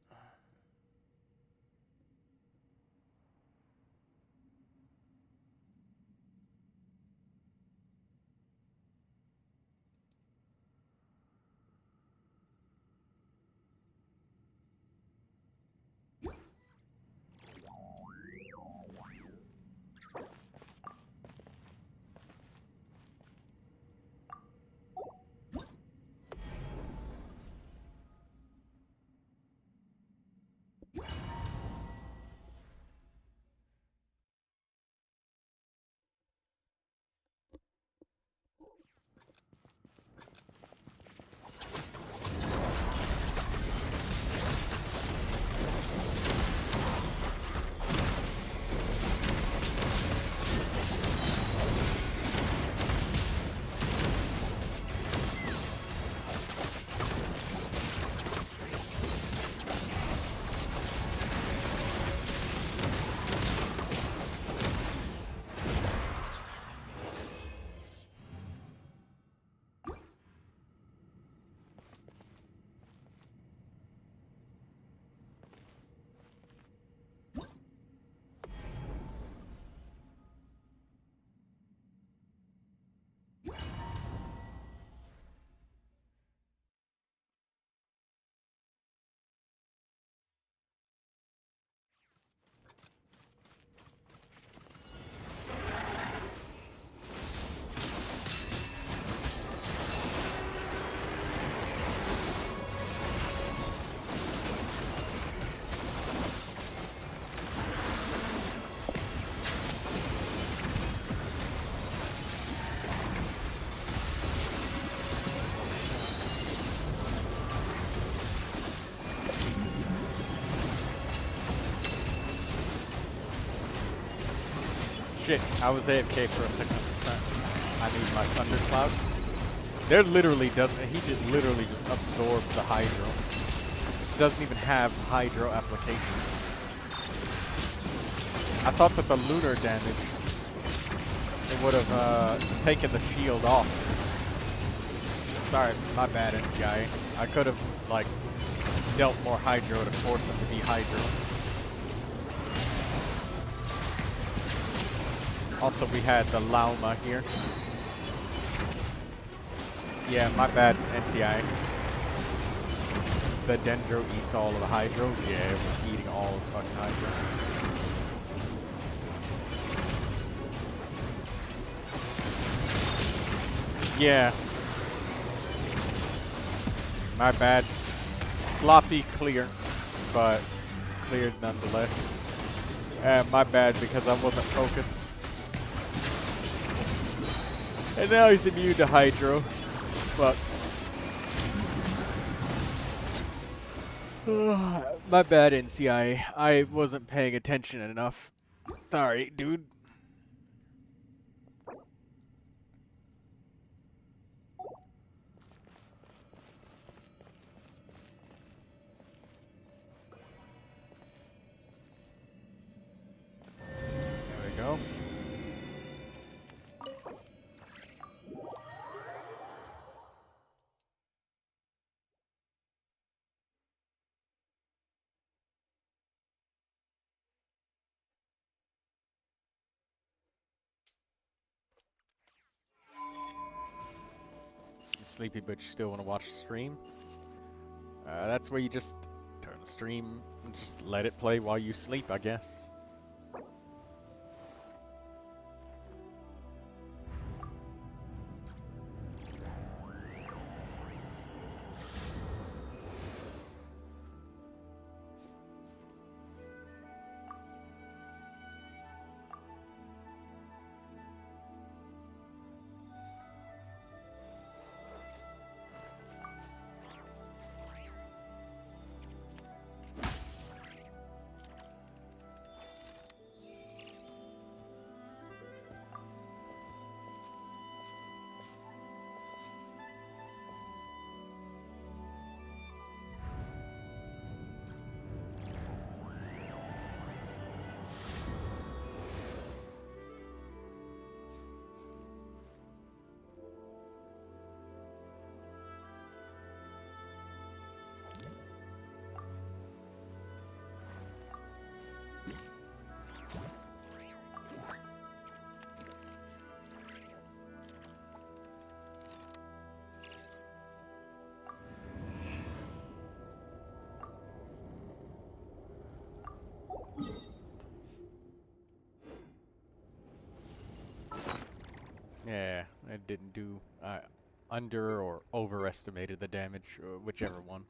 Shit, I was AFK for a second. I need my thundercloud. There literally doesn't. He just literally just absorbs the hydro. Doesn't even have hydro application. I thought that the lunar damage, it would have taken the shield off. Sorry, my bad, NCI. I could have like dealt more hydro to force him to be hydro. Also, we had the Lauma here. Yeah, my bad, NCI. The Dendro eats all of the hydro. Yeah, it was eating all of the fucking hydro. Yeah. My bad. Sloppy clear, but cleared nonetheless. My bad because I wasn't focused. And now he's immune to hydro. Fuck. My bad, NCI. I wasn't paying attention enough. Sorry, dude. There we go. Sleepy, but you still want to watch the stream? That's where you just turn the stream and just let it play while you sleep, I guess. Yeah, I didn't do under or overestimated the damage, whichever one.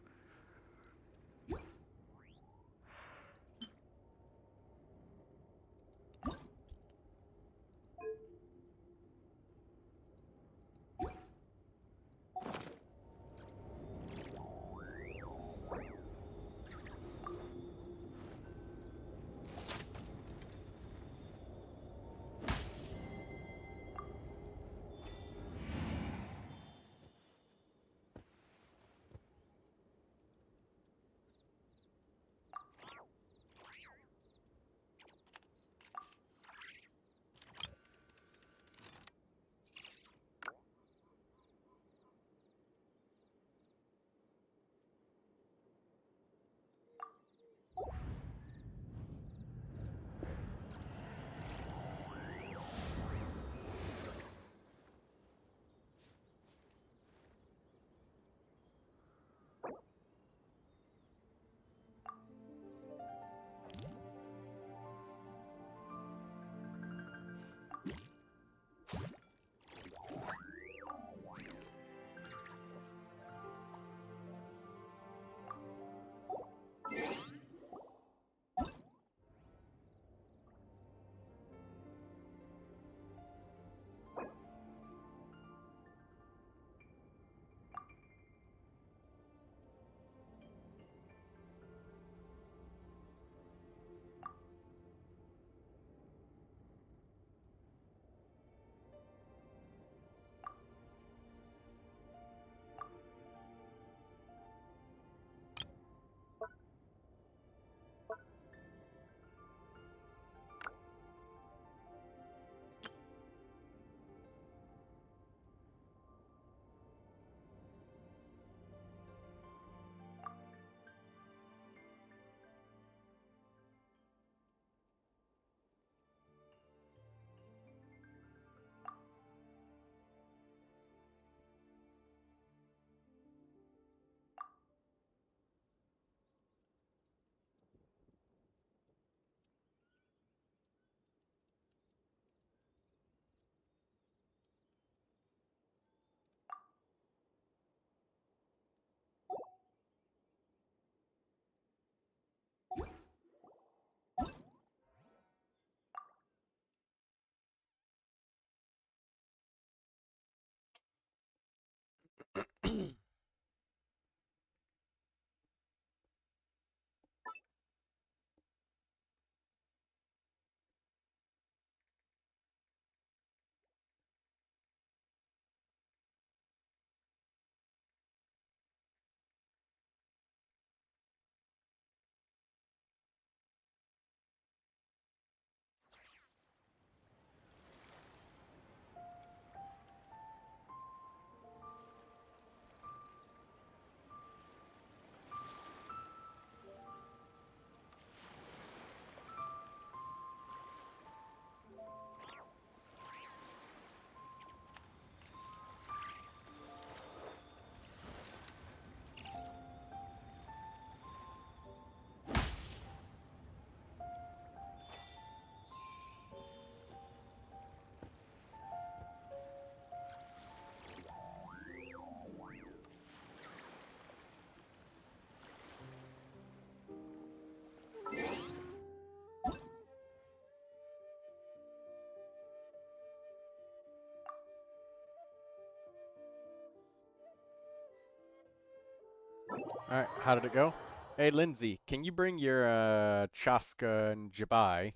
Alright, how did it go? Hey, Lindsay, can you bring your Chaska and Jabai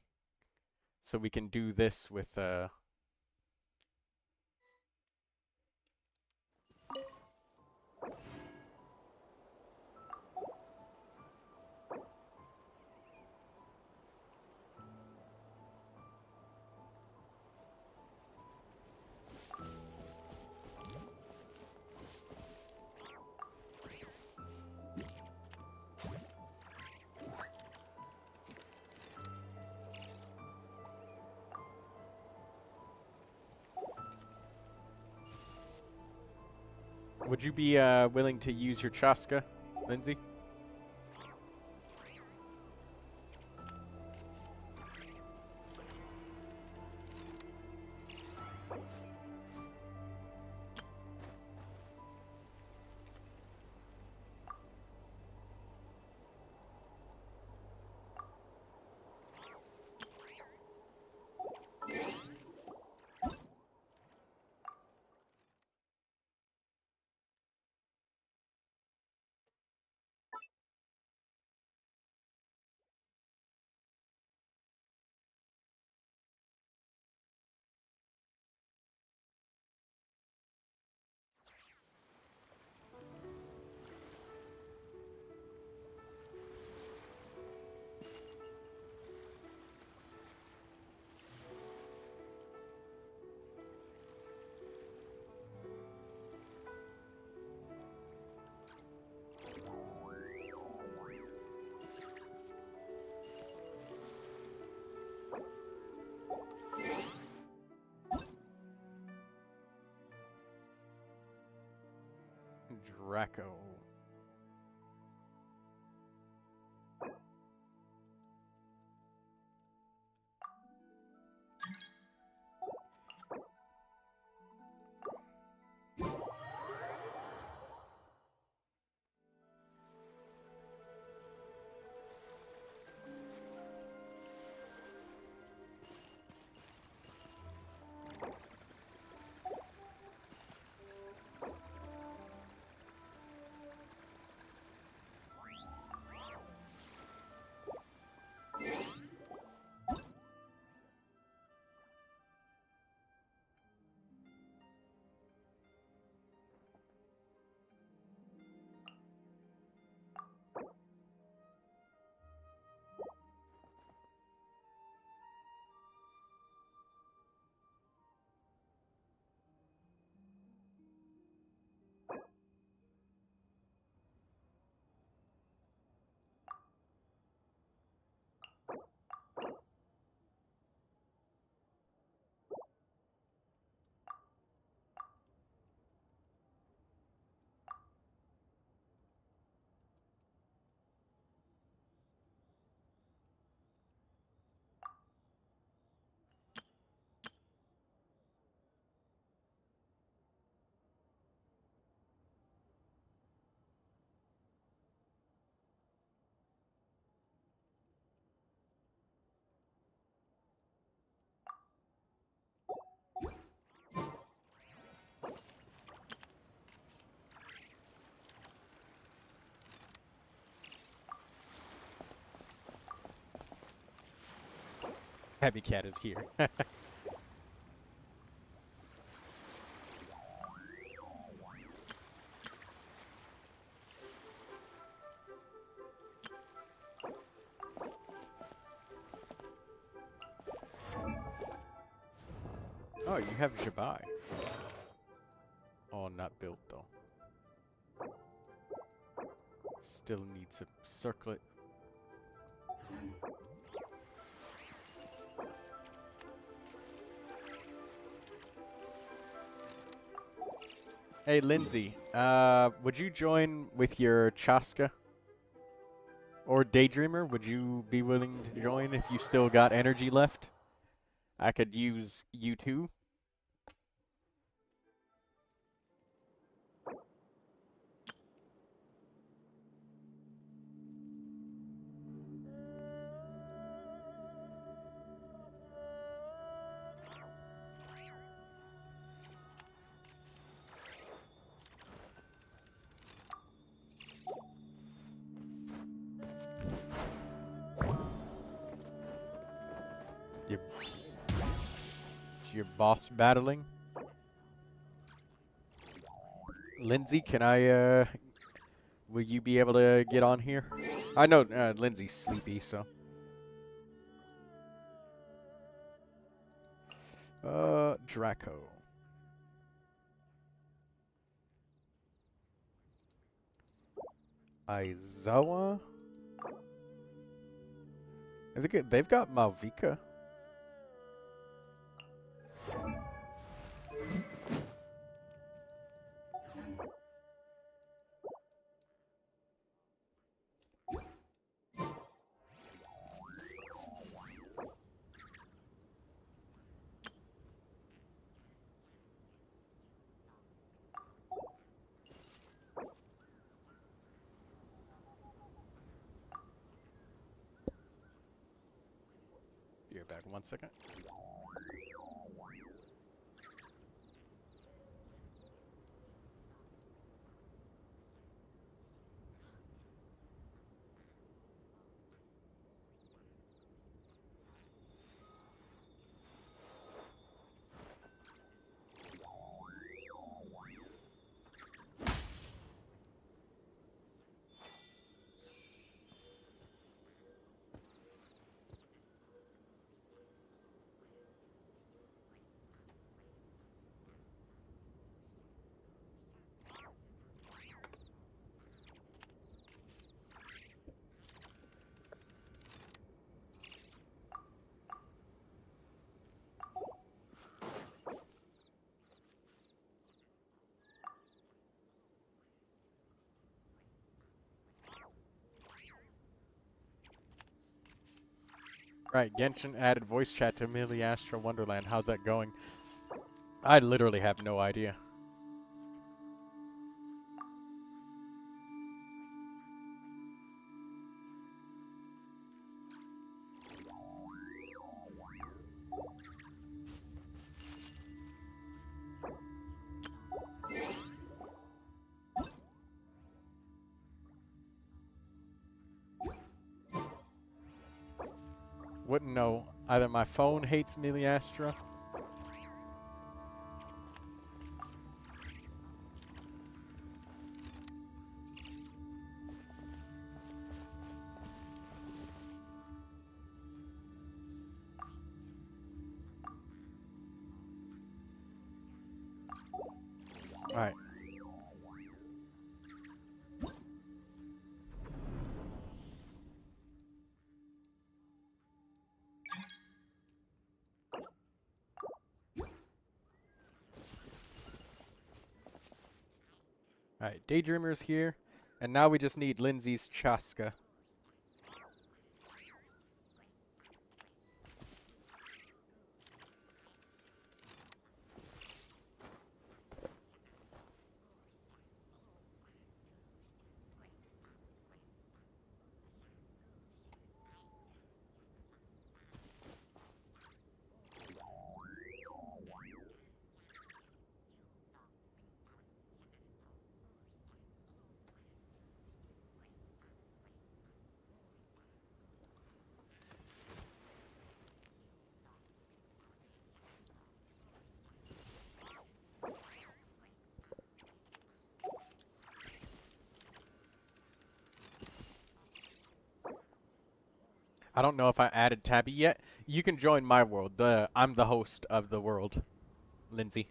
so we can do this with Would you be willing to use your Chaska, Lindsay? Draco. Happy Cat is here. Oh, you have Jabai. Oh, not built though. Still needs a circlet. Hey, Lindsay, would you join with your Chaska? Or Daydreamer, would you be willing to join if you still got energy left? I could use you two. Your, your boss battling. Lindsay, can I, will you be able to get on here? I know Lindsay's sleepy, so. Draco. Aizawa? Is it good? They've got Malvika. Be right back 1 second. Right, Genshin added voice chat to Astra Wonderland. How's that going? I literally have no idea. Wouldn't know. Either my phone hates Astra. Alright. Alright, Daydreamer's here. And now we just need Lindsay's Chaska. I don't know if I added Tabby yet. You can join my world. I'm the host of the world, Lindsay.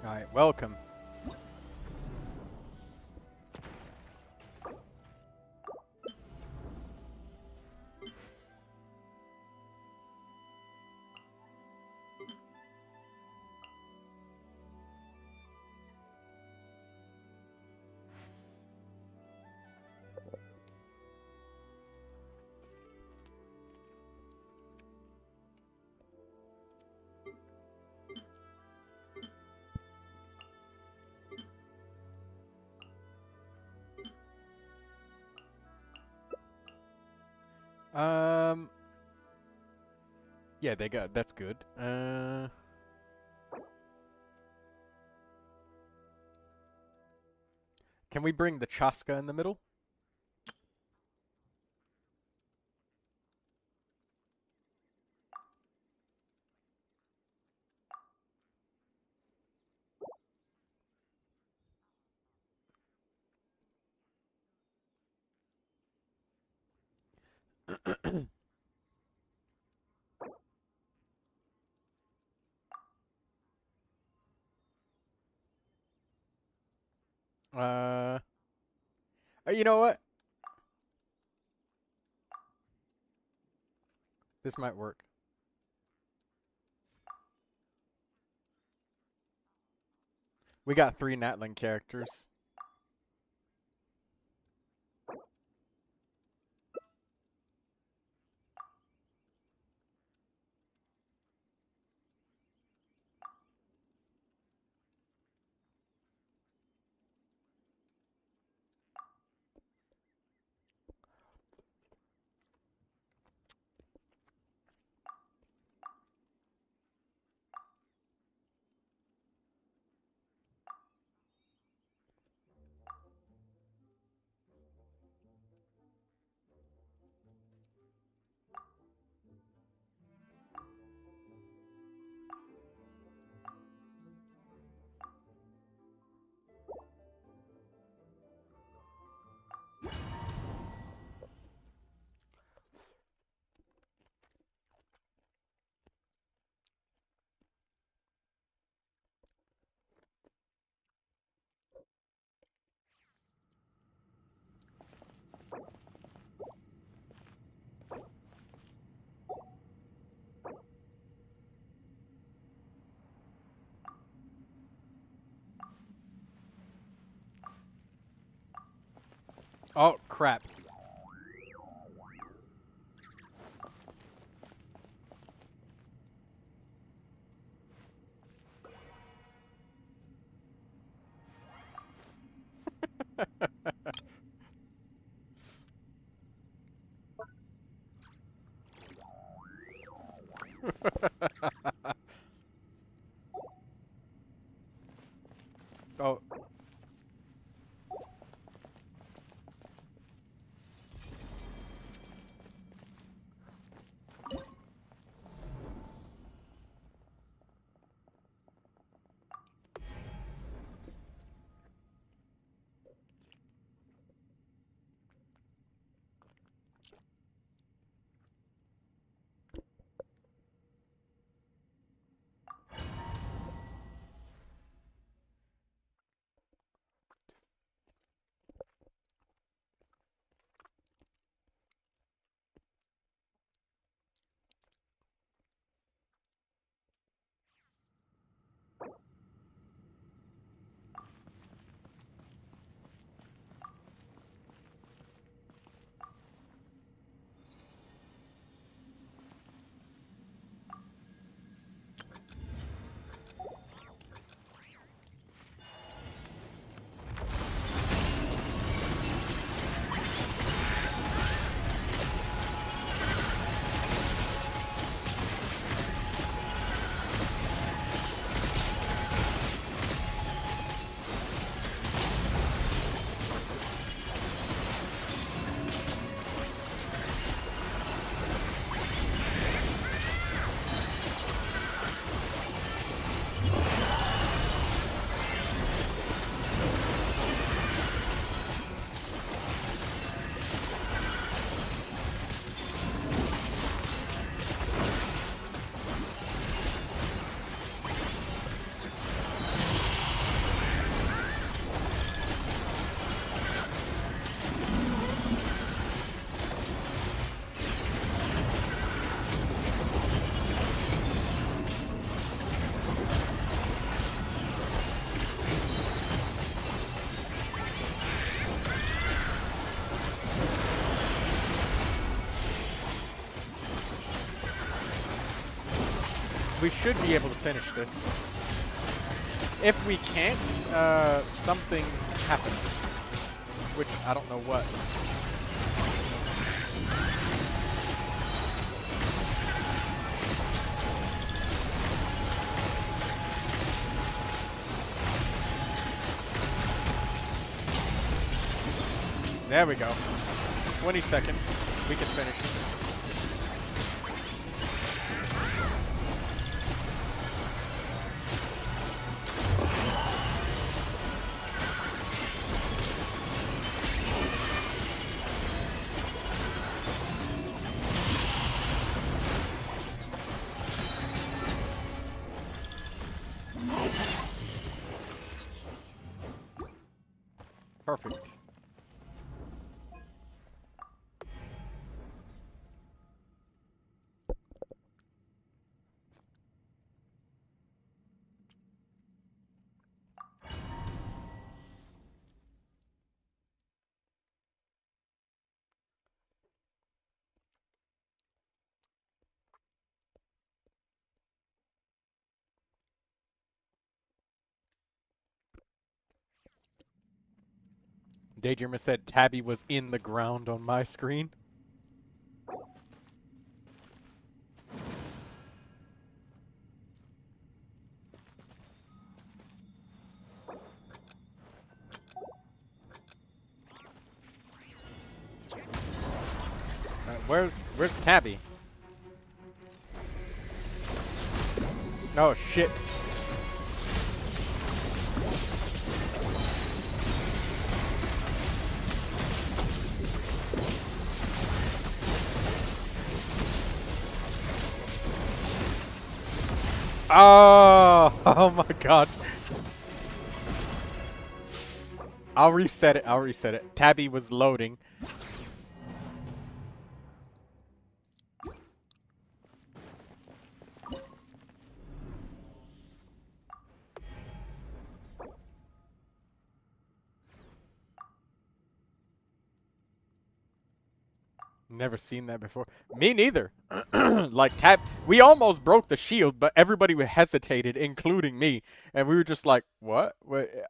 Alright, welcome. Yeah, they got. That's good. Can we bring the Chaska in the middle? You know what? This might work. We got 3 Natling characters. Oh, crap. Oh. We should be able to finish this. If we can't, something happens. Which, I don't know what. There we go. 20 seconds. We can finish it. Perfect. Daydreamer said Tabby was in the ground on my screen. Where's Tabby? Oh shit. Oh, oh my god. I'll reset it. I'll reset it. Tabby was loading. Never seen that before. Me neither. Like we almost broke the shield, but everybody hesitated, including me, and we were just like, "What?"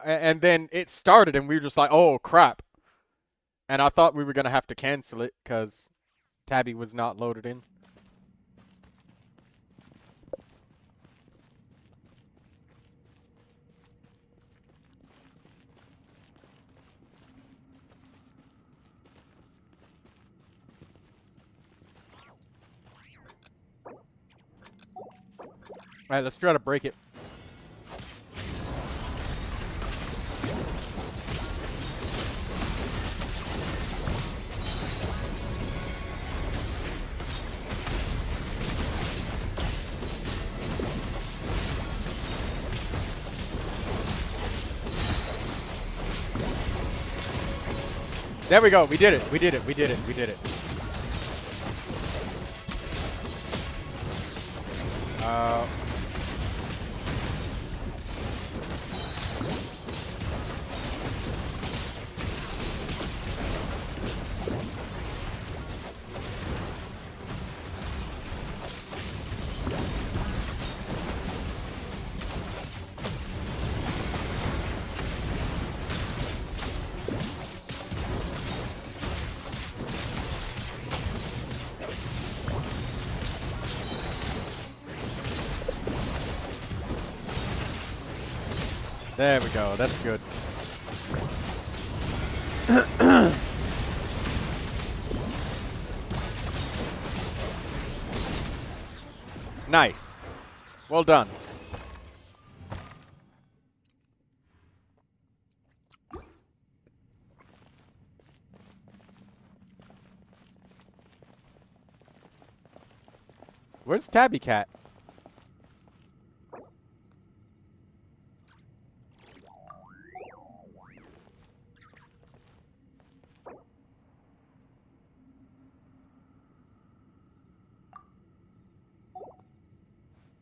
And then it started, and we were just like, "Oh crap!" And I thought we were gonna have to cancel it because Tabby was not loaded in. All right, let's try to break it. There we go. We did it. We did it. We did it. We did it. There we go. That's good. Nice. Well done. Where's Tabby Cat?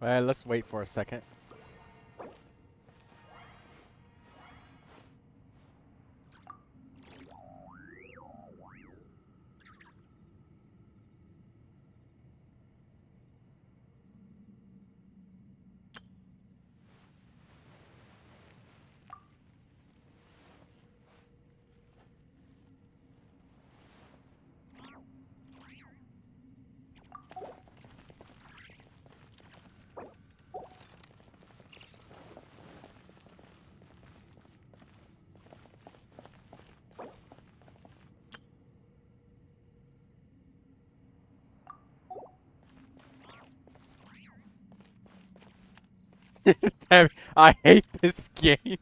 Well, let's wait for a second. Damn, I hate this game.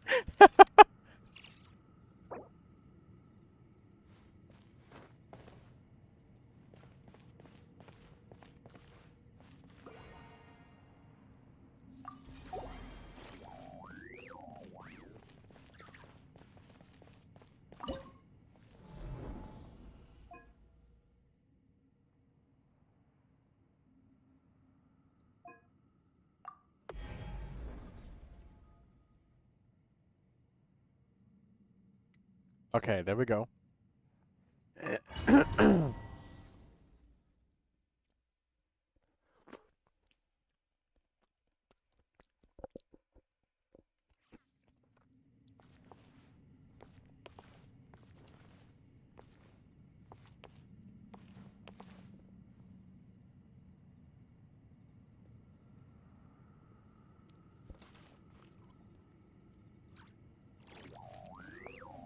Okay, there we go.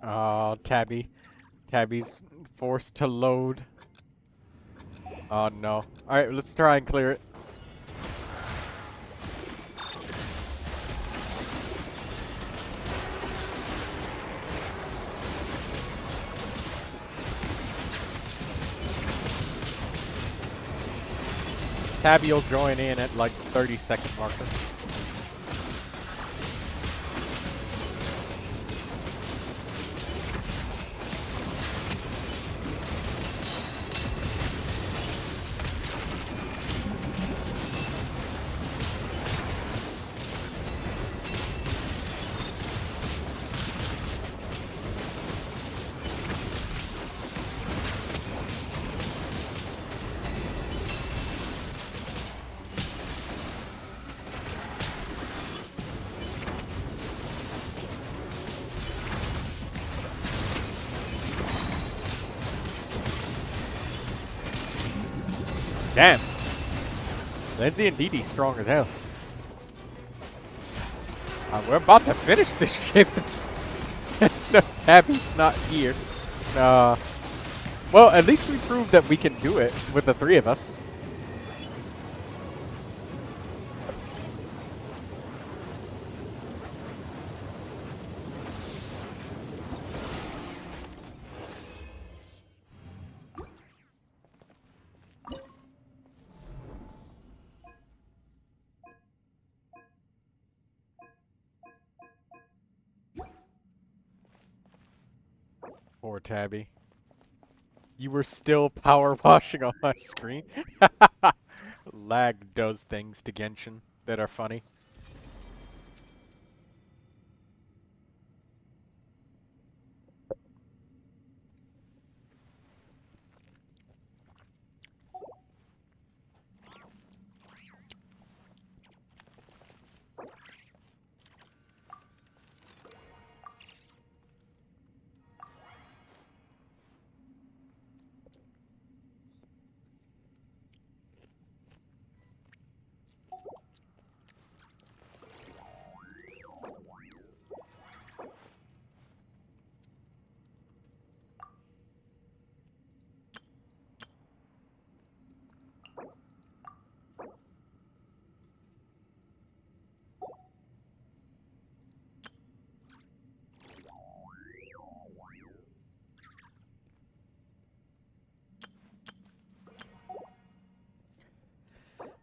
Oh, Tabby. Tabby's forced to load. Oh no. Alright, let's try and clear it. Tabby will join in at like 30-second marker. Damn. Lindsay and Dee Dee strong as hell. We're about to finish this ship. No, Tabby's not here. Well, at least we proved that we can do it with the three of us. Poor Tabby. You were still power washing on my screen? Lag does things to Genshin that are funny.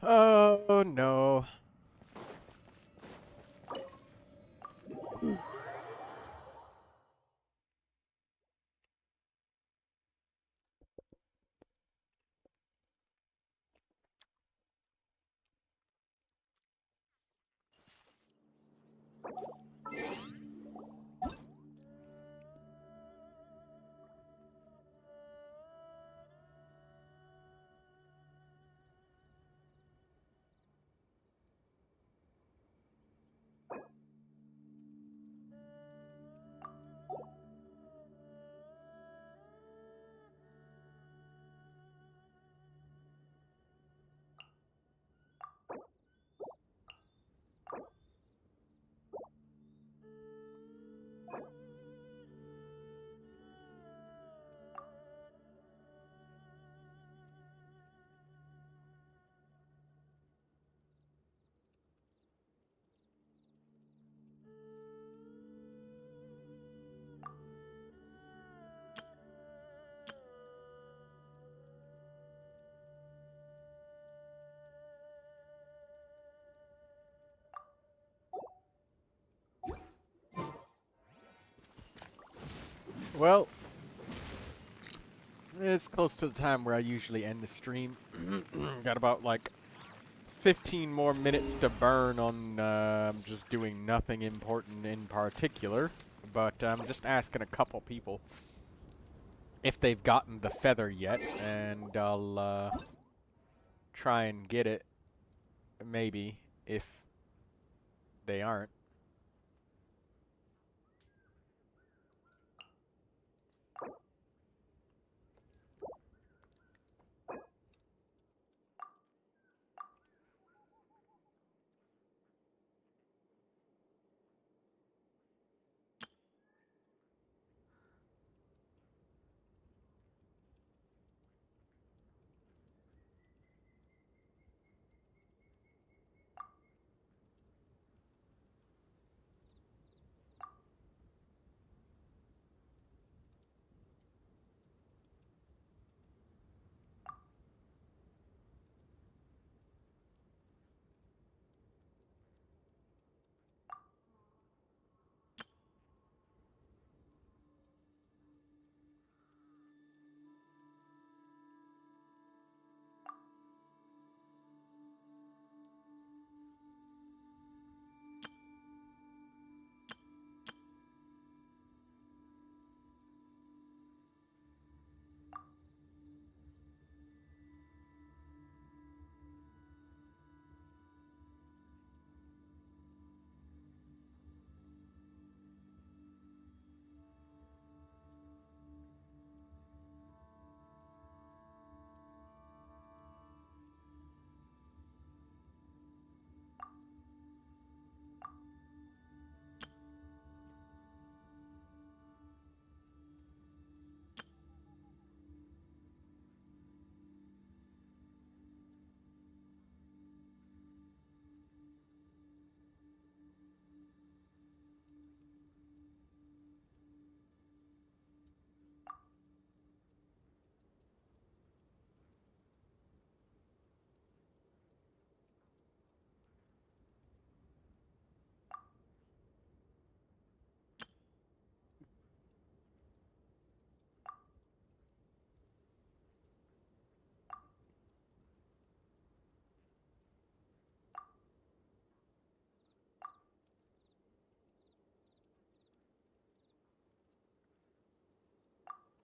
Oh no. Well, it's close to the time where I usually end the stream. Got about like 15 more minutes to burn on just doing nothing important in particular. But I'm just asking a couple people if they've gotten the feather yet, and I'll try and get it, maybe, if they aren't.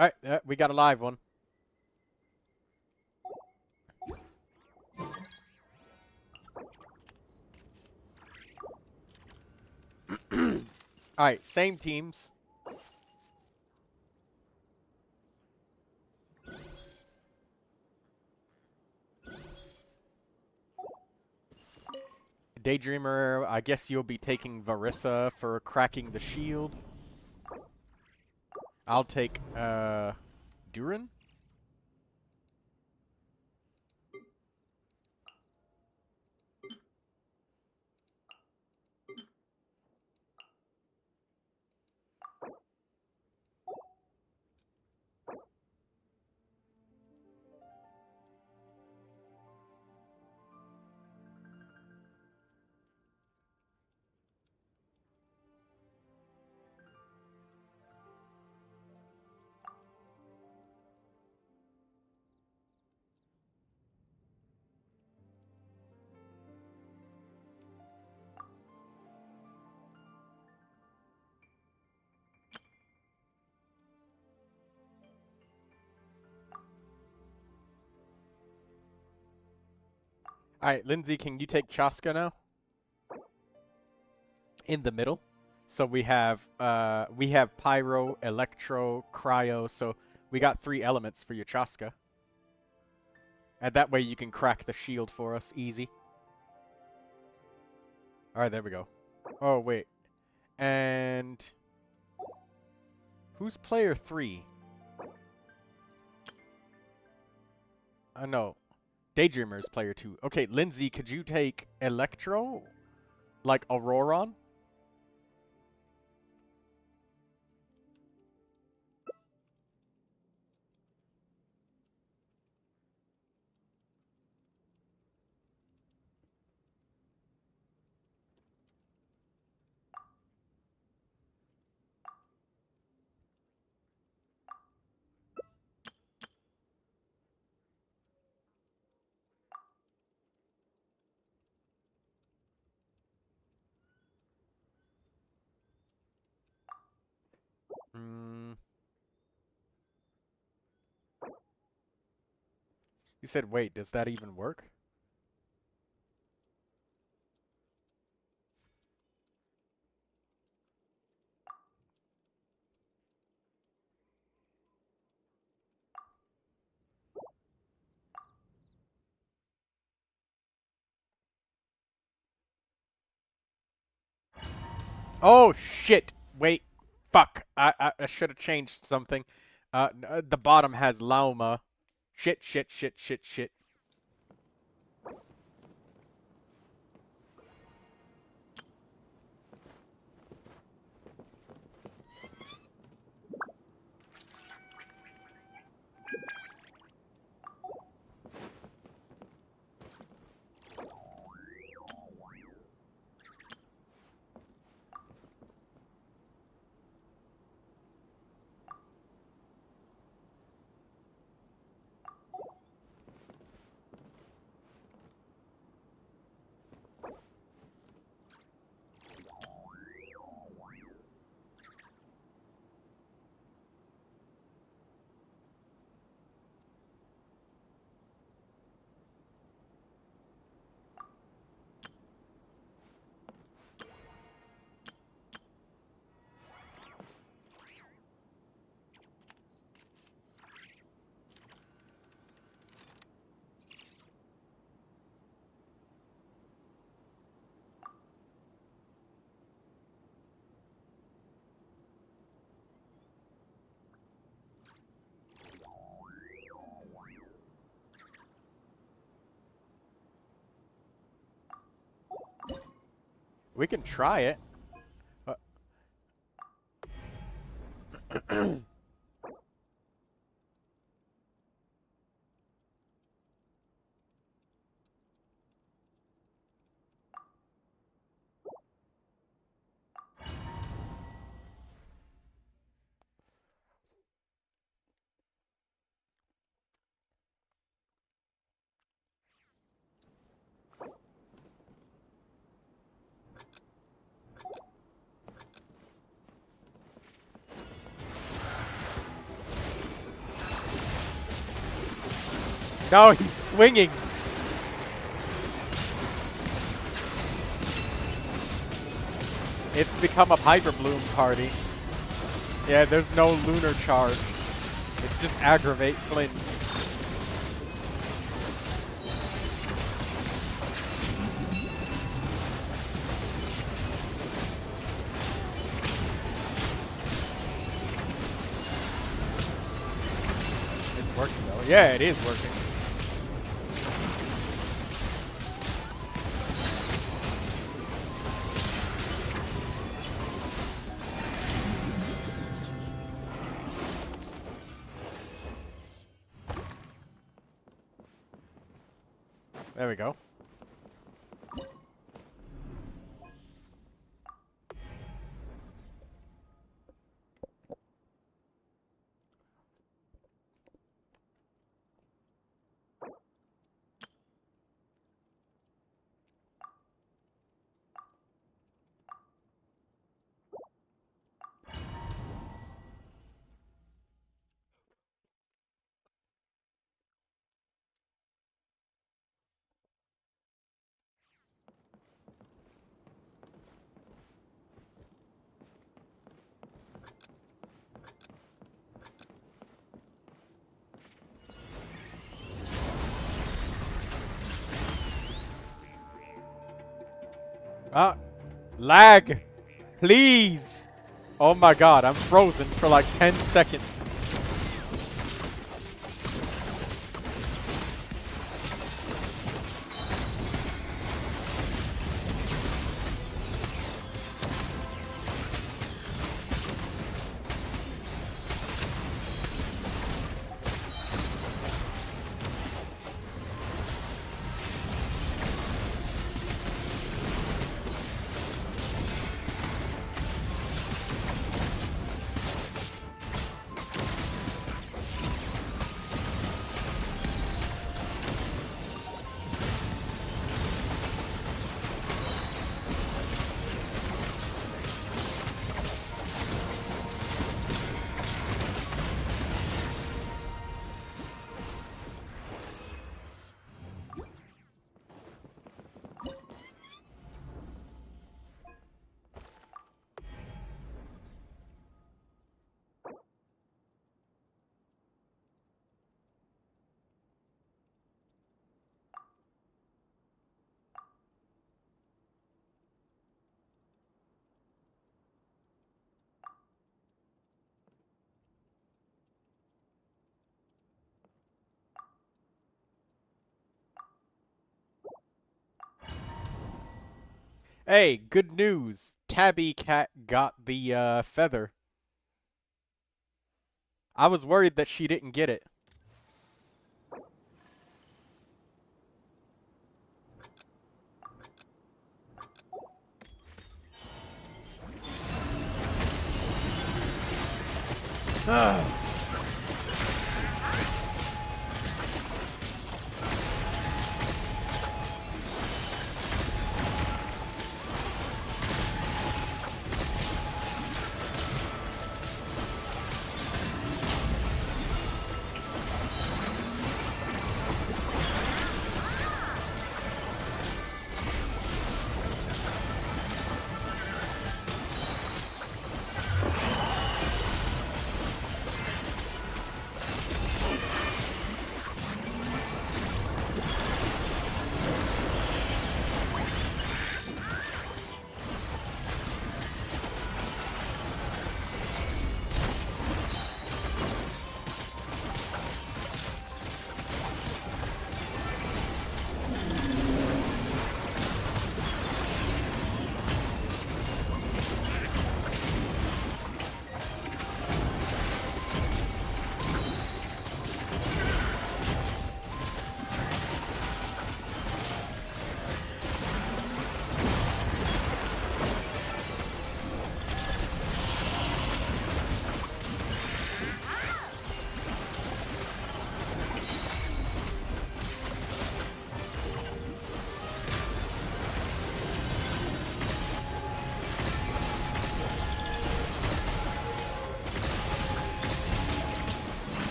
Alright, we got a live one. Alright, same teams. Daydreamer, I guess you'll be taking Varissa for cracking the shield. I'll take, Durin? Alright, Lindsay, can you take Chaska now? In the middle. So we have Pyro, Electro, Cryo, so we got 3 elements for your Chaska. And that way you can crack the shield for us, easy. Alright, there we go. Oh, wait. And... who's player 3? No. Daydreamer is player 2. Okay, Lindsay, could you take Electro? Like Auroron? Mm. You said, wait, does that even work? Oh, shit. Wait. Fuck. I should have changed something. The bottom has Lauma. Shit, shit, shit, shit, shit. We can try it. No, he's swinging. It's become a Hyper Bloom party. Yeah, there's no lunar charge. It's just aggravate Flint. It's working though. Yeah, it is working. There we go. Ah, lag, please. Oh my god, I'm frozen for like 10 seconds. Hey, good news. Tabby Cat got the feather. I was worried that she didn't get it.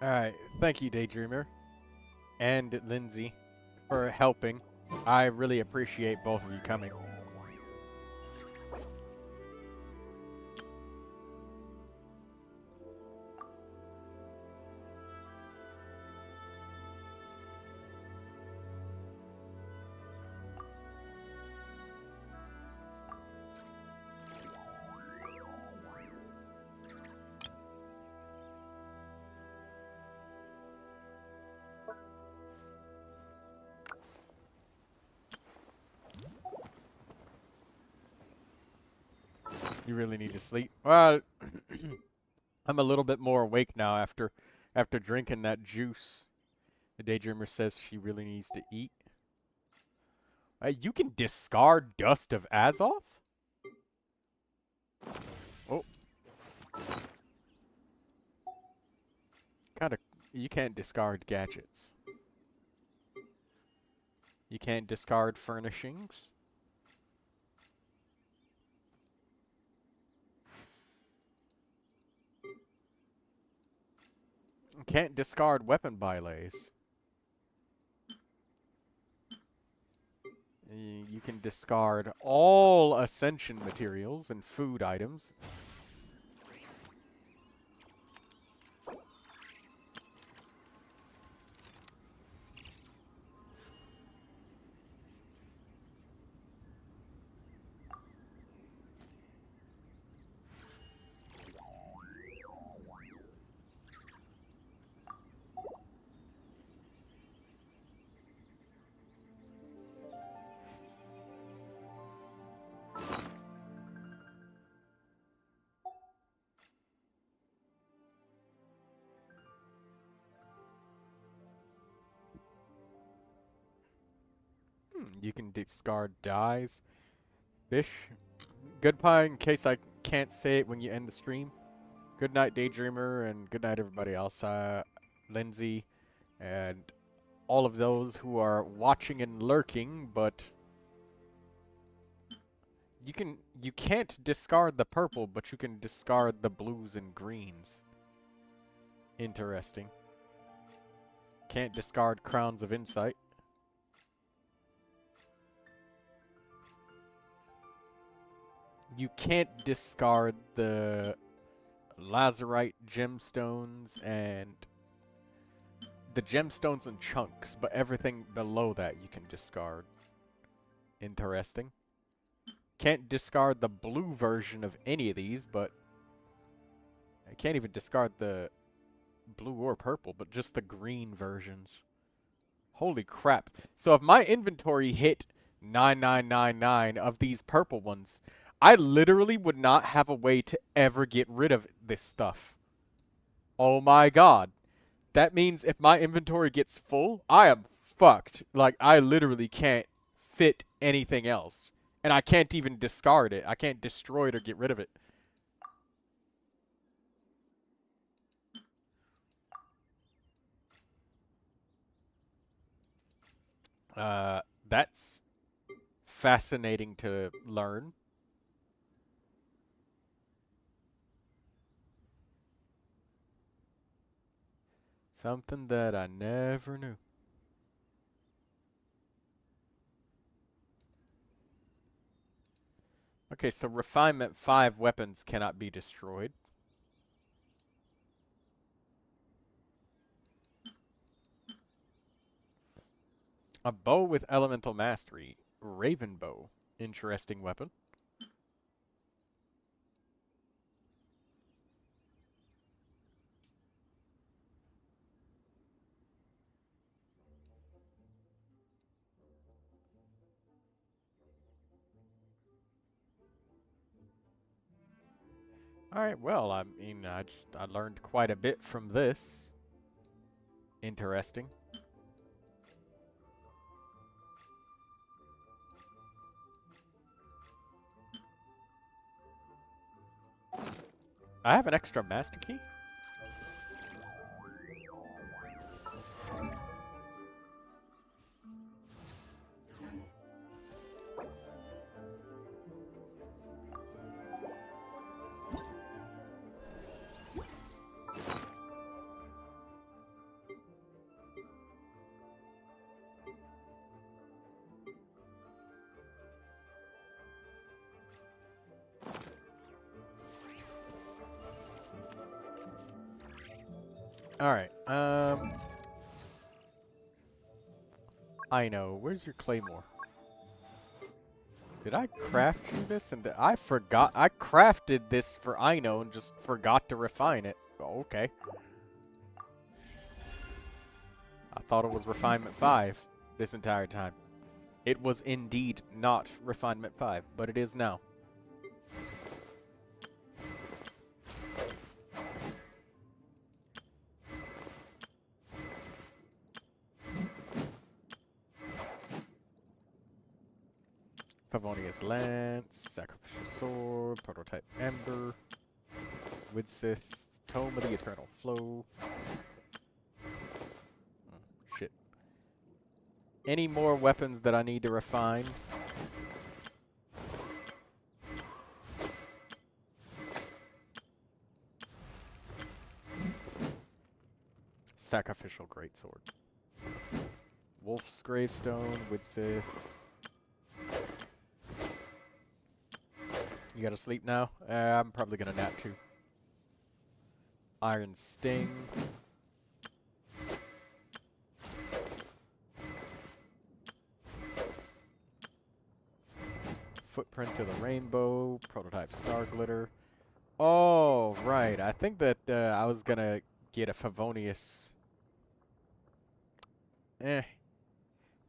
Alright, thank you, Daydreamer. And Lindsay for helping. I really appreciate both of you coming. You really need to sleep. Well, I'm a little bit more awake now after drinking that juice. The Daydreamer says she really needs to eat. You can discard Dust of Azoth? Oh. You can't discard gadgets. You can't discard furnishings. You can't discard weapon bylets. You can discard all ascension materials and food items. You can discard dyes. Fish. Goodbye in case I can't say it when you end the stream. Good night, Daydreamer, and good night, everybody else. Lindsay, and all of those who are watching and lurking, but you can't discard the purple, but you can discard the blues and greens. Interesting. Can't discard Crowns of Insight. You can't discard the Lazurite gemstones and the gemstones in chunks, but everything below that you can discard. Interesting. Can't discard the blue version of any of these, but I can't even discard the blue or purple, but just the green versions. Holy crap. So if my inventory hit 9999 of these purple ones, I literally would not have a way to ever get rid of this stuff. Oh my god. That means if my inventory gets full, I am fucked. Like, I literally can't fit anything else. And I can't even discard it. I can't destroy it or get rid of it. That's fascinating to learn. Something that I never knew. Okay, so Refinement 5 weapons cannot be destroyed. A bow with elemental mastery. Raven bow. Interesting weapon. Alright, well, I mean, I learned quite a bit from this. Interesting. I have an extra master key? Alright, I know. Where's your claymore? Did I craft you this? And I forgot. I crafted this for Ino and just forgot to refine it. Oh, okay. I thought it was Refinement 5 this entire time. It was indeed not Refinement 5, but it is now. Favonius Lance, Sacrificial Sword, Prototype Ember, Widsith, Tome of the Eternal Flow. Oh, shit. Any more weapons that I need to refine? Sacrificial Greatsword. Wolf's Gravestone, Widsith. You gotta sleep now? I'm probably gonna nap too. Iron Sting. Footprint of the Rainbow. Prototype Star Glitter. Oh, right. I think that I was gonna get a Favonius.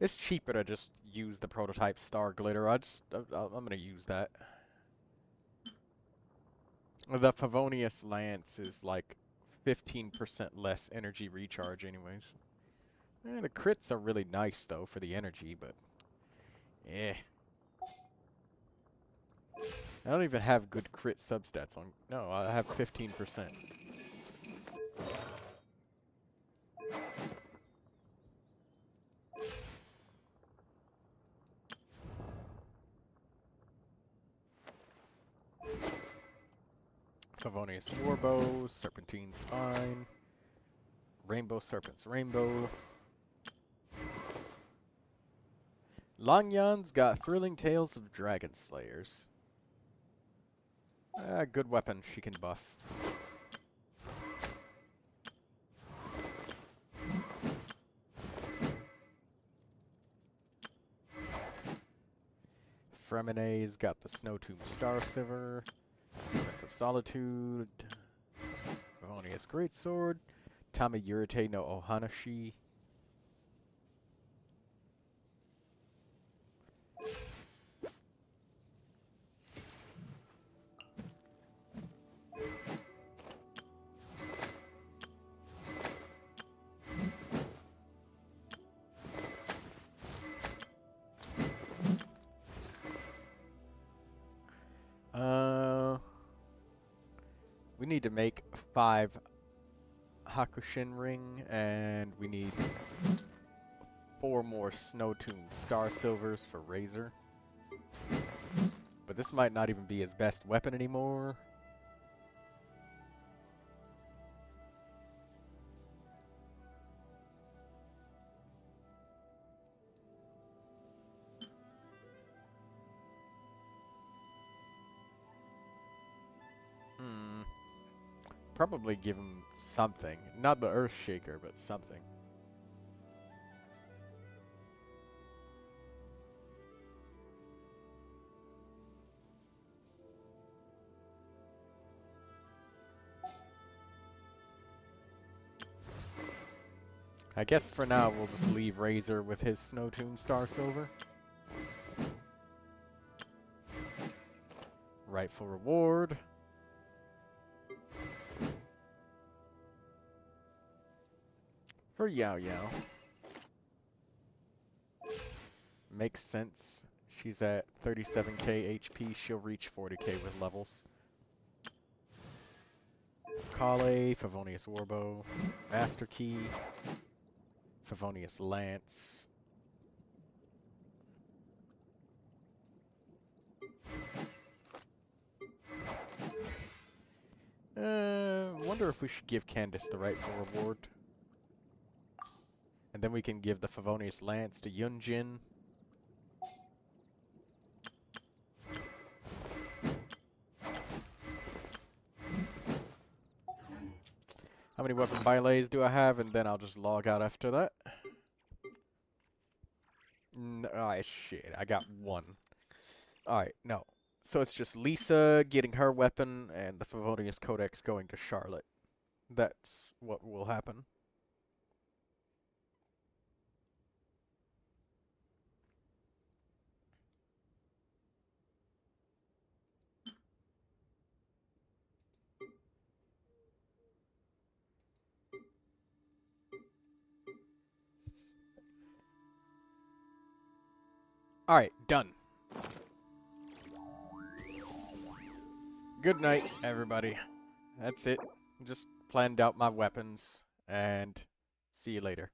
It's cheaper to just use the Prototype Star Glitter. I'm gonna use that. The Favonius Lance is like 15% less energy recharge anyways. The crits are really nice though for the energy, but I don't even have good crit substats on. No, I have 15%. Favonius Warbow, Serpentine Spine, Rainbow Serpent's Rainbow. Longyan's got Thrilling Tales of Dragon Slayers. Good weapon she can buff. Fremene's got the Snowtomb Star Silver. Secrets of Solitude. Favonius Greatsword. Tamayurite no Ohanashi. We need to make 5 Hakushin Ring, and we need 4 more Snowtomb Star Silvers for Razor. But this might not even be his best weapon anymore. Probably give him something. Not the Earthshaker, but something. I guess for now we'll just leave Razor with his Snowtomb Star Silver. Rightful reward. For Yao Yao. Makes sense. She's at 37k HP. She'll reach 40k with levels. Kale, Favonius Warbow, Master Key, Favonius Lance. Wonder if we should give Candace the rightful reward. And then we can give the Favonius Lance to Yunjin. How many weapon bylets do I have? And then I'll just log out after that. Shit. I got 1. Alright, no. So it's just Lisa getting her weapon and the Favonius Codex going to Charlotte. That's what will happen. Alright, done. Good night, everybody. That's it. Just planned out my weapons, and see you later.